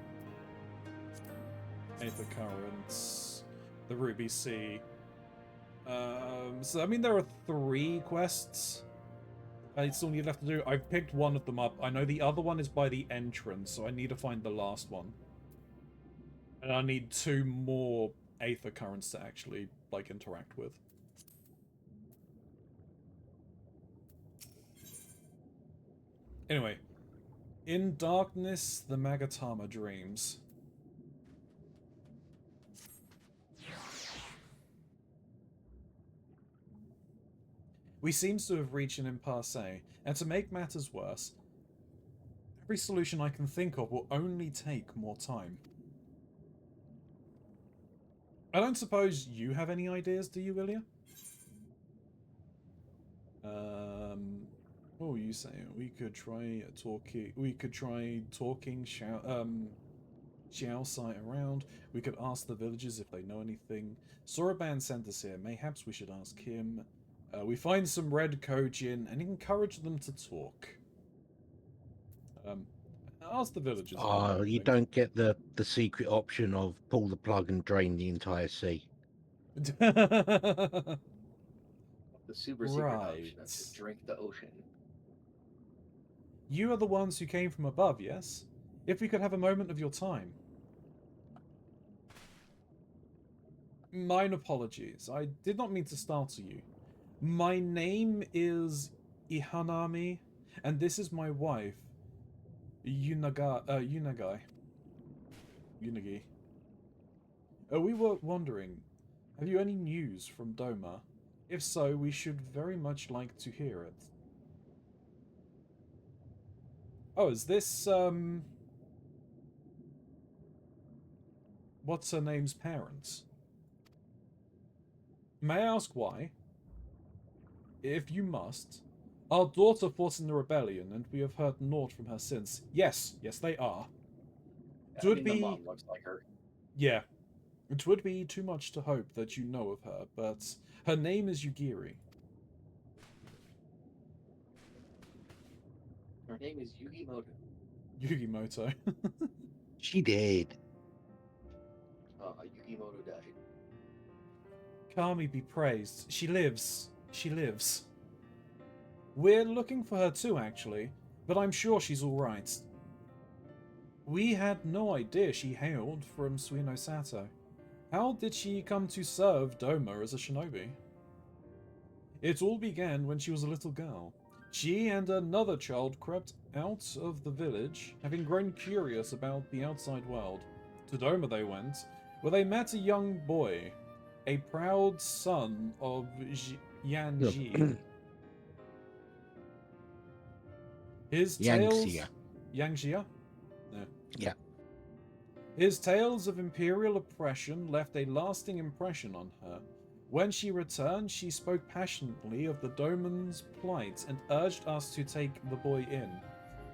Aether Currents, the Ruby Sea. So I mean there are 3 quests I still need left to do. I've picked one of them up. I know the other one is by the entrance, so I need to find the last one. And I need 2 more Aether Currents to actually, like, interact with. Anyway. In darkness, the Magatama dreams. We seem to have reached an impasse, and to make matters worse, every solution I can think of will only take more time. I don't suppose you have any ideas, do you, Ilya? What were you saying? We could try talking Xiao Sai around. We could ask the villagers if they know anything. Soroban sent us here. Mayhaps we should ask him. We find some red Kojin and encourage them to talk. Ask the villagers. Oh, you don't get the secret option of pull the plug and drain the entire sea. The super secret Right. option is to drink the ocean. You are the ones who came from above, yes? If we could have a moment of your time. Mine apologies. I did not mean to startle you. My name is Ihanami, and this is my wife, Unagi. We were wondering, have you any news from Doma? If so, we should very much like to hear it. Oh, is this, what's her name's parents? May I ask why? If you must. Our daughter fought in the rebellion, and we have heard naught from her since. Yes, they are. It would the be... mom looks like her. Yeah. It would be too much to hope that you know of her, but her name is Yugiri. Her name is Yugimoto. Yugimoto. She did. Yugimoto died. Kami be praised. She lives. She lives. We're looking for her too, actually, but I'm sure she's alright. We had no idea she hailed from Suino Sato. How did she come to serve Doma as a shinobi? It all began when she was a little girl. She and another child crept out of the village, having grown curious about the outside world. To Doma they went, where they met a young boy, a proud son of Yanji. His tales... Yangxia. Yangxia? No. Yeah. His tales of imperial oppression left a lasting impression on her. When she returned, she spoke passionately of the Doman's plight and urged us to take the boy in.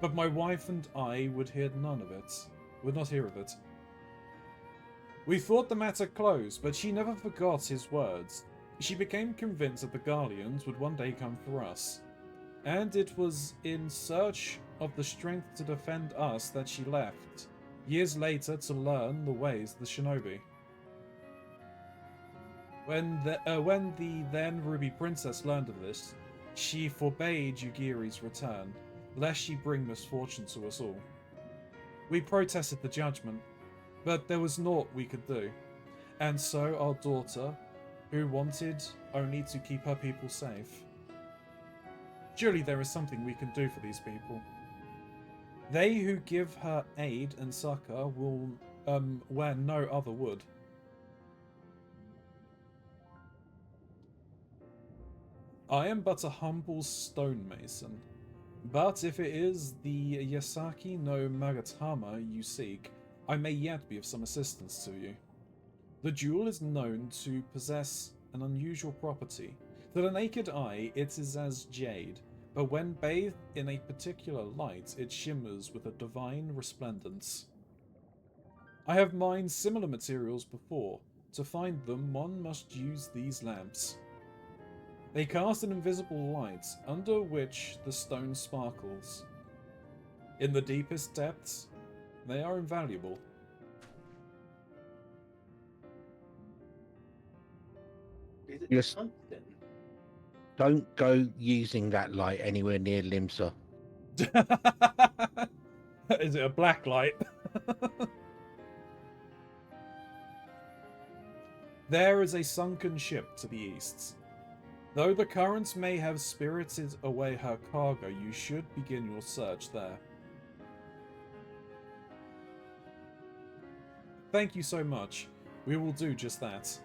But my wife and I would hear none of it. Would not hear of it. We thought the matter closed, but she never forgot his words. She became convinced that the Garleans would one day come for us. And it was in search of the strength to defend us that she left, years later to learn the ways of the shinobi. When the then Ruby Princess learned of this, she forbade Yugiri's return, lest she bring misfortune to us all. We protested the judgment, but there was naught we could do, and so our daughter, who wanted only to keep her people safe. Surely there is something we can do for these people. They who give her aid and succor will, where no other would. I am but a humble stonemason, but if it is the Yasaki no Magatama you seek, I may yet be of some assistance to you. The jewel is known to possess an unusual property. To the naked eye, it is as jade, but when bathed in a particular light, it shimmers with a divine resplendence. I have mined similar materials before. To find them, one must use these lamps. They cast an invisible light, under which the stone sparkles. In the deepest depths, they are invaluable. Is it Yes. tungsten? Don't go using that light anywhere near Limsa. Is it a black light? There is a sunken ship to the east. Though the currents may have spirited away her cargo, you should begin your search there. Thank you so much. We will do just that.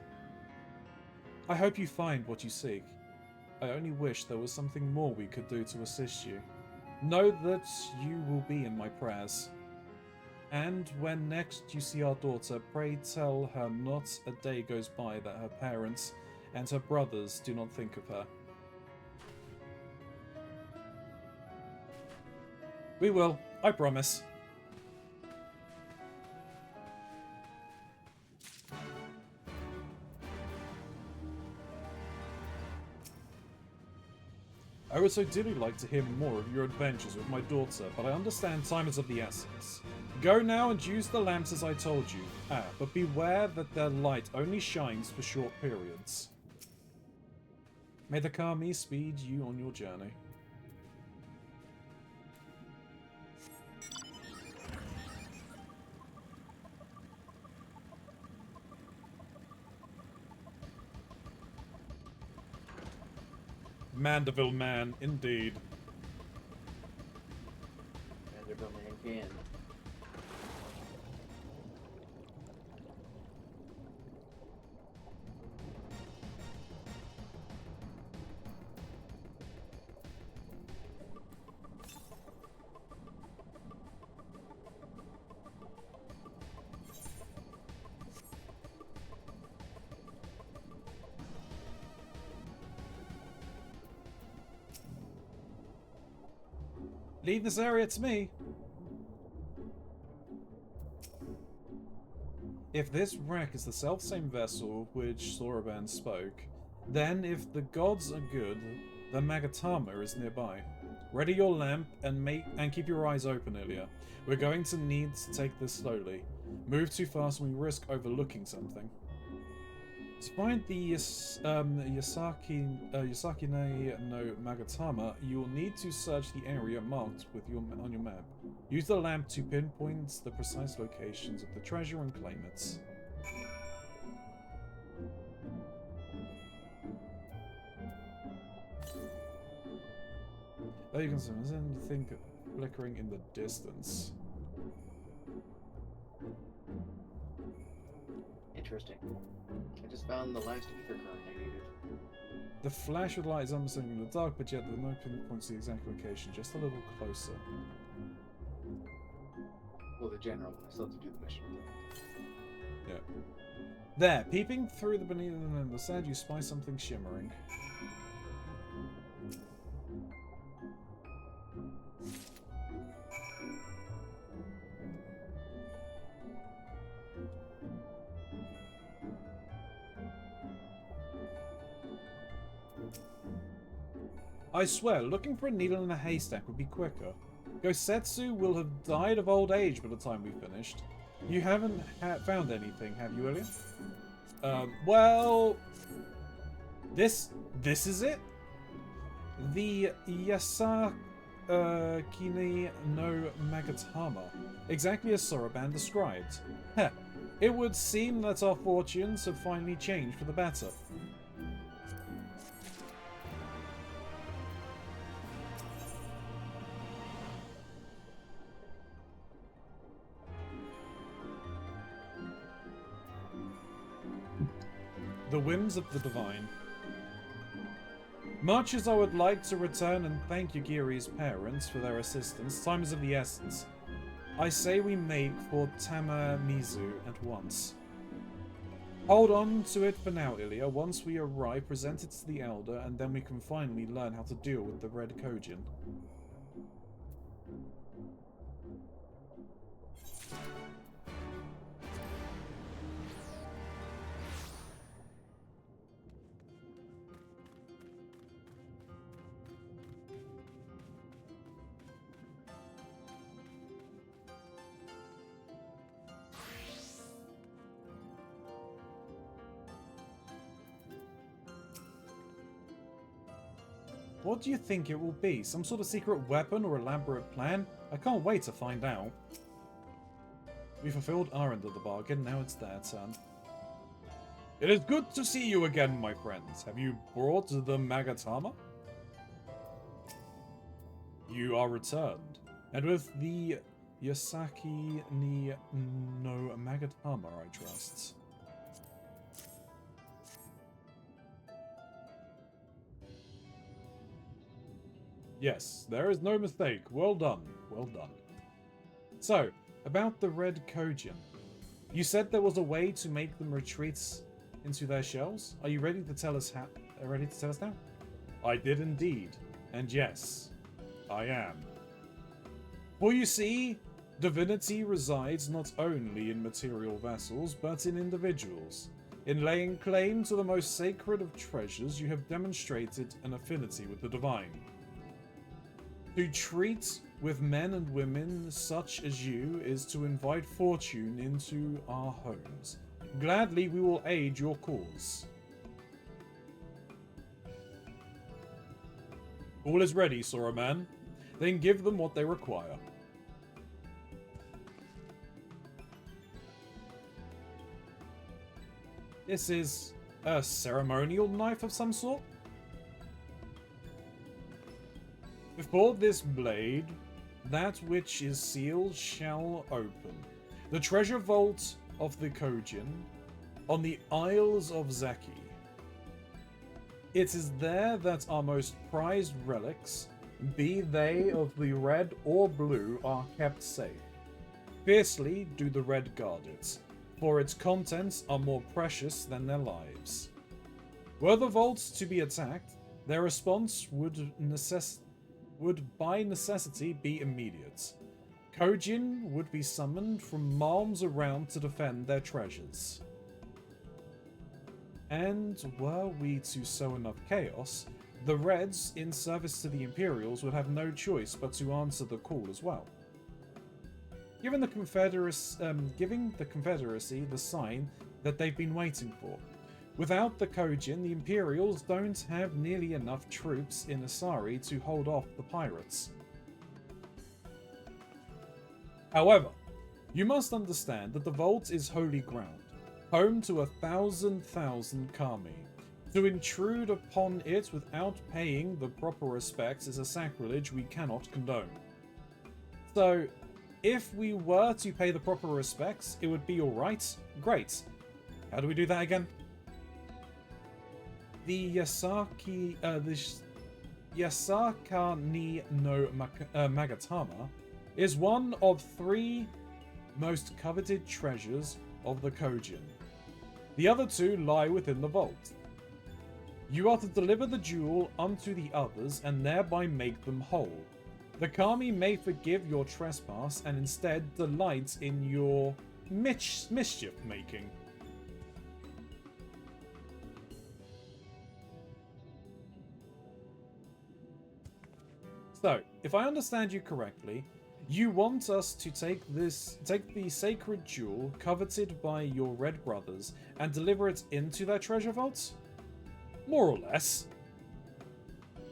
I hope you find what you seek. I only wish there was something more we could do to assist you. Know that you will be in my prayers. And when next you see our daughter, pray tell her not a day goes by that her parents and her brothers do not think of her. We will, I promise. I would so dearly like to hear more of your adventures with my daughter, but I understand time is of the essence. Go now and use the lamps as I told you. But beware that their light only shines for short periods. May the Kami speed you on your journey. Mandeville man, indeed. Vanderbilt man can. Leave this area to me. If this wreck is the self-same vessel of which Soroban spoke, then if the gods are good, the Magatama is nearby. Ready your lamp and keep your eyes open, Ilya. We're going to need to take this slowly. Move too fast and we risk overlooking something. To find the Yasakine no Magatama, you will need to search the area marked with on your map. Use the lamp to pinpoint the precise locations of the treasure and claim it. There you can see anything flickering in the distance. Interesting. I just found the last ether current I needed. The flash of light is almost in the dark, but yet the no pinpoints the exact location, just a little closer. Well, the general one. I still have to do the mission. Yeah. There, peeping through the beneath the sand, you spy something shimmering. I swear, looking for a needle in a haystack would be quicker. Gosetsu will have died of old age by the time we finished. You haven't found anything, have you, Ilya? Well... This is it? The Yasakine no Magatama. Exactly as Soroban described. Heh, it would seem that our fortunes have finally changed for the better. The whims of the divine. Much as I would like to return and thank Yagiri's parents for their assistance, time is of the essence. I say we make for Tamamizu at once. Hold on to it for now, Ilya. Once we arrive, present it to the Elder, and then we can finally learn how to deal with the Red Kojin. What do you think it will be? Some sort of secret weapon or elaborate plan? I can't wait to find out. We fulfilled our end of the bargain, now it's their turn. It is good to see you again, my friends. Have you brought the Magatama? You are returned. And with the Yasaki ni no Magatama, I trust. Yes, there is no mistake. Well done. Well done. So, about the Red Kojin. You said there was a way to make them retreat into their shells? Are you ready to tell us now? I did indeed. And yes, I am. For you see, divinity resides not only in material vessels, but in individuals. In laying claim to the most sacred of treasures, you have demonstrated an affinity with the divine. To treat with men and women such as you is to invite fortune into our homes. Gladly we will aid your cause. All is ready, Soroman. Then give them what they require. This is a ceremonial knife of some sort? Before this blade, that which is sealed shall open. The treasure vault of the Kojin on the Isles of Zeki. It is there that our most prized relics, be they of the red or blue, are kept safe. Fiercely do the red guard it, for its contents are more precious than their lives. Were the vaults to be attacked, their response would by necessity be immediate. Kojin would be summoned from miles around to defend their treasures. And were we to sow enough chaos, the Reds, in service to the Imperials, would have no choice but to answer the call as well. Giving the Confederacy the sign that they've been waiting for. Without the Kojin, the Imperials don't have nearly enough troops in Asari to hold off the pirates. However, you must understand that the Vault is holy ground, home to 1,000 kami. To intrude upon it without paying the proper respects is a sacrilege we cannot condone. So, if we were to pay the proper respects, it would be alright? Great. How do we do that again? The Yasaka ni no Magatama is one of 3 most coveted treasures of the Kojin. The other 2 lie within the vault. You are to deliver the jewel unto the others and thereby make them whole. The kami may forgive your trespass and instead delight in your mischief making. So, if I understand you correctly, you want us to take the sacred jewel coveted by your red brothers and deliver it into their treasure vaults? More or less.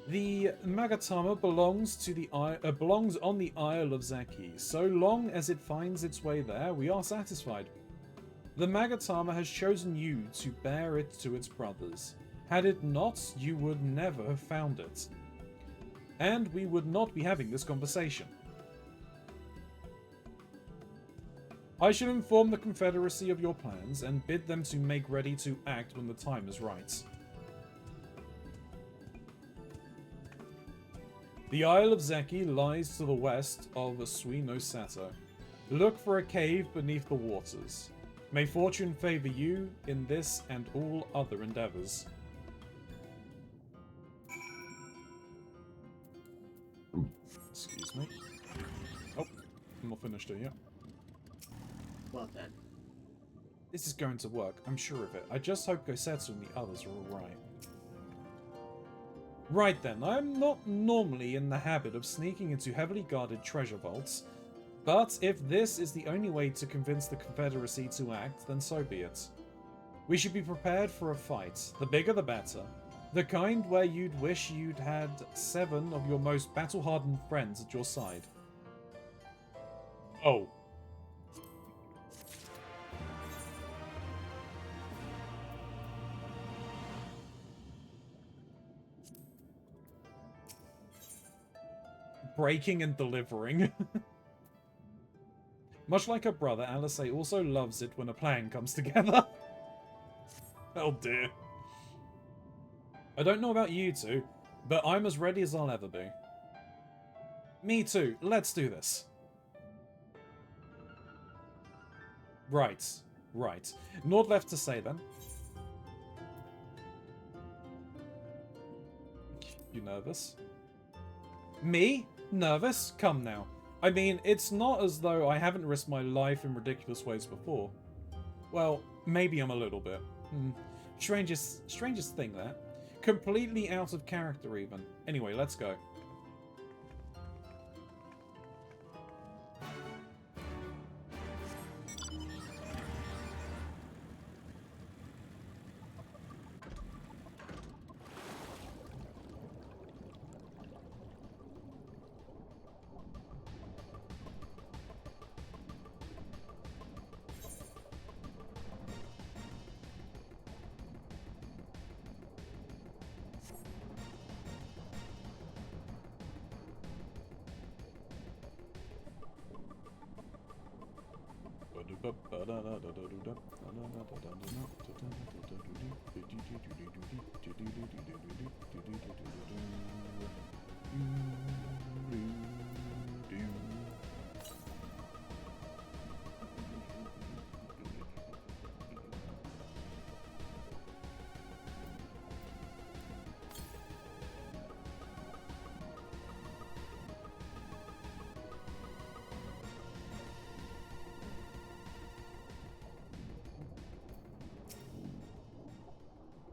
The Magatama belongs on the Isle of Zeki. So long as it finds its way there, we are satisfied. The Magatama has chosen you to bear it to its brothers. Had it not, you would never have found it. And we would not be having this conversation. I should inform the Confederacy of your plans and bid them to make ready to act when the time is right. The Isle of Zeki lies to the west of Suino Sato. Look for a cave beneath the waters. May fortune favor you in this and all other endeavors. Excuse me. Oh, I'm not finished it yet. Well then. This is going to work, I'm sure of it. I just hope Gosetsu and the others are alright. Right then, I'm not normally in the habit of sneaking into heavily guarded treasure vaults, but if this is the only way to convince the Confederacy to act, then so be it. We should be prepared for a fight, the bigger the better. The kind where you'd wish you'd had 7 of your most battle-hardened friends at your side. Oh. Breaking and delivering. Much like her brother, Alice also loves it when a plan comes together. Oh dear. I don't know about you two, but I'm as ready as I'll ever be. Me too, let's do this. Right. Naught left to say then. You nervous? Me? Nervous? Come now. I mean, it's not as though I haven't risked my life in ridiculous ways before. Well, maybe I'm a little bit. Strangest thing there. Completely out of character even. Anyway, let's go.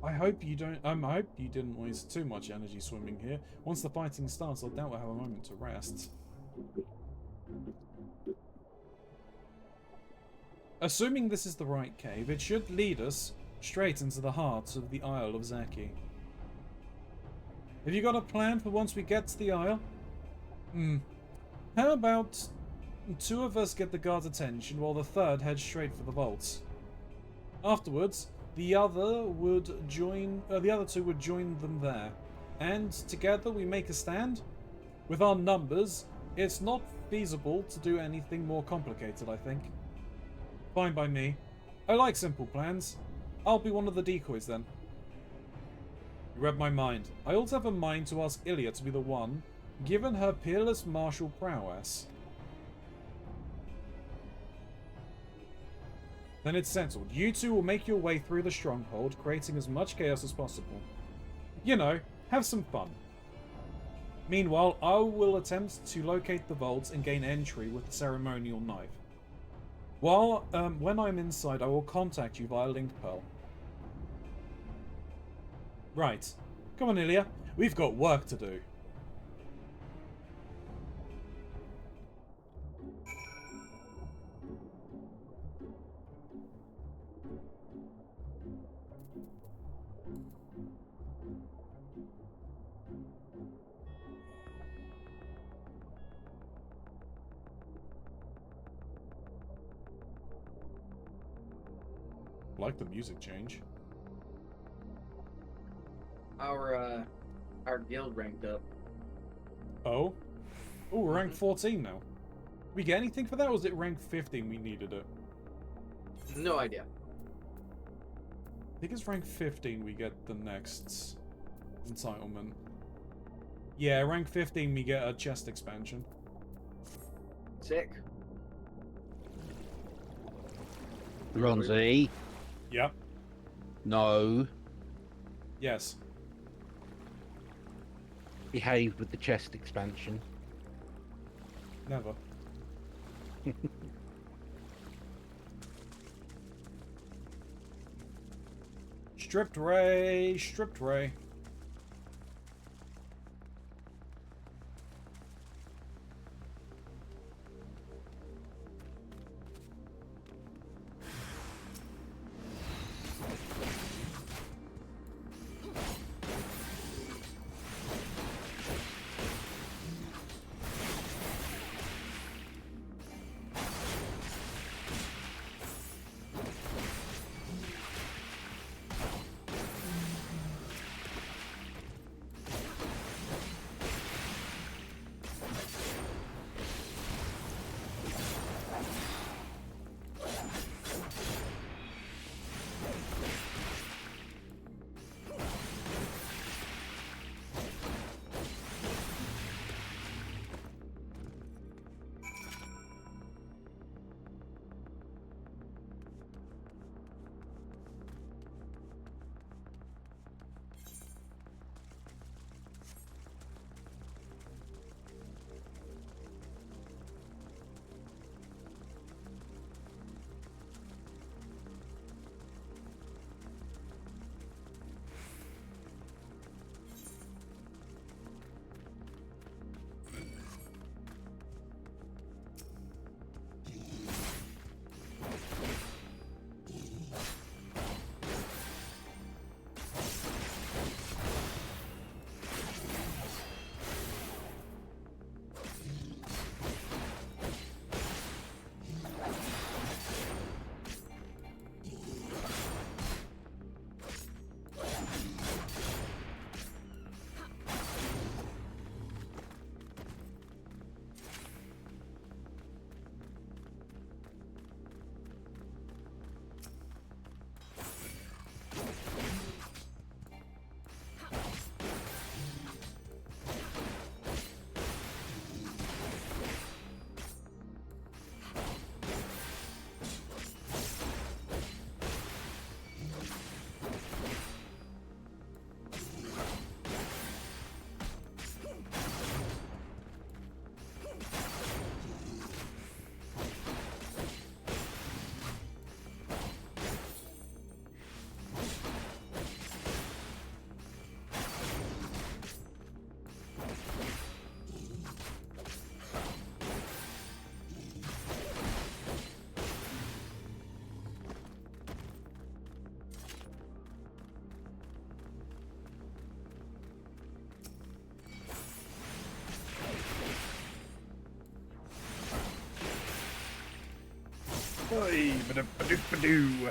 I hope you don't. I hope you didn't waste too much energy swimming here. Once the fighting starts, I doubt we'll have a moment to rest. Assuming this is the right cave, it should lead us straight into the heart of the Isle of Zaki. Have you got a plan for once we get to the Isle? How about 2 of us get the guard's attention while the 3rd heads straight for the vaults? Afterwards, the other 2 would join them there, and together we make a stand? With our numbers, it's not feasible to do anything more complicated, I think. Fine by me. I like simple plans. I'll be one of the decoys then. You read my mind. I also have a mind to ask Ilya to be the one, given her peerless martial prowess. Then it's settled. You 2 will make your way through the stronghold, creating as much chaos as possible. You know, have some fun. Meanwhile, I will attempt to locate the vaults and gain entry with the ceremonial knife. When I'm inside, I will contact you via linked pearl. Right. Come on, Ilya. We've got work to do. Like the music change. Our guild ranked up. Oh? Oh, we're ranked 14 now. We get anything for that, or was it rank 15 we needed it? No idea. I think it's rank 15 we get the next entitlement. Yeah, rank 15 we get a chest expansion. Sick. Keronzi. Yep. No. Yes. Behave with the chest expansion. Never. Stripped Ray, stripped Ray. Oi, ba-do-ba-do-ba-do.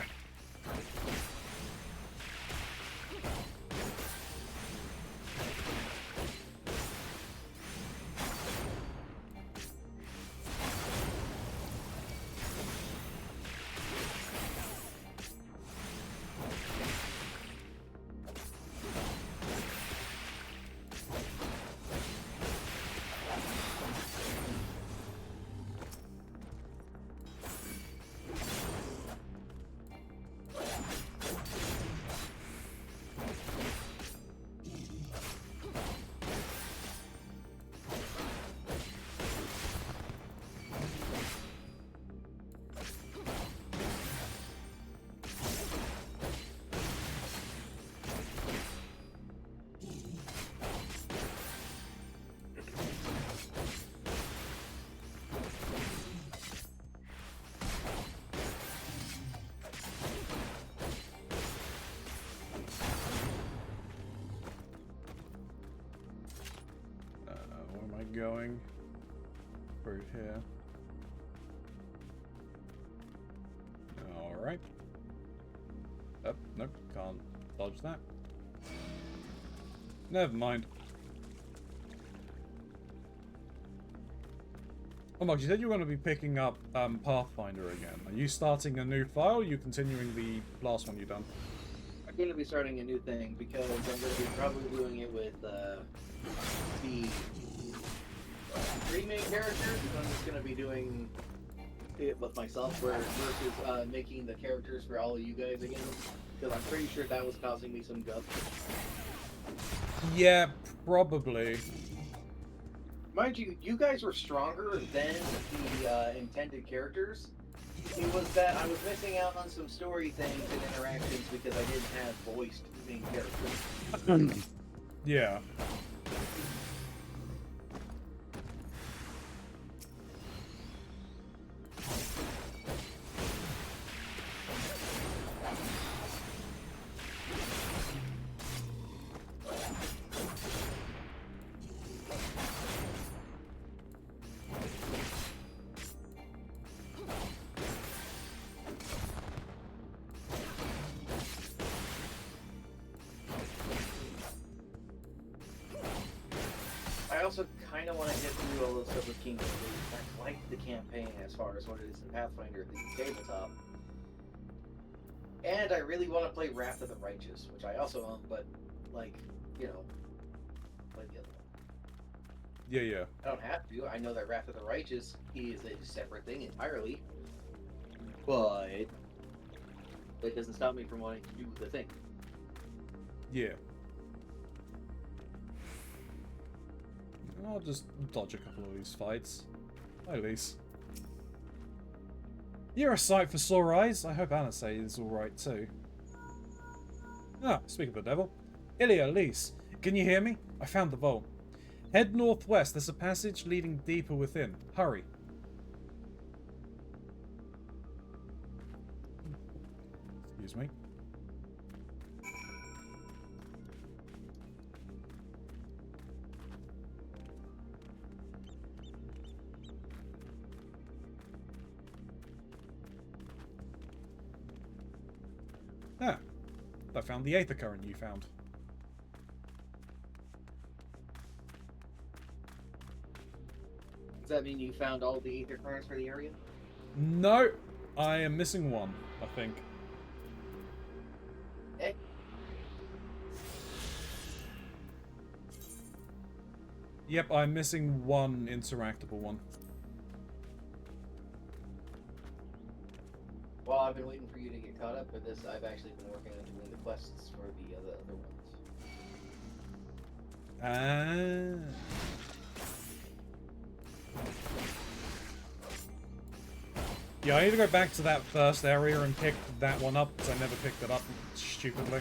Where am I going? Through here. Alright. Oh, nope, can't dodge that. Never mind. Oh, Mark, you said you were going to be picking up Pathfinder again. Are you starting a new file, or are you continuing the last one you've done? I'm going to be starting a new thing because I'm going to be probably doing it with the 3 main characters, and I'm just going to be doing it with myself versus making the characters for all of you guys again, because I'm pretty sure that was causing me some guff. Yeah, probably. Mind you, you guys were stronger than the intended characters. It was that I was missing out on some story things and interactions because I didn't have voiced main characters. Yeah. I also kind of want to get through all the stuff with King of League. I like the campaign as far as what it is in Pathfinder, the tabletop. And I really want to play Wrath of the Righteous, which I also own, but, like, you know, play the other one. Yeah, yeah. I don't have to. I know that Wrath of the Righteous is a separate thing entirely. But that doesn't stop me from wanting to do the thing. Yeah. I'll just dodge a couple of these fights. At least. You're a sight for sore eyes. I hope Anasay is alright too. Ah, speak of the devil. Ilya, Lise, can you hear me? I found the vault. Head northwest. There's a passage leading deeper within. Hurry. Excuse me. Ah, I found the Aether Current you found. Does that mean you found all the Aether Currents for the area? No, I am missing one, I think. Eh. Yep, I'm missing one interactable one. Well, I've been waiting for you to get caught up with this. I've actually been working on doing the quests for the other ones. Ah. Yeah, I need to go back to that first area and pick that one up, because I never picked it up stupidly.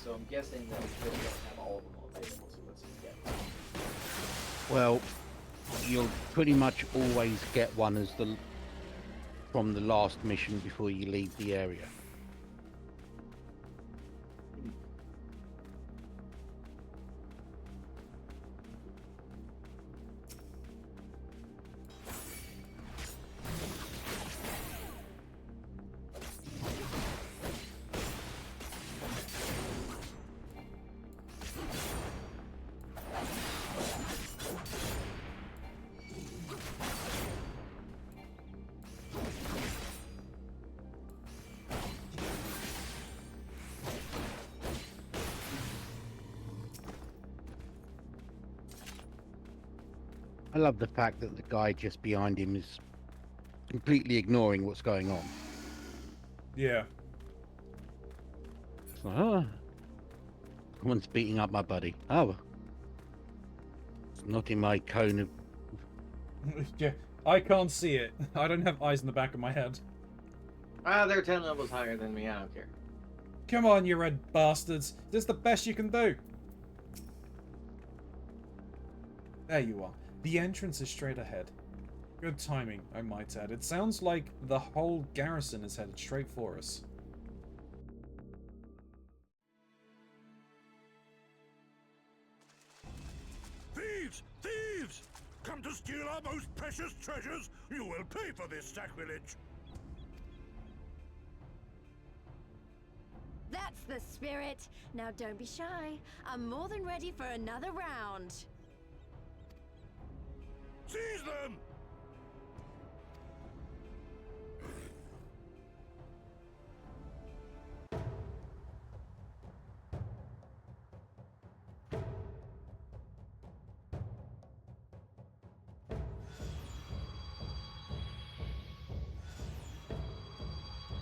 So I'm guessing that we don't have all of them available, so let's get. Well, you'll pretty much always get one as from the last mission before you leave the area. I love the fact that the guy just behind him is completely ignoring what's going on. Yeah. It's like, oh, someone's beating up my buddy. Oh, it's not in my cone of... Yeah. I can't see it. I don't have eyes in the back of my head. Ah, they're 10 levels higher than me. I don't care. Come on, you red bastards. This is the best you can do. There you are. The entrance is straight ahead. Good timing, I might add. It sounds like the whole garrison is headed straight for us. Thieves! Thieves! Come to steal our most precious treasures? You will pay for this sacrilege! That's the spirit. Now don't be shy. I'm more than ready for another round. Seize them!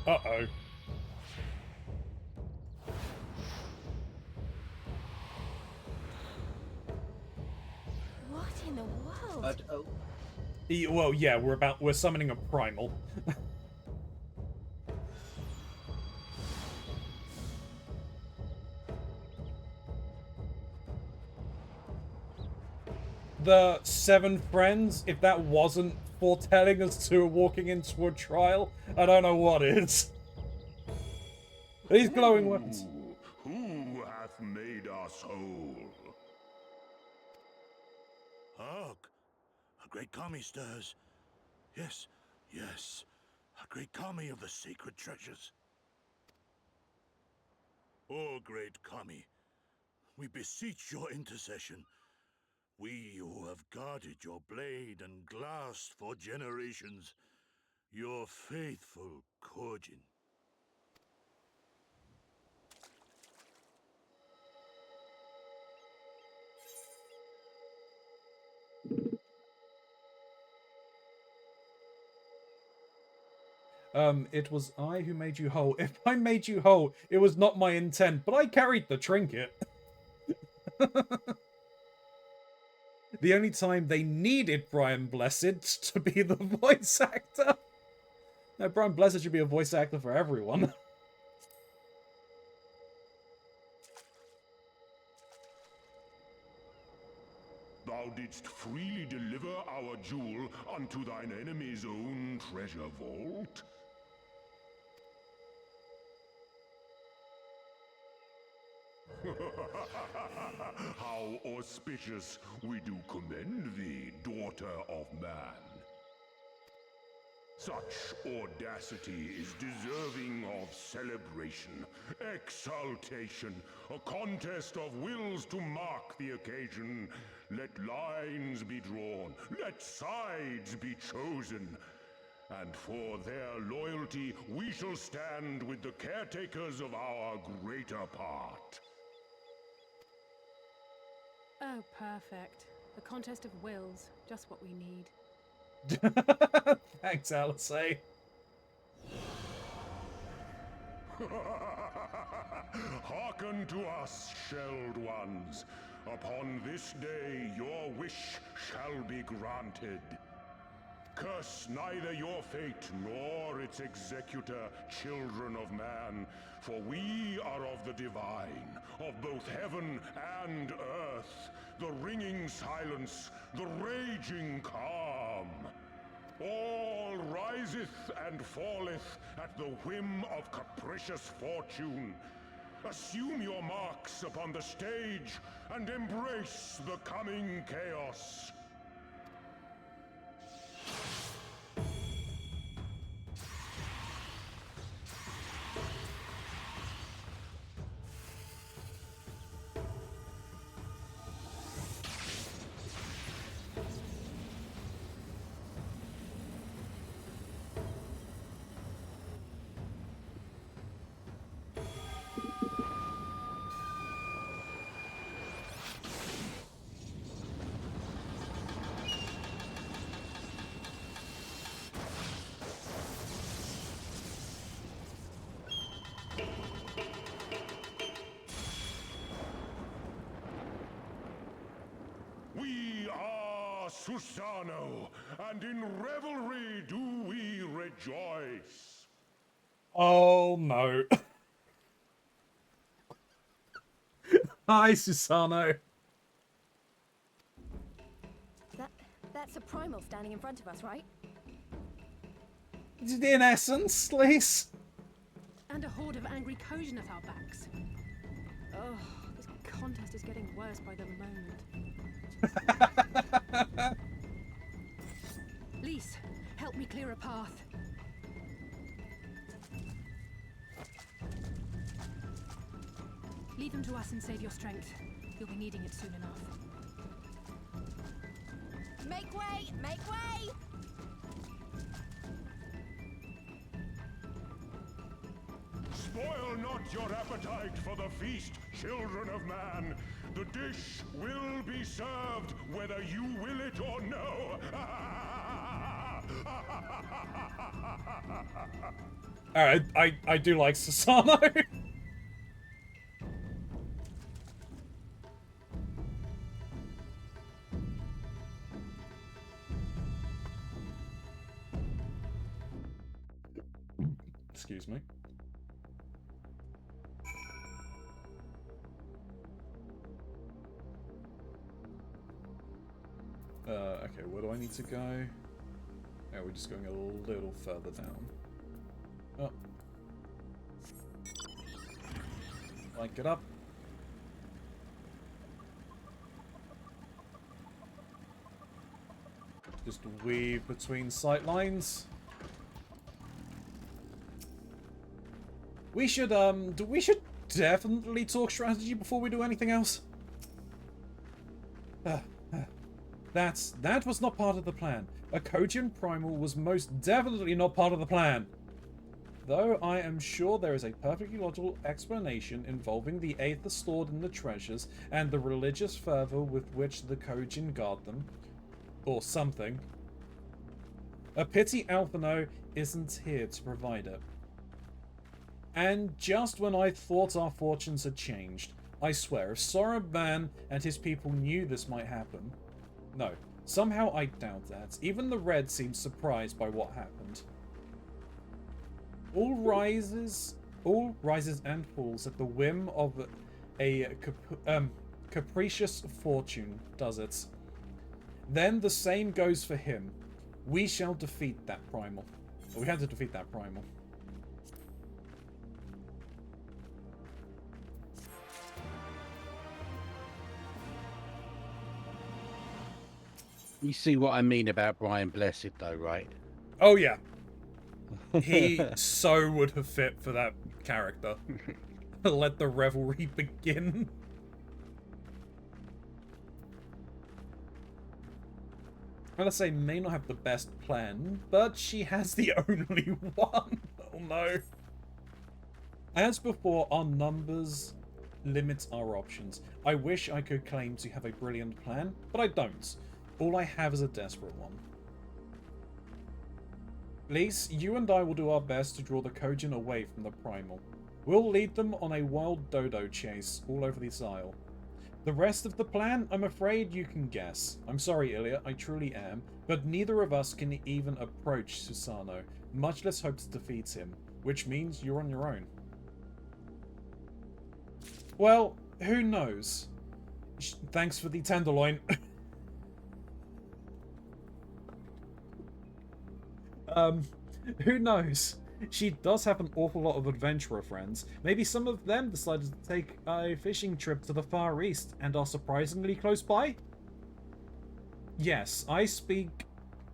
Uh-oh. What in the world? Oh, Well, yeah, we're summoning a primal. The 7 friends, if that wasn't foretelling us to walking into a trial, I don't know what is. These glowing weapons. Who hath made us whole? Hark! A great kami stirs. Yes, yes. A great kami of the sacred treasures. O great kami, we beseech your intercession. We who have guarded your blade and glass for generations, your faithful Kojin. It was I who made you whole. If I made you whole, it was not my intent, but I carried the trinket. The only time they needed Brian Blessed to be the voice actor. No, Brian Blessed should be a voice actor for everyone. Thou didst freely deliver our jewel unto thine enemy's own treasure vault? How auspicious we do commend thee, daughter of man. Such audacity is deserving of celebration, exaltation, a contest of wills to mark the occasion. Let lines be drawn, let sides be chosen, and for their loyalty we shall stand with the caretakers of our greater part. Oh, perfect. A contest of wills, just what we need. Thanks, Alice. Hearken to us, shelled ones. Upon this day your wish shall be granted. Curse neither your fate nor its executor, children of man, for we are of the divine, of both heaven and earth, the ringing silence, the raging calm. riseth and falleth at the whim of capricious fortune. Assume your marks upon the stage and embrace the coming chaos. We are Susano, and in revelry do we rejoice. Oh no. Hi, Susano. That's a primal standing in front of us, right? In essence, Lise. And a horde of angry Kojin at our backs. Oh, this contest is getting worse by the moment. Lise, help me clear a path. Leave them to us and save your strength. You'll be needing it soon enough. Make way! Make way! Spoil not your appetite for the feast, children of man. The dish will be served whether you will it or no. Alright, I do like Susano. Excuse me. Okay, where do I need to go? Yeah, we're just going a little further down. Oh. Like, get up. Just weave between sight lines. We should definitely talk strategy before we do anything else. That was not part of the plan. A Kojin Primal was most definitely not part of the plan. Though I am sure there is a perfectly logical explanation involving the Aether stored in the treasures and the religious fervor with which the Kojin guard them. Or something. A pity Alphino isn't here to provide it. And just when I thought our fortunes had changed, I swear, if Soraban and his people knew this might happen... No, somehow I doubt that. Even the Red seemed surprised by what happened. All rises and falls at the whim of a capricious fortune, does it? Then the same goes for him. We shall defeat that primal. We had to defeat that primal. You see what I mean about Brian Blessed, though, right? Oh, yeah. He so would have fit for that character. Let the revelry begin. I'll say, may not have the best plan, but she has the only one. Oh, no. As before, our numbers limit our options. I wish I could claim to have a brilliant plan, but I don't. All I have is a desperate one. Lise, you and I will do our best to draw the Kojin away from the Primal. We'll lead them on a wild dodo chase all over this isle. The rest of the plan, I'm afraid you can guess. I'm sorry, Ilya, I truly am, but neither of us can even approach Susano, much less hope to defeat him, which means you're on your own. Well, who knows? Thanks for the tenderloin. Who knows? She does have an awful lot of adventurer friends. Maybe some of them decided to take a fishing trip to the Far East and are surprisingly close by? Yes, I speak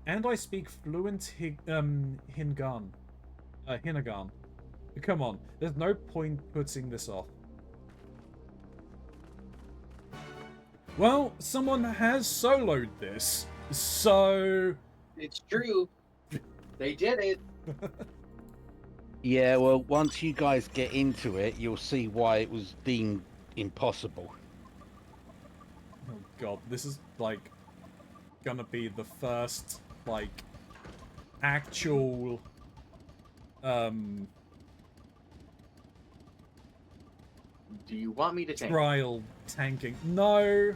fluent Hingan. Hinagan. Come on, there's no point putting this off. Well, someone has soloed this, so... It's true. They did it. Yeah, well, once you guys get into it, you'll see why it was deemed impossible. Oh god, this is, like, gonna be the first, like, actual, Do you want me to tank? trial tanking. No,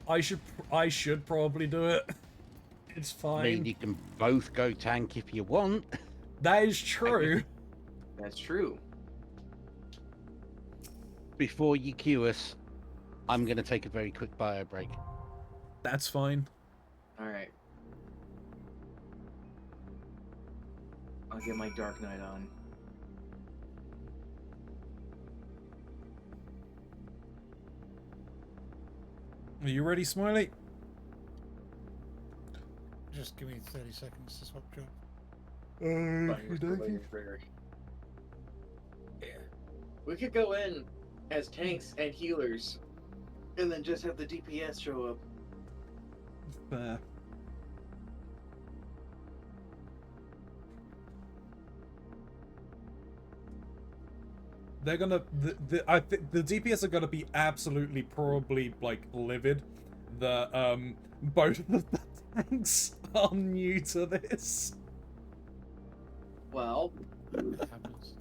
I should probably do it. It's I mean, fine. you can both go tank if you want. That is true. That's true. Before you cue us, I'm going to take a very quick bio break. That's fine. Alright. I'll get my Dark Knight on. Are you ready, Smiley? Just give me 30 seconds to swap job. Yeah. We could go in as tanks and healers, and then just have the DPS show up. Fair. They're gonna. I think the DPS are gonna be absolutely, probably like livid. Both of the tanks are new to this. Well, Happens.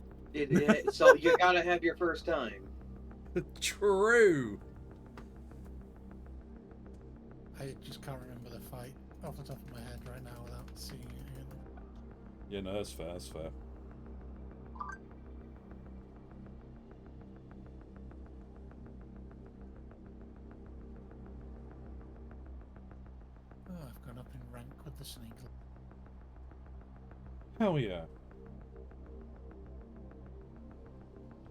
so you gotta have your first time. True. I just can't remember the fight off the top of my head right now without seeing it again. Yeah, no, that's fair. That's fair. Oh, I've gone up in rank with the snake. Hell yeah.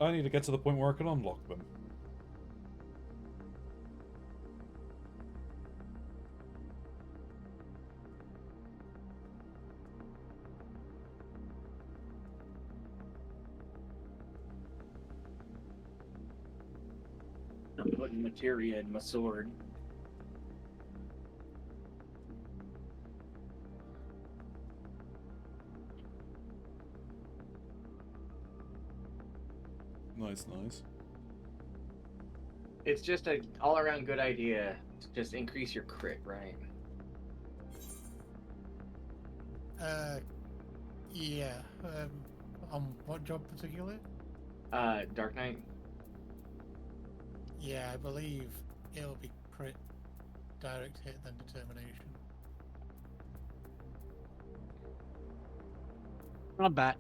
I need to get to the point where I can unlock them. I'm putting materia in my sword. Nice, nice. It's just a all-around good idea to just increase your crit, right? Yeah. On what job particularly? Dark Knight. Yeah, I believe it'll be crit, direct hit, then determination. I'm back.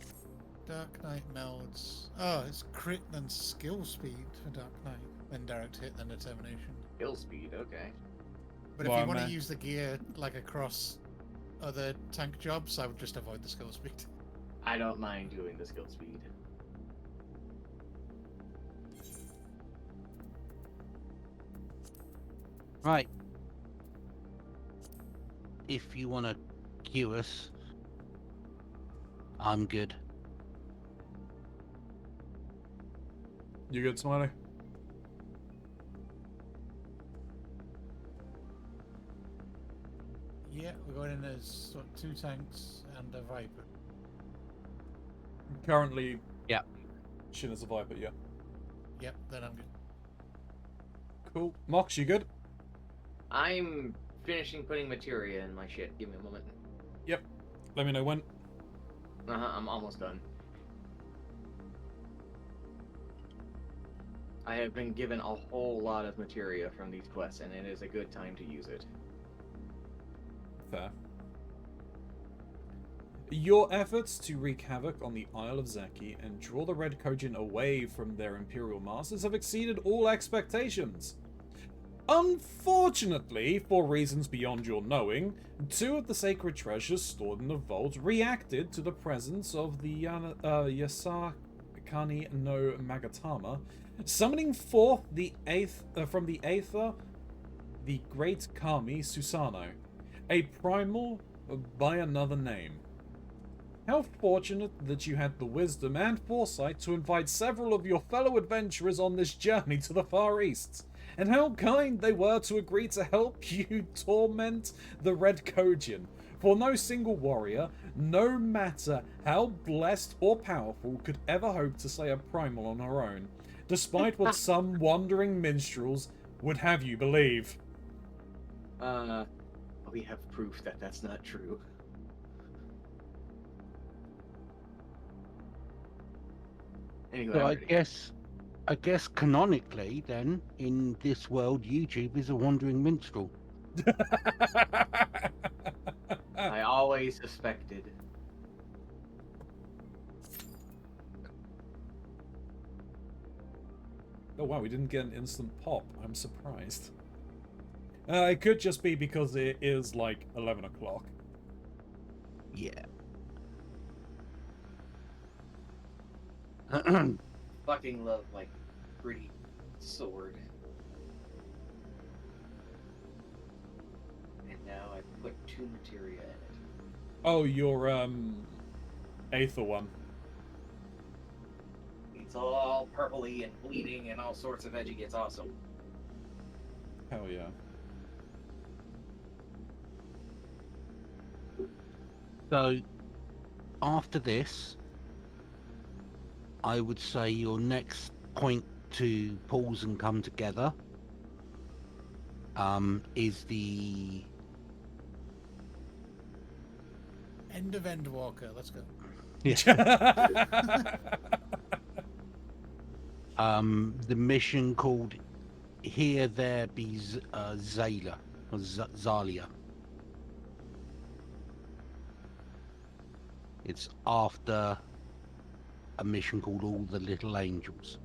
Dark Knight melds. Oh, it's crit then skill speed for Dark Knight, then direct hit, then determination. Skill speed, okay. But if Well, you want to man. use the gear like across other tank jobs, I would just avoid the skill speed. I don't mind doing the skill speed. Right. If you want to cue us, I'm good. You good, Smiley? Yeah, we're going in as what, 2 tanks and a Viper. Currently, Yeah. Shin is a Viper, yeah. Yep, then I'm good. Cool. Mox, you good? I'm finishing putting materia in my shit. Give me a moment. Yep. Let me know when. I'm almost done. I have been given a whole lot of materia from these quests, and it is a good time to use it. Fair. Your efforts to wreak havoc on the Isle of Zaki and draw the Red Kojin away from their Imperial Masters have exceeded all expectations. Unfortunately, for reasons beyond your knowing, 2 of the sacred treasures stored in the vault reacted to the presence of the Yasakani no Magatama, summoning forth the from the Aether, the great Kami Susano, a primal by another name. How fortunate that you had the wisdom and foresight to invite several of your fellow adventurers on this journey to the Far East, and how kind they were to agree to help you torment the Red Kojian. For no single warrior, no matter how blessed or powerful, could ever hope to slay a primal on her own, despite what some wandering minstrels would have you believe. We have proof that that's not true. Anyway, So I'm I ready. guess canonically, then, in this world, YouTube is a wandering minstrel. I always suspected. Oh wow, we didn't get an instant pop. I'm surprised. It could just be because it is like 11 o'clock. Yeah. Fucking love my pretty sword. And now I put 2 materia in it. Oh, your Aether one. It's all purpley and bleeding and all sorts of edgy. It's awesome. Hell yeah. So, after this, I would say your next point to pause and come together is the End of Endwalker. Let's go. the mission called Here There Be Zayla or Zalia. It's after a mission called All the Little Angels.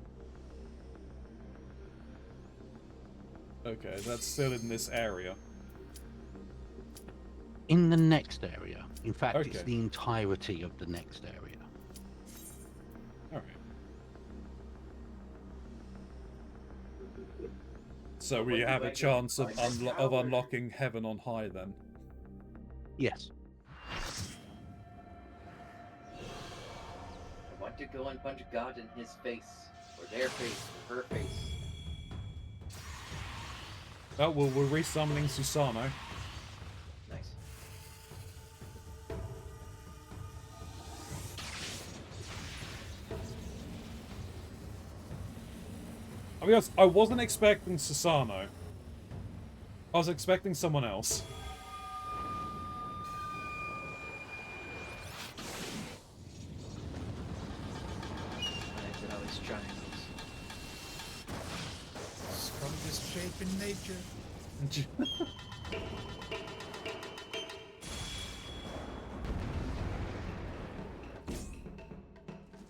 Okay, that's still in this area. In the next area. In fact, it's Okay. the entirety of the next area. Alright. So we have a chance of unlocking heaven on high then. Yes. I want to go and punch God in his face, or their face, or her face. Oh, well, we're resummoning Susano. Nice. I'll be honest, I wasn't expecting Susano. I was expecting someone else. Strongest shape in nature.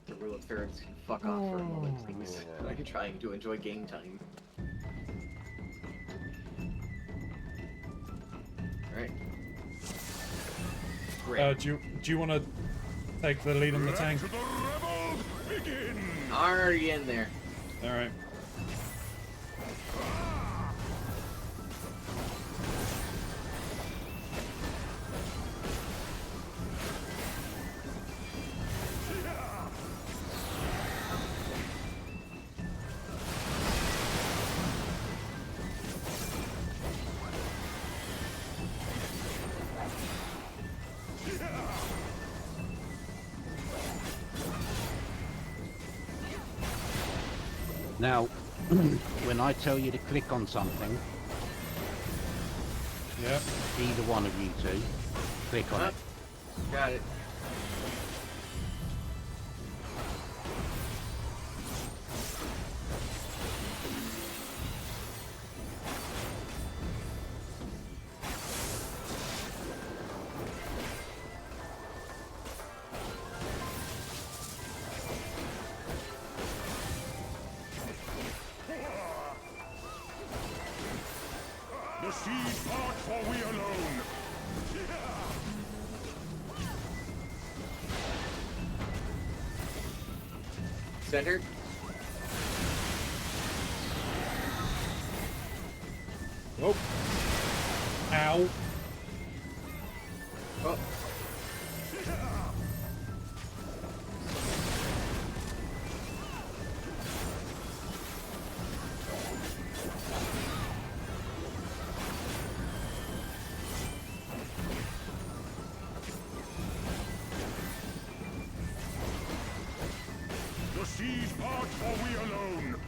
The rule of thirds can fuck off for a moment, please. I'm trying to enjoy game time. Alright. Great. Do you want to take the lead on the tank? Let the rebels begin! Already in there. Alright. Now, when I tell you to click on something, Yeah. either one of you two, click on it. Got it. Center. Oh. Ow. Oh. The seas part, for we alone.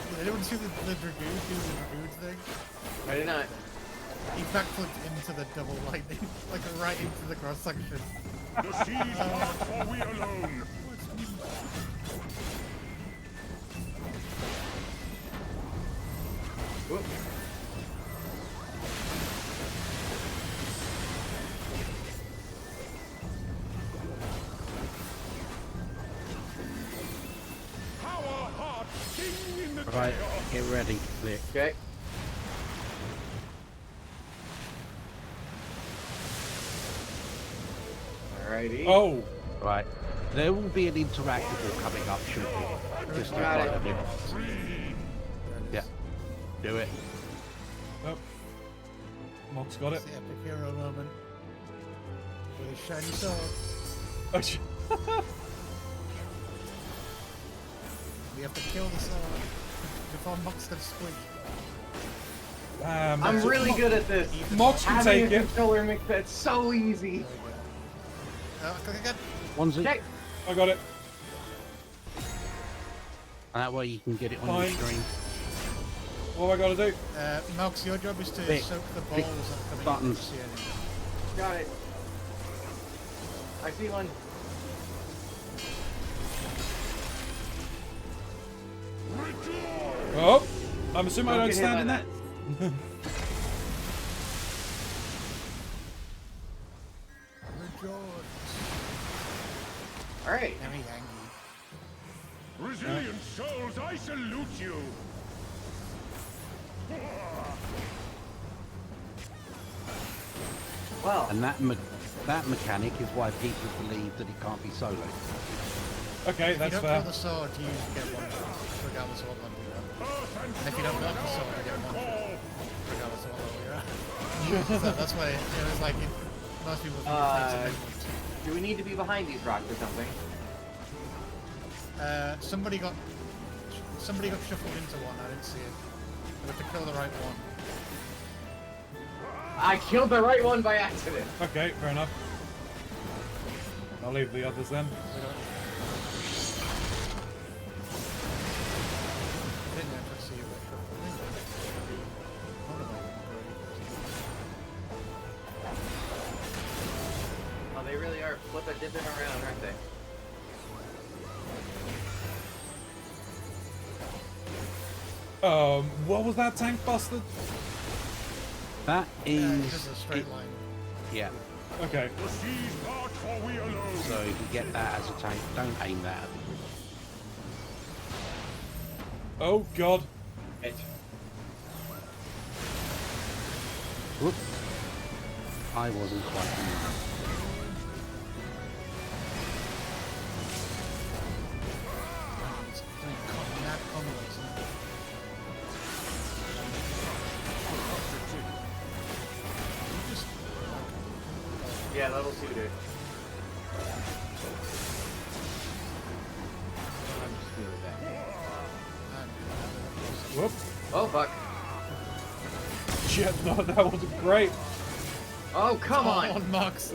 Did anyone see the Dragoon do the Dragoon thing? I did not. He backflipped into the double lightning, like right into the cross section. The seas part, for we alone. Whoop. Power heart, king in the Right, chaos. get ready, Click. Okay. Alrighty. Oh. Right. There will be an interactable coming up shortly. Just in Got front it. of you. Yeah. Do it. Oh. Mock's got it. It's the epic hero moment. With his shiny sword. Oh, sh- We have to kill the sword before Mox can squeak. I'm really good at this. Mox can Having take a it. controller makes that so easy. Click again. One's it. Okay. I got it. That way you can get it on Fine. your screen. What have I got to do? Mox, your job is to Click. soak the Click balls that come in. buttons. See anything. Got it. I see one. Oh. I'm assuming I Don't don't get hit by stand in that. Rejoice. Alright. Very angry. Resilient souls, I salute you. Well, And that mechanic is why people believe that it can't be soloed. Okay, If that's you don't fair. kill the sword, you get one shot, regardless of what level you're at. And if you don't block the sword, you get one shot, regardless of what level you're at. So that's why it was like most people think it takes a minute. do we need to be behind these rocks or something? Somebody got shuffled into one. I didn't see it. We have to kill the right one. I killed the right one by accident. Okay, fair enough. I'll leave the others then. We don't. I didn't actually see it get shuffled into. One of them already. Oh, they really are flipping, dipping around, aren't they? What was that tank busted? That Just is a straight line. yeah. Okay. The seas part, for we alone. So if you get that as a tank, don't aim that. Oh god. It. Whoop. I wasn't quite enough. It's doing mad combos, isn't it? You just Yeah, level 2, dude. I'm just good with that. Whoop. Oh, fuck. Shit, no, that wasn't great. Oh, come on! Mox.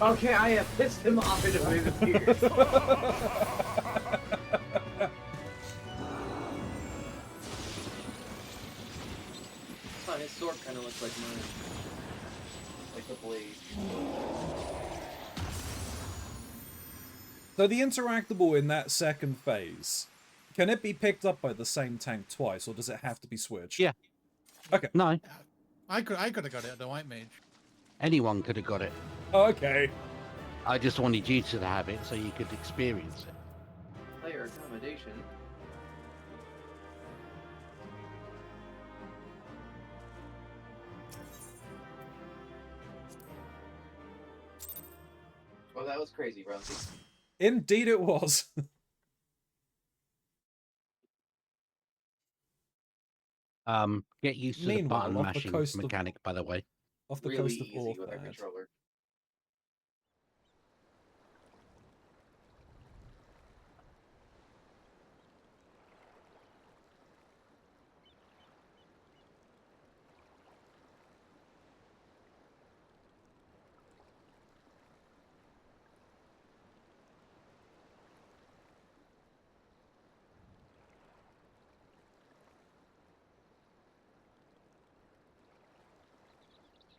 Okay, I have pissed him off into the tears. looks like mine. Like the blade. So the interactable in that second phase, can it be picked up by the same tank twice, or does it have to be switched? Yeah. Okay. No, I could have got it at the White Mage. anyone could have got it. Oh, okay. I just wanted you to have it so you could experience it. Player accommodation. Oh, that was crazy, Rosie. Indeed it was. Get used to the Meanwhile, button off the mashing coast of- mechanic, by the way. Off the Really coast of easy with our Orthad. controller.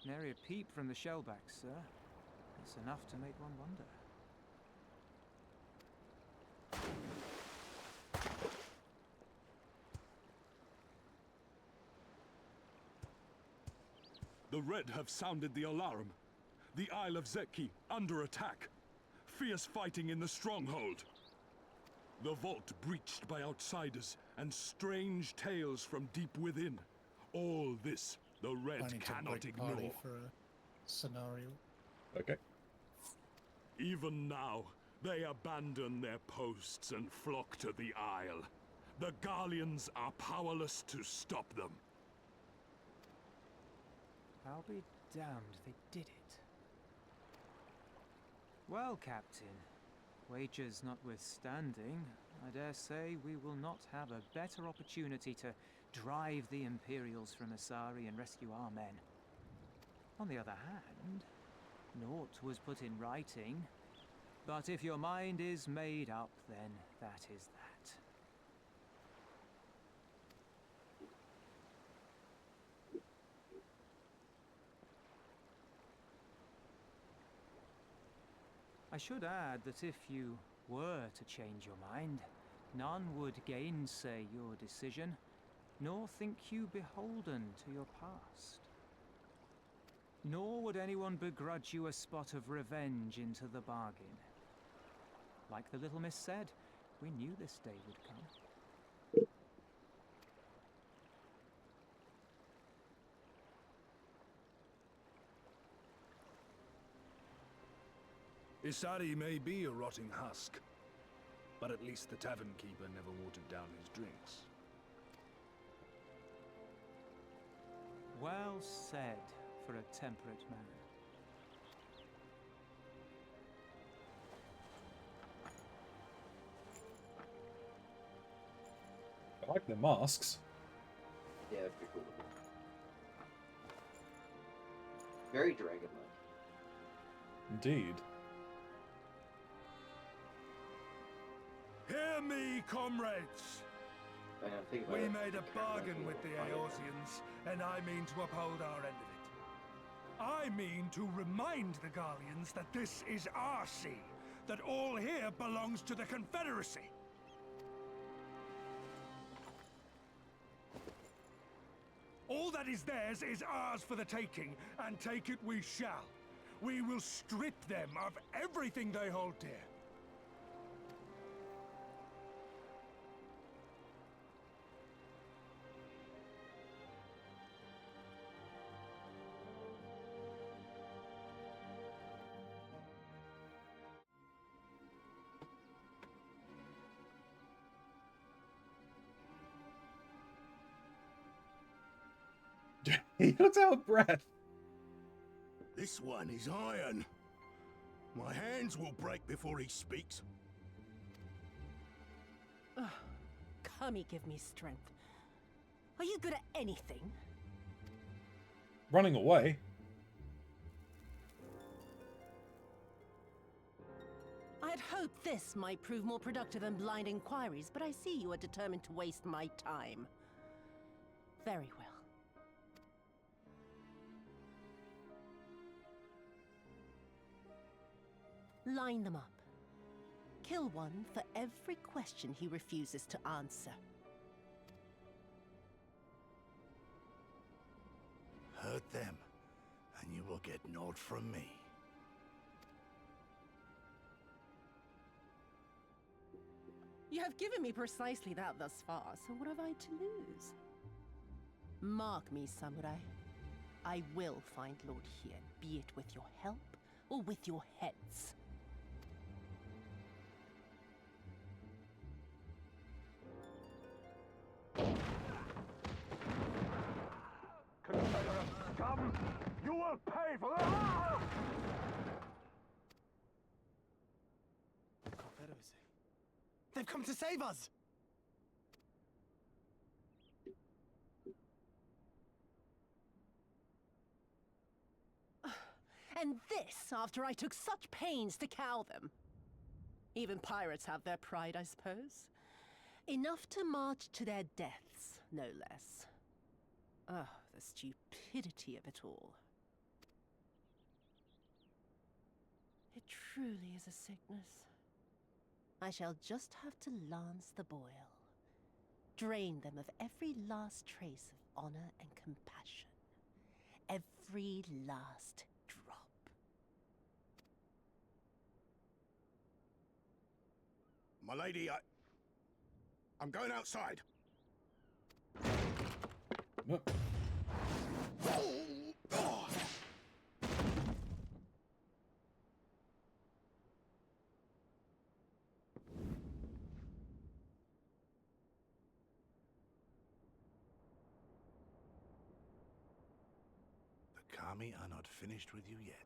Nary a peep from the shellbacks, sir. It's enough to make one wonder. The Red have sounded the alarm. The Isle of Zeki under attack. Fierce fighting in the stronghold. The vault breached by outsiders and strange tales from deep within. All this the Red Planning to cannot break party ignore. for a scenario. Okay. Even now, they abandon their posts and flock to the Isle. The Garleans are powerless to stop them. I'll be damned they did it. Well, Captain, wagers notwithstanding, I dare say we will not have a better opportunity to drive the Imperials from Asari and rescue our men. On the other hand, naught was put in writing, but if your mind is made up, then that is that. I should add that if you were to change your mind, none would gainsay your decision, nor think you beholden to your past. Nor would anyone begrudge you a spot of revenge into the bargain. Like the little miss said, we knew this day would come. Isari may be a rotting husk, but at least the tavern keeper never watered down his drinks. Well said for a temperate man. I like their masks. Yeah, they're pretty cool. Very dragon-like. Indeed. Hear me, comrades! I know, think about We it. made a bargain with the Eorzeans, and I mean to uphold our end of it. I mean to remind the Garleans that this is our sea, that all here belongs to the Confederacy. All that is theirs is ours for the taking, and take it we shall. We will strip them of everything they hold dear. He looks out of breath. This one is iron. My hands will break before he speaks. Kami, give me strength. Are you good at anything? Running away. I had hoped this might prove more productive than blind inquiries, but I see you are determined to waste my time. Very well. Line them up. Kill one for every question he refuses to answer. Hurt them, and you will get naught from me. You have given me precisely that thus far, so what have I to lose? Mark me, samurai. I will find Lord Hien, be it with your help or with your heads. Confederate scum! You will pay for that! Confederacy. They've come to save us! And this after I took such pains to cow them. Even pirates have their pride, I suppose. Enough to march to their deaths, no less. Oh, the stupidity of it all. It truly is a sickness. I shall just have to lance the boil. Drain them of every last trace of honor and compassion. Every last drop. My lady, I'm going outside. No. The Kami are not finished with you yet.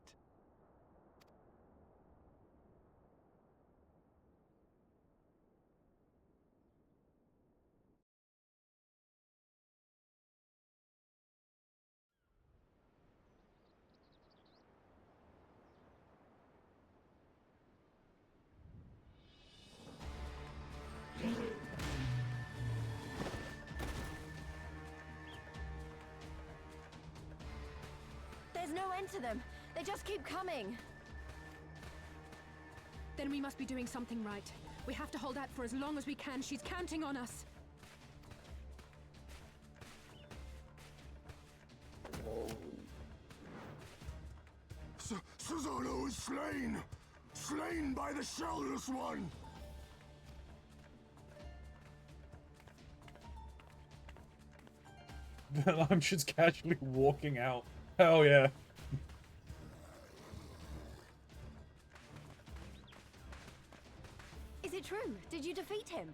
There's no end to them. They just keep coming. Then we must be doing something right. We have to hold out for as long as we can. She's counting on us. Susanoo is slain! Slain by the Shellless One! I'm just casually walking out. Hell yeah. Is it true? Did you defeat him?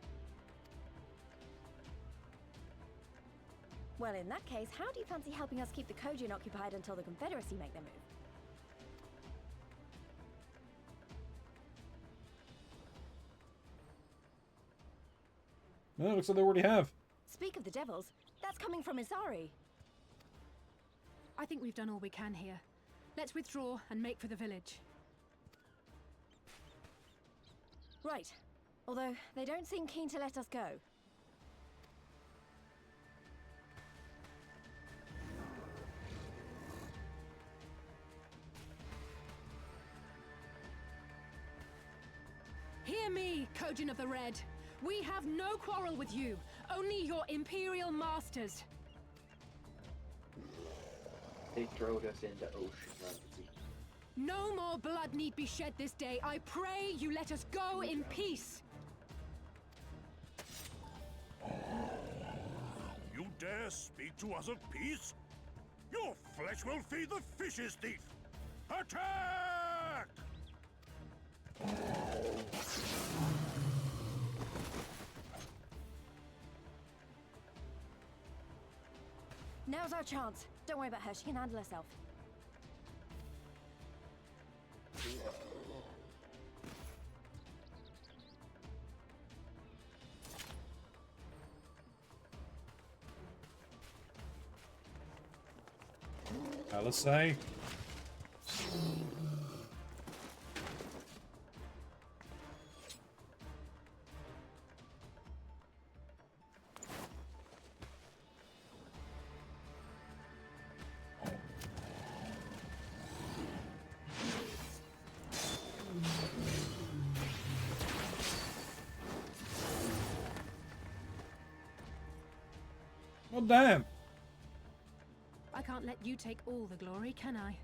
Well, in that case, how do you fancy helping us keep the Kojin occupied until the Confederacy make their move? No, looks like they already have. Speak of the devils, that's coming from Isari. I think we've done all we can here. Let's withdraw and make for the village. Right. Although, they don't seem keen to let us go. Hear me, Kojin of the Red. We have no quarrel with you, only your Imperial masters. They throwed us into ocean, not the sea. No more blood need be shed this day. I pray you let us go in peace. You dare speak to us of peace? Your flesh will feed the fishes, thief! Attack! Now's our chance. Don't worry about her, she can handle herself. Alisei. Oh, damn. I can't let you take all the glory, can I?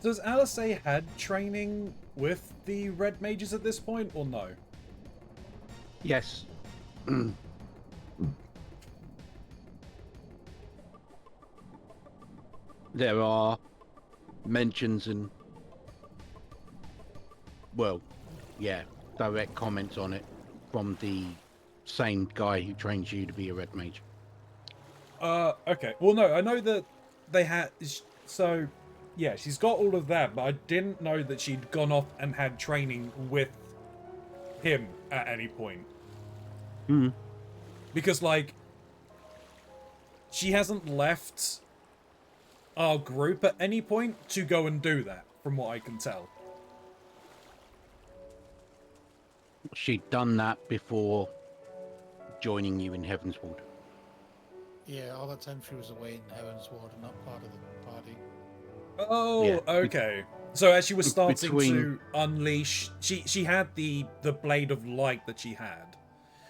Does Alice had training with the Red Mages at this point, or no? Yes. There are mentions and, well, yeah, direct comments on it from the same guy who trains you to be a Red Mage. Okay. Well, no, I know that they had... So, yeah, she's got all of that, but I didn't know that she'd gone off and had training with him at any point. Hmm. Because, like, she hasn't left our group at any point to go and do that, from what I can tell. She'd done that before joining you in Heavensward. Yeah, all that time she was away in Heavensward and not part of the party. Oh, Yeah. okay. So as she was starting Between- to unleash, she had the blade of light that she had,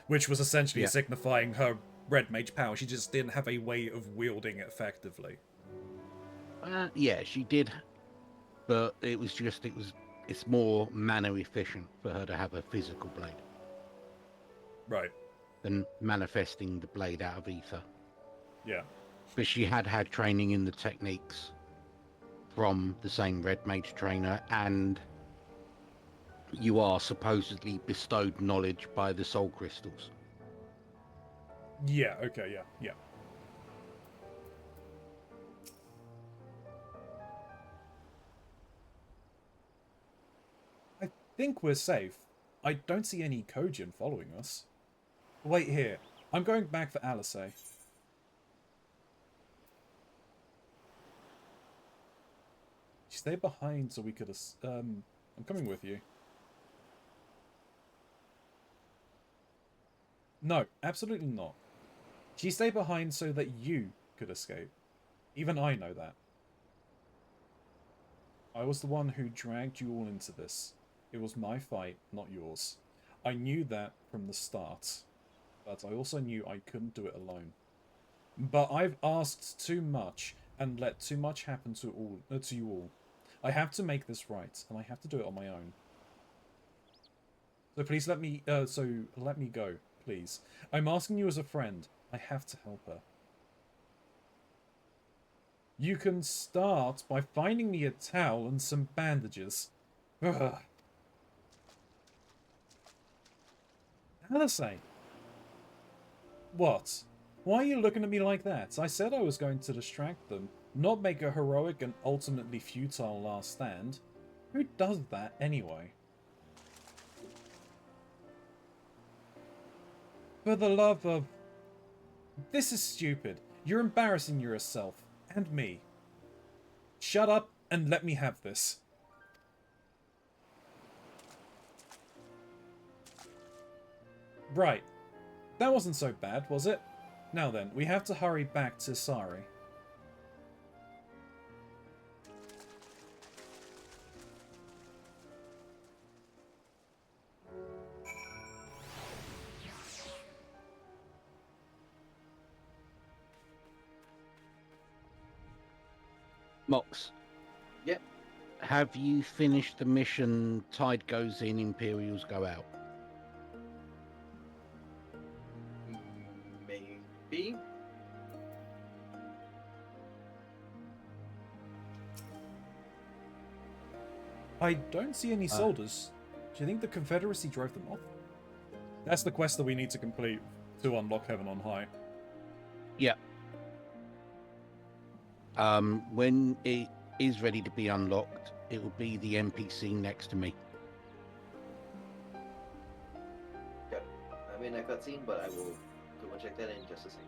which was essentially Yeah. signifying her red mage power. She just didn't have a way of wielding it effectively. Yeah, she did, but it's more mana efficient for her to have a physical blade Right. than manifesting the blade out of ether. Yeah. But she had training in the techniques from the same Red Mage trainer, and you are supposedly bestowed knowledge by the soul crystals. Yeah, okay, yeah, yeah. I think we're safe. I don't see any Kojin following us. Wait here. I'm going back for Alice. Stay behind so we could... I'm coming with you. No, absolutely not. She stayed behind so that you could escape. Even I know that. I was the one who dragged you all into this. It was my fight, not yours. I knew that from the start. But I also knew I couldn't do it alone. But I've asked too much and let too much happen to you all. I have to make this right, and I have to do it on my own. So please let me go, please. I'm asking you as a friend. I have to help her. You can start by finding me a towel and some bandages. Ugh. Alice. What? Why are you looking at me like that? I said I was going to distract them, not make a heroic and ultimately futile last stand. Who does that anyway? For the love of... This is stupid. You're embarrassing yourself. And me. Shut up and let me have this. Right. That wasn't so bad, was it? Now then, we have to hurry back to Sari. Mox. Yep. Have you finished the mission Tide Goes In, Imperials Go Out? Maybe? I don't see any soldiers. Do you think the Confederacy drove them off? That's the quest that we need to complete to unlock Heaven on High. Yeah. When it is ready to be unlocked, it will be the NPC next to me. Got it. I'm in that cutscene, but I will go and check that in just a second.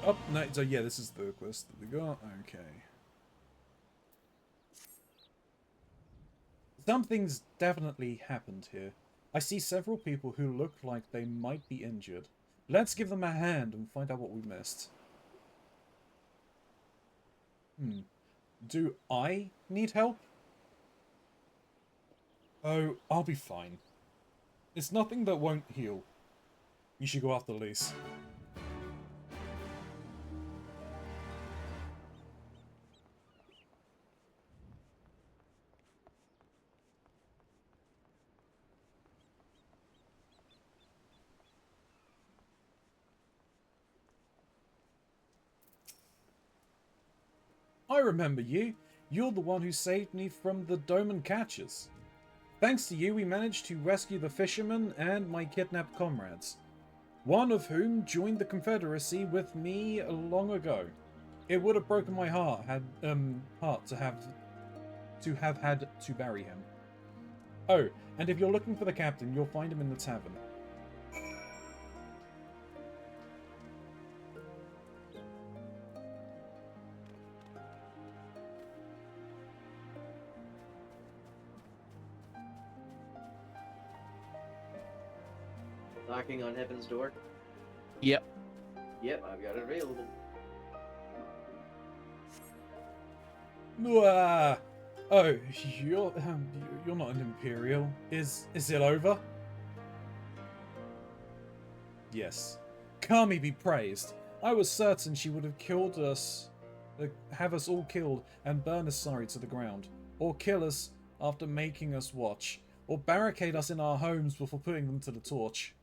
Oh, no, so yeah, this is the quest that we got. Okay. Something's definitely happened here. I see several people who look like they might be injured. Let's give them a hand and find out what we missed. Do I need help? Oh, I'll be fine. It's nothing that won't heal. You should go after Lise. I remember you. You're the one who saved me from the Doman catchers. Thanks to you, we managed to rescue the fisherman and my kidnapped comrades, one of whom joined the Confederacy with me long ago. It would have broken my heart to have had to bury him. Oh, and if you're looking for the captain, you'll find him in the tavern. Knocking on heaven's door. Yep. Yep, I've got it available. Oh, you're not an Imperial. Is it over? Yes. Kami be praised. I was certain she would have killed us, have us all killed and burn Asari to the ground, or kill us after making us watch, or barricade us in our homes before putting them to the torch.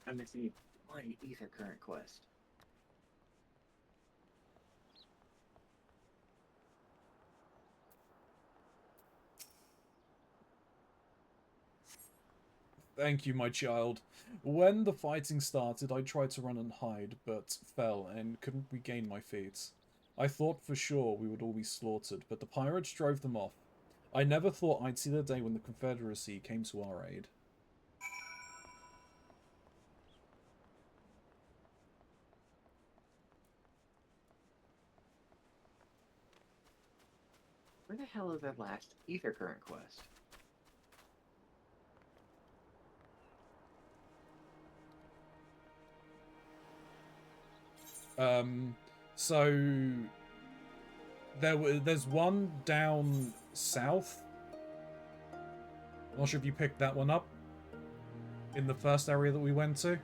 I'm missing my Ether Current quest. Thank you, my child. When the fighting started, I tried to run and hide, but fell and couldn't regain my feet. I thought for sure we would all be slaughtered, but the pirates drove them off. I never thought I'd see the day when the Confederacy came to our aid. Where the hell is that last Ether Current quest? So there's one down south. I'm not sure if you picked that one up in the first area that we went to.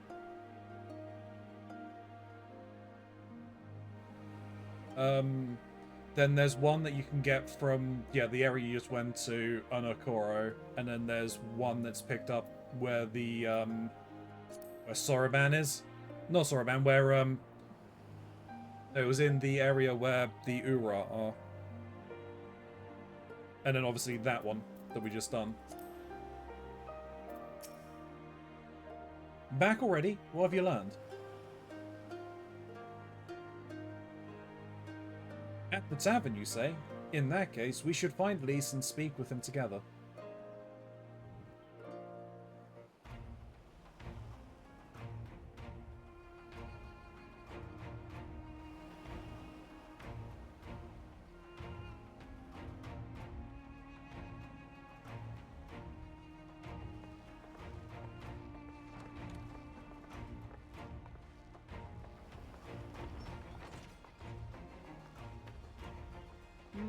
Then there's one that you can get from, the area you just went to, Anakoro, and then there's one that's picked up where the, where Soroban is. Not Soroban, where, it was in the area where the Ura are. And then obviously that one that we just done. Back already? What have you learned? At the tavern, you say? In that case, we should find Lise and speak with him together.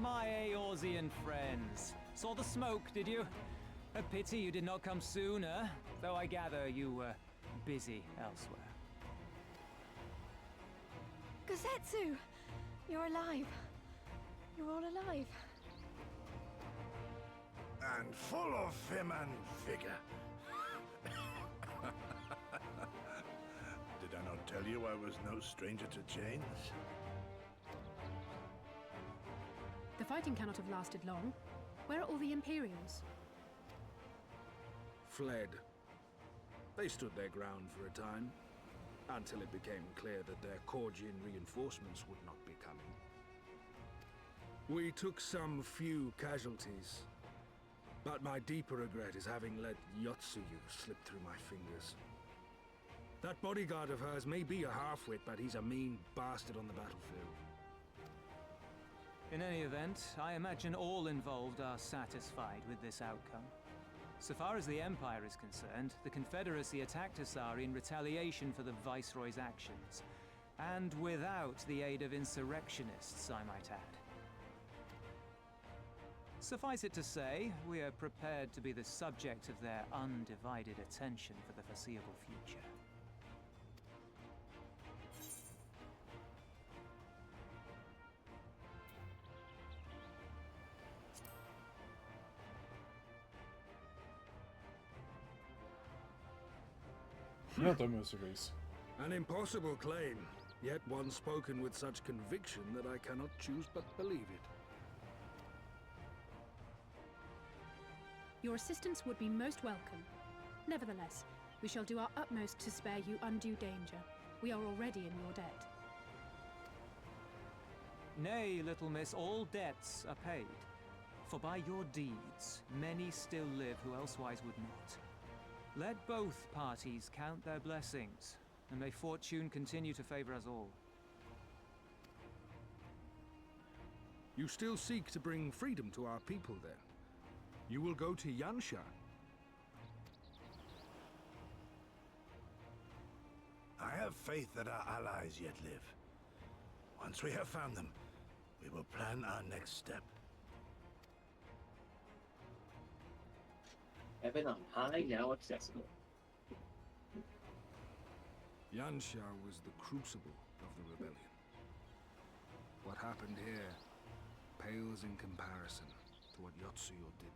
My Eorzean friends. Saw the smoke, did you? A pity you did not come sooner, though I gather you were busy elsewhere. Gosetsu! You're alive. You're all alive. And full of vim and vigor. Did I not tell you I was no stranger to chains? The fighting cannot have lasted long. Where are all the Imperials? Fled. They stood their ground for a time, until it became clear that their Korgian reinforcements would not be coming. We took some few casualties, but my deeper regret is having let Yotsuyu slip through my fingers. That bodyguard of hers may be a half-wit, but he's a mean bastard on the battlefield. In any event, I imagine all involved are satisfied with this outcome. So far as the Empire is concerned, the Confederacy attacked Asari in retaliation for the Viceroy's actions, and without the aid of insurrectionists, I might add. Suffice it to say, we are prepared to be the subject of their undivided attention for the foreseeable future. No, Domo agrees. An impossible claim, yet one spoken with such conviction that I cannot choose but believe it. Your assistance would be most welcome. Nevertheless, we shall do our utmost to spare you undue danger. We are already in your debt. Nay, little miss, all debts are paid. For by your deeds, many still live who elsewise would not. Let both parties count their blessings, and may fortune continue to favor us all. You still seek to bring freedom to our people, then? You will go to Yansha. I have faith that our allies yet live. Once we have found them, we will plan our next step. Heaven on high, now accessible. Yansha was the crucible of the rebellion. What happened here pales in comparison to what Yotsuyo did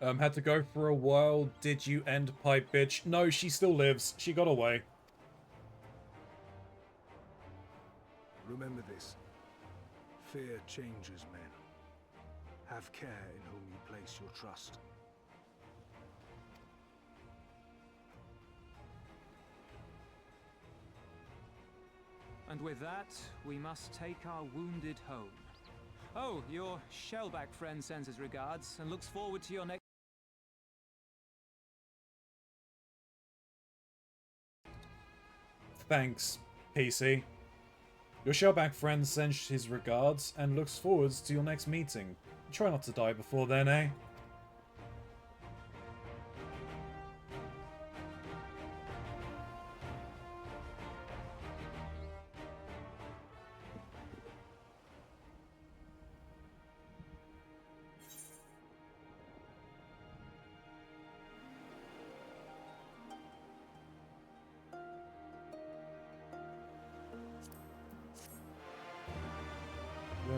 there. Had to go for a while. Did you end pipe, bitch? No, she still lives. She got away. Remember this. Fear changes men. Have care in whom you place your trust. And with that, we must take our wounded home. Oh, your Shellback friend sends his regards and looks forward to your next... Thanks, PC. Your Shellback friend sends his regards and looks forward to your next meeting. Try not to die before then, eh?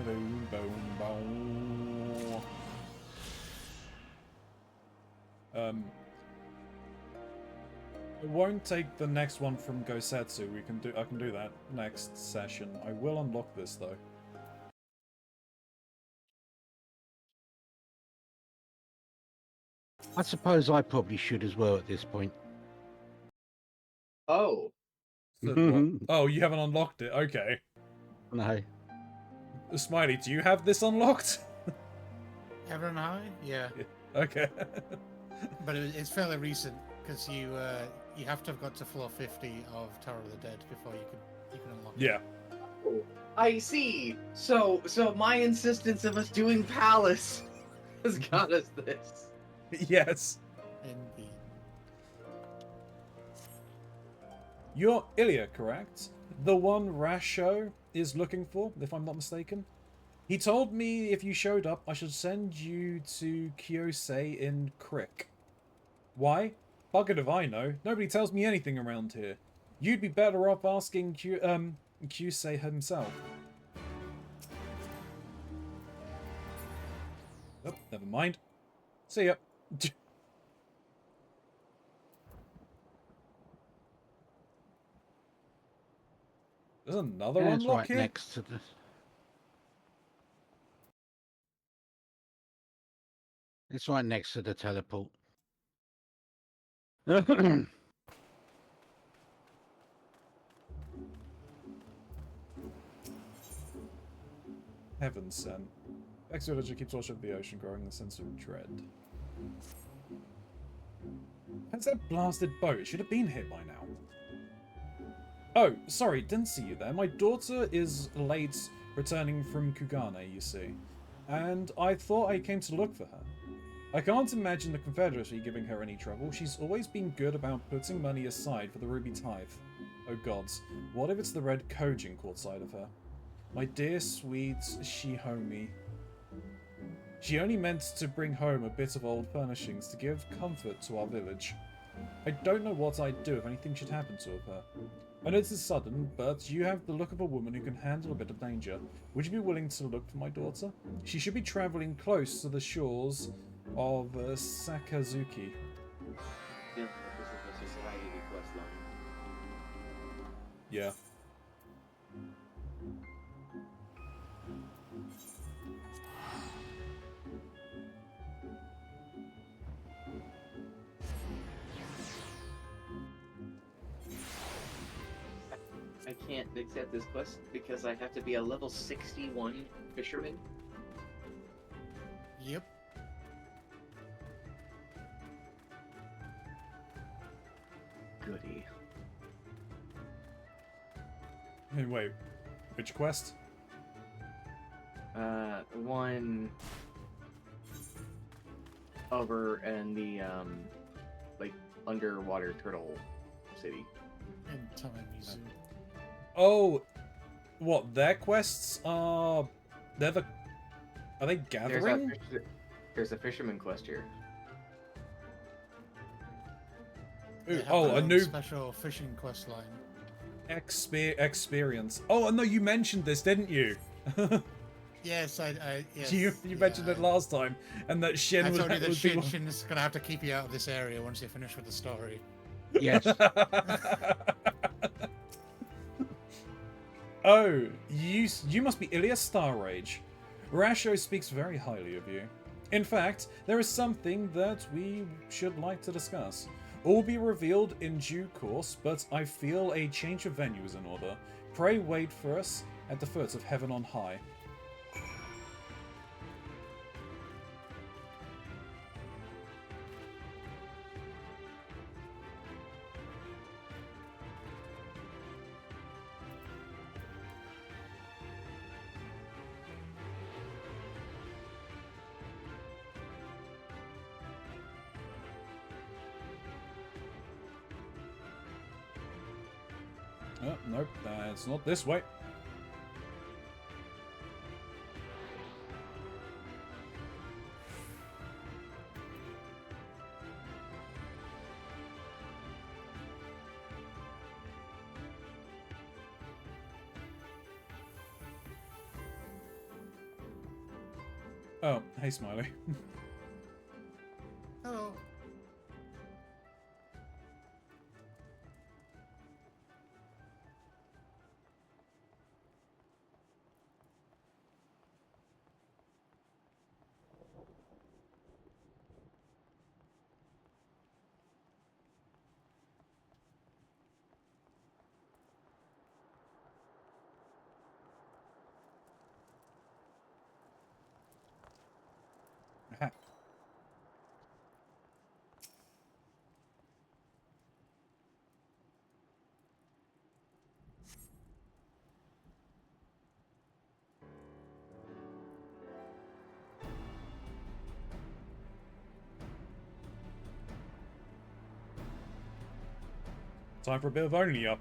Boom, boom, boom. It won't take the next one from Gosetsu. I can do that next session. I will unlock this though. I suppose I probably should as well at this point. Oh. Oh, you haven't unlocked it. Okay. No. Smiley, do you have this unlocked? Heaven and High? Yeah. Okay. But it's fairly recent because you have to have got to floor 50 of Tower of the Dead before you can unlock it. Yeah. Oh, I see. So my insistence of us doing Palace has got us this. Yes. Indeed. You're Ilya, correct? The one Rasho is looking for, if I'm not mistaken. He told me if you showed up, I should send you to Kyosei in Crick. Why? Buggered if I know. Nobody tells me anything around here. You'd be better off asking Kyosei himself. Oh, never mind. See ya. There's another unlock right here? Next to the... It's right next to the teleport. Heaven sent. Exoology keeps watch of the ocean, growing the sense of dread. Where's that blasted boat? It should have been here by now. Oh, sorry, didn't see you there. My daughter is late returning from Kugane, you see. And I thought I came to look for her. I can't imagine the Confederacy giving her any trouble. She's always been good about putting money aside for the Ruby Tithe. Oh gods, what if it's the Red Kojin caught sight of her? My dear sweet Shihomie. She only meant to bring home a bit of old furnishings to give comfort to our village. I don't know what I'd do if anything should happen to her. I know this is sudden, but you have the look of a woman who can handle a bit of danger. Would you be willing to look for my daughter? She should be travelling close to the shores of Sakazuki. Yeah, this is a society quest line. Yeah. I can't accept this quest because I have to be a level 61 fisherman. Yep. Goody. Hey, wait. Which quest? One over in the like underwater turtle city. In Tamamizu. Oh, what? Their quests are? Are they gathering? There's a fisherman quest here. Ooh, They have oh, their a own new special fishing quest line. experience. Oh no, you mentioned this, didn't you? Yes, yes, You mentioned it last time, and that Shin I was. told you that would be- Shin's gonna have to keep you out of this area once you finish with the story. Yes. Oh, you must be Ilias Starrage. Rasho speaks very highly of you. In fact, there is something that we should like to discuss. All will be revealed in due course, but I feel a change of venue is in order. Pray wait for us at the foot of heaven on high. Oh, nope, it's not this way. Oh, hey Smiley. Hello. Aha. Time for a bit of only up.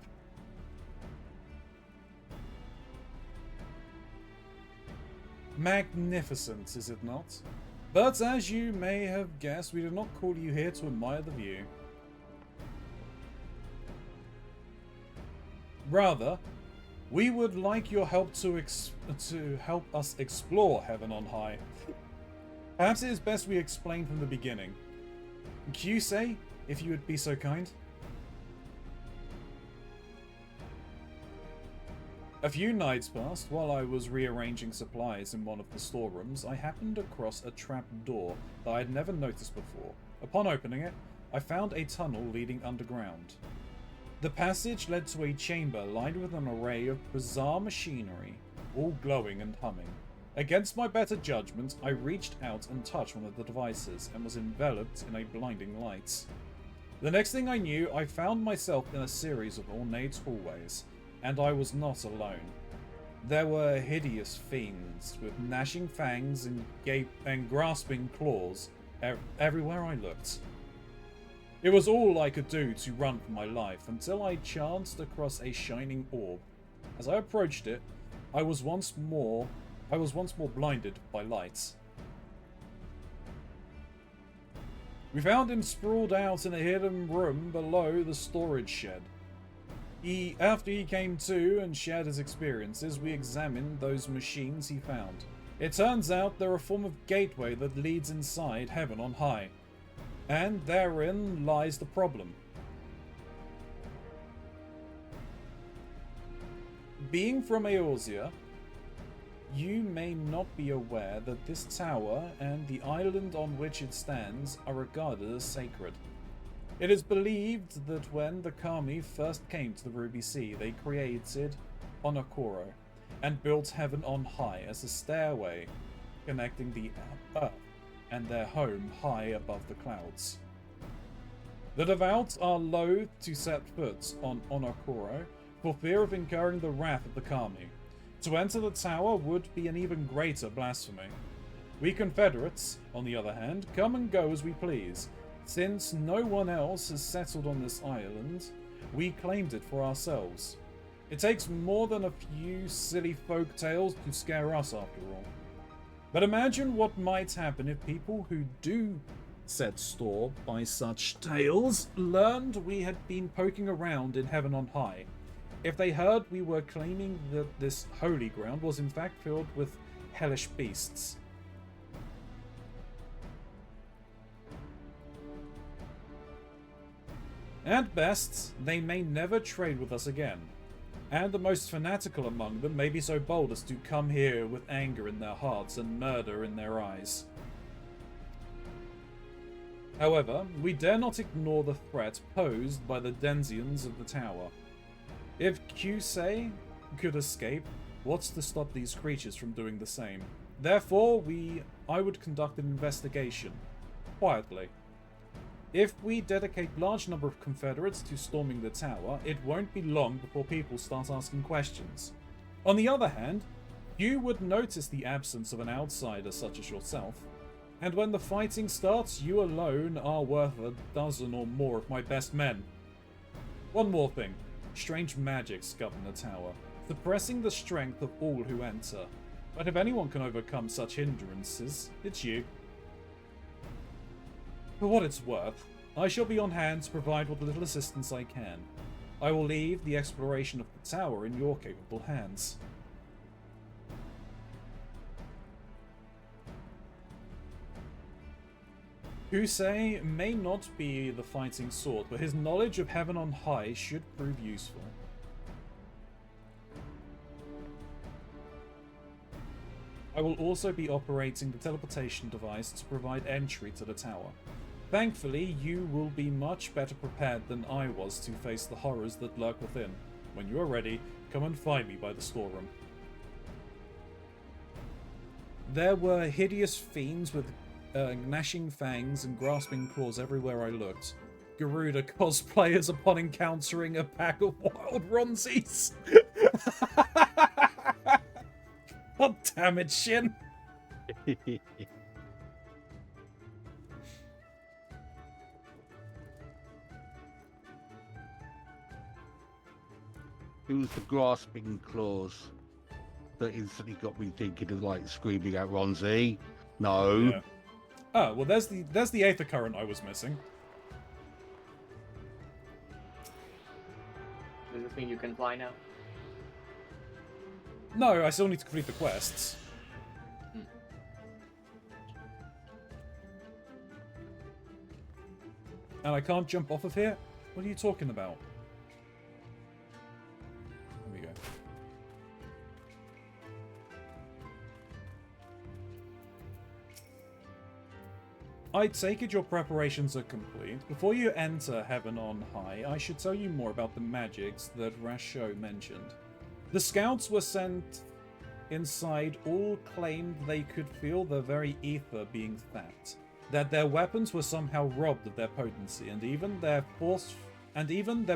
Magnificent, is it not? But as you may have guessed, we did not call you here to admire the view. Rather, we would like your help to help us explore heaven on high. Perhaps it is best we explain from the beginning. Kyusei, if you would be so kind. A few nights passed. While I was rearranging supplies in one of the storerooms, I happened across a trap door that I had never noticed before. Upon opening it, I found a tunnel leading underground. The passage led to a chamber lined with an array of bizarre machinery, all glowing and humming. Against my better judgment, I reached out and touched one of the devices and was enveloped in a blinding light. The next thing I knew, I found myself in a series of ornate hallways, and I was not alone. There were hideous fiends with gnashing fangs and grasping claws everywhere I looked. It was all I could do to run for my life until I chanced across a shining orb. As I approached it, I was once more blinded by lights. We found him sprawled out in a hidden room below the storage shed. After he came to and shared his experiences, we examined those machines he found. It turns out they're a form of gateway that leads inside heaven on high. And therein lies the problem. Being from Eorzea, you may not be aware that this tower and the island on which it stands are regarded as sacred. It is believed that when the Kami first came to the Ruby Sea, they created Onokoro and built heaven on high as a stairway connecting the earth and their home high above the clouds. The devout are loath to set foot on Onokoro for fear of incurring the wrath of the Kami. To enter the tower would be an even greater blasphemy. We Confederates, on the other hand, come and go as we please. Since no one else has settled on this island, we claimed it for ourselves. It takes more than a few silly folk tales to scare us after all. But imagine what might happen if people who do set store by such tales learned we had been poking around in heaven on high. If they heard we were claiming that this holy ground was in fact filled with hellish beasts. At best, they may never trade with us again, and the most fanatical among them may be so bold as to come here with anger in their hearts and murder in their eyes. However, we dare not ignore the threat posed by the Denzians of the tower. If Kyusei could escape, what's to stop these creatures from doing the same? Therefore, I would conduct an investigation, quietly. If we dedicate large number of Confederates to storming the tower, it won't be long before people start asking questions. On the other hand, you would notice the absence of an outsider such as yourself, and when the fighting starts, you alone are worth a dozen or more of my best men. One more thing. Strange magics govern the tower, suppressing the strength of all who enter. But if anyone can overcome such hindrances, it's you. For what it's worth, I shall be on hand to provide what little assistance I can. I will leave the exploration of the tower in your capable hands. Kyusei may not be the fighting sort, but his knowledge of heaven on high should prove useful. I will also be operating the teleportation device to provide entry to the tower. Thankfully, you will be much better prepared than I was to face the horrors that lurk within. When you are ready, come and find me by the storeroom. There were hideous fiends with gnashing fangs and grasping claws everywhere I looked. Garuda cosplayers upon encountering a pack of wild Ronzis. God damn it, Shin. It was the grasping claws that instantly got me thinking of like screaming out Ronzi. No. Yeah. Oh, well there's the Aether Current I was missing. Does this mean you can fly now? No, I still need to complete the quests. And I can't jump off of here? What are you talking about? There we go. I take it your preparations are complete. Before you enter Heaven on High, I should tell you more about the magics that Rasho mentioned. The scouts were sent inside all claimed they could feel their very ether being zapped, that their weapons were somehow robbed of their potency, and even their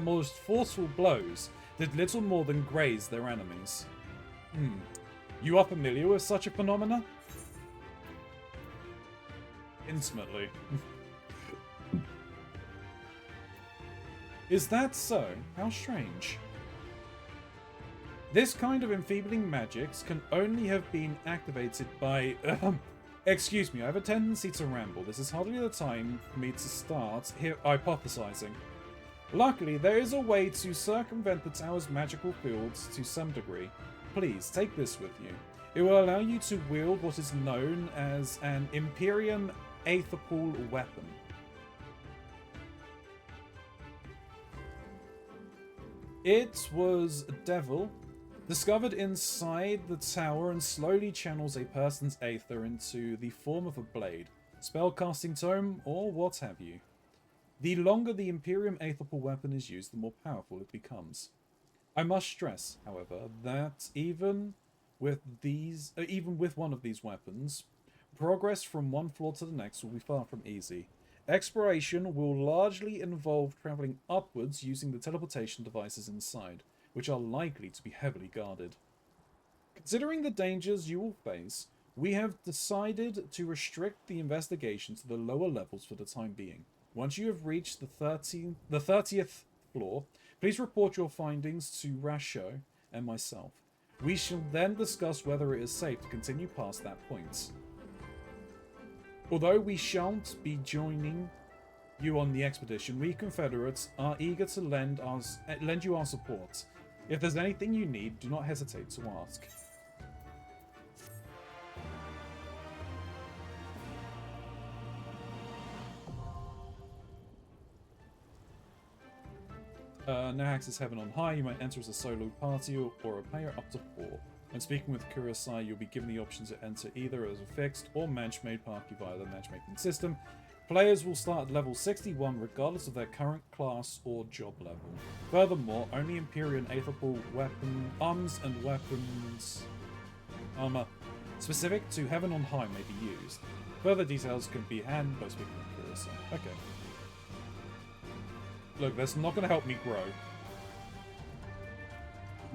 most forceful blows did little more than graze their enemies. You are familiar with such a phenomena? Intimately. Is that so? How strange. This kind of enfeebling magics can only have been activated by... Excuse me, I have a tendency to ramble. This is hardly the time for me to start hypothesizing. Luckily, there is a way to circumvent the tower's magical fields to some degree. Please, take this with you. It will allow you to wield what is known as an Imperium Aetherpool weapon. It was a devil discovered inside the tower and slowly channels a person's aether into the form of a blade, spellcasting tome, or what have you. The longer the Imperium Aetherpool weapon is used, the more powerful it becomes. I must stress, however, that even with one of these weapons, progress from one floor to the next will be far from easy. Exploration will largely involve travelling upwards using the teleportation devices inside, which are likely to be heavily guarded. Considering the dangers you will face, we have decided to restrict the investigation to the lower levels for the time being. Once you have reached the 30th floor, please report your findings to Rasho and myself. We shall then discuss whether it is safe to continue past that point. Although we shan't be joining you on the expedition, we Confederates are eager to lend you our support. If there's anything you need, do not hesitate to ask. No access heaven on high. You might enter as a solo party or a player up to 4. When speaking with Kurosai, you'll be given the option to enter either as a fixed or match-made party via the matchmaking system. Players will start at level 61 regardless of their current class or job level. Furthermore, only Imperium Aetherpool arms and weapons armor specific to Heaven on High may be used. Further details can be handled by speaking with Kurosai. Okay. Look, that's not going to help me grow.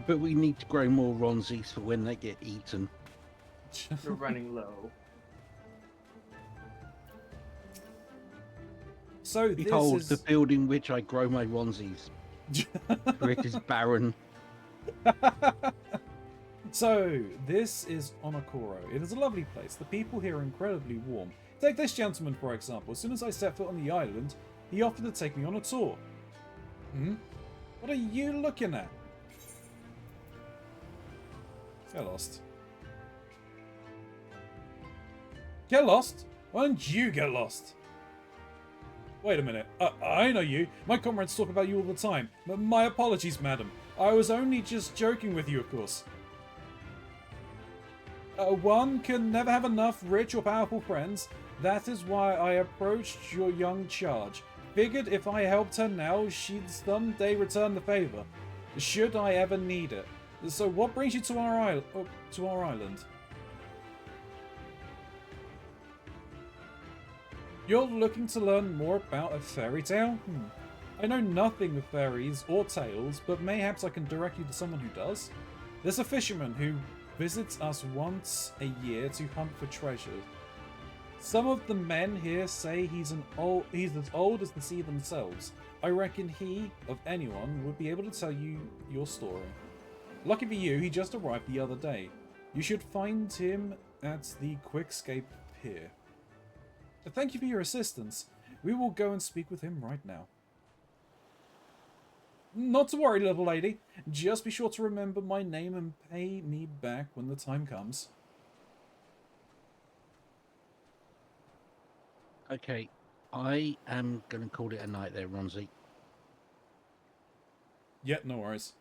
But we need to grow more Ronzis for when they get eaten. We're running low. So Behold, this is... the field in which I grow my Ronzis. For it is barren. So, this is Onokoro. It is a lovely place. The people here are incredibly warm. Take this gentleman, for example. As soon as I set foot on the island, he offered to take me on a tour. What are you looking at? Get lost. Get lost? Why don't you get lost? Wait a minute. I know you. My comrades talk about you all the time. My apologies, madam. I was only just joking with you, of course. One can never have enough rich or powerful friends. That is why I approached your young charge. Figured if I helped her now, she'd someday return the favor. Should I ever need it. So what brings you to our island? You're looking to learn more about a fairy tale? I know nothing of fairies or tales, but mayhaps I can direct you to someone who does. There's a fisherman who visits us once a year to hunt for treasure. Some of the men here say he's as old as the sea themselves. I reckon he, of anyone, would be able to tell you your story. Lucky for you, he just arrived the other day. You should find him at the Quickscape Pier. Thank you for your assistance. We will go and speak with him right now. Not to worry, little lady. Just be sure to remember my name and pay me back when the time comes. Okay, I am going to call it a night there, Ronzi. Yeah, no worries.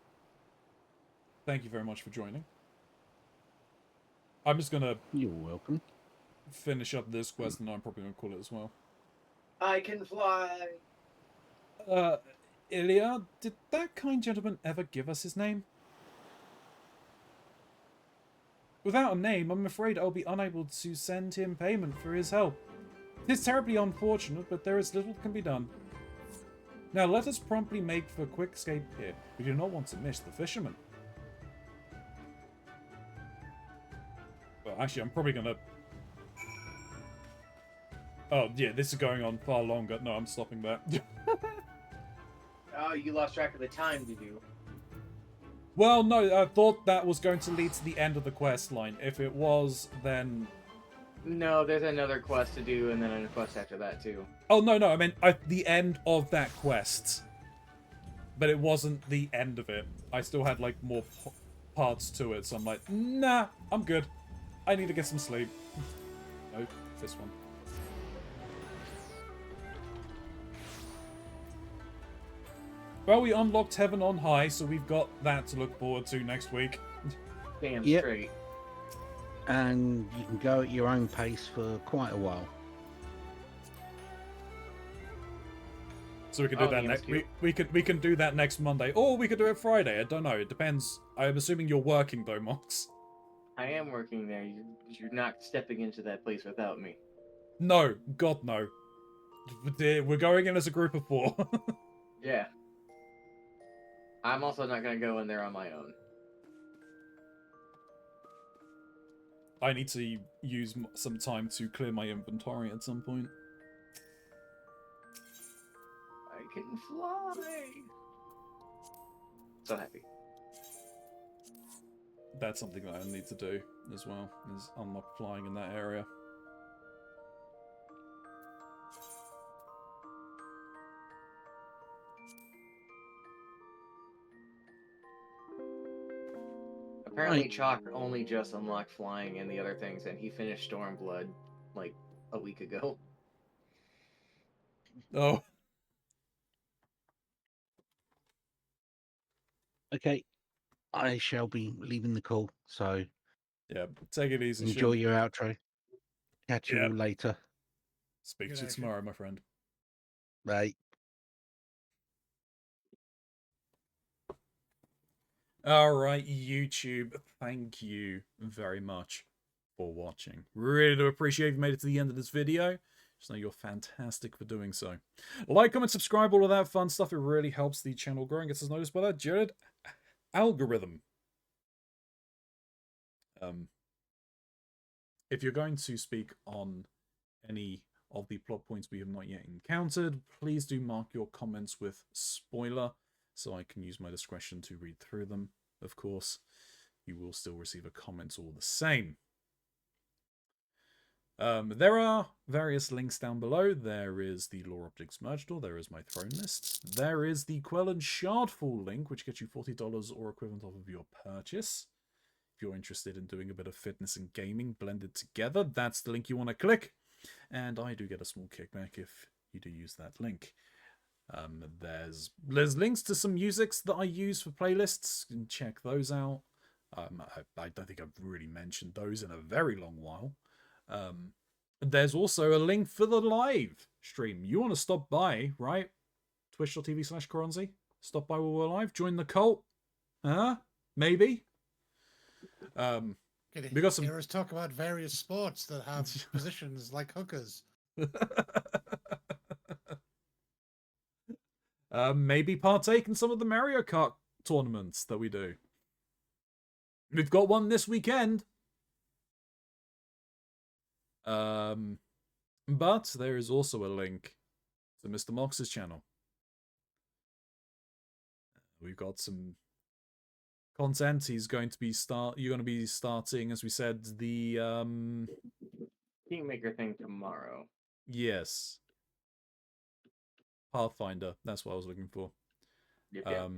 Thank you very much for joining. I'm just going to... You're welcome. Finish up this quest and I'm probably going to call it as well. I can fly. Ilya, did that kind gentleman ever give us his name? Without a name, I'm afraid I'll be unable to send him payment for his help. It is terribly unfortunate, but there is little that can be done. Now let us promptly make for a quick escape here. We do not want to miss the fisherman. Well, actually, I'm probably gonna... Oh, yeah, this is going on far longer. No, I'm stopping that. Oh, you lost track of the time, did you? Well, no, I thought that was going to lead to the end of the quest line. If it was, then... No, there's another quest to do, and then a quest after that, too. Oh, no, I meant the end of that quest. But it wasn't the end of it. I still had, like, more parts to it, so I'm like, nah, I'm good. I need to get some sleep. Nope, this one. Well, we unlocked Heaven on High, so we've got that to look forward to next week. Damn Yep. straight. And you can go at your own pace for quite a while. So we can do that next. We can do that next Monday, or we could do it Friday. I don't know. It depends. I'm assuming you're working though, Mox. I am working there. You're not stepping into that place without me. No, God no. We're going in as a group of 4. Yeah. I'm also not gonna go in there on my own. I need to use some time to clear my inventory at some point. I can fly. So happy. That's something that I need to do as well, is unlock flying in that area. Apparently, Chalk only just unlocked flying and the other things, and he finished Stormblood like a week ago. Oh. Okay, I shall be leaving the call, so yeah, take it easy. Enjoy your outro. Catch you all later. Speak to you tomorrow, my friend. Bye. Alright, YouTube, thank you very much for watching. Really do appreciate you made it to the end of this video. Just know you're fantastic for doing so. Like, comment, subscribe, all of that fun stuff. It really helps the channel grow and gets us noticed by that Jared algorithm. If you're going to speak on any of the plot points we have not yet encountered, please do mark your comments with spoiler, so I can use my discretion to read through them. Of course, you will still receive a comment all the same. There are various links down below. There is the Lore Objects merge door. There is my throne list. There is the Quell and Shardfall link, which gets you $40 or equivalent off of your purchase. If you're interested in doing a bit of fitness and gaming blended together, that's the link you want to click. And I do get a small kickback if you do use that link. There's links to some musics that I use for playlists. You can check those out. I don't think I've really mentioned those in a very long while. There's also a link for the live stream. You want to stop by, right? Twitch.tv/Keronzi. Stop by while we're live. Join the cult. Huh? Maybe. We got some. Hear us talk about various sports that have positions like hookers. Maybe partake in some of the Mario Kart tournaments that we do. We've got one this weekend. But there is also a link to Mr. Mox's channel. We've got some content. He's going to be you're going to be starting, as we said, the Kingmaker thing tomorrow. Yes. Pathfinder, that's what I was looking for. Yep.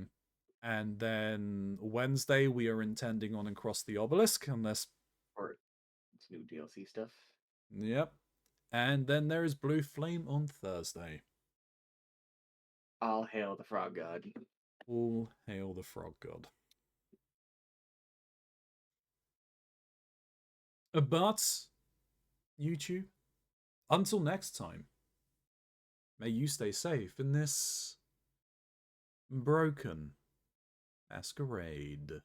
And then Wednesday we are intending on Across the Obelisk, unless or it's new DLC stuff. Yep. And then there is Blue Flame on Thursday. All hail the Frog God. All hail the Frog God. But YouTube, until next time, may you stay safe in this broken masquerade.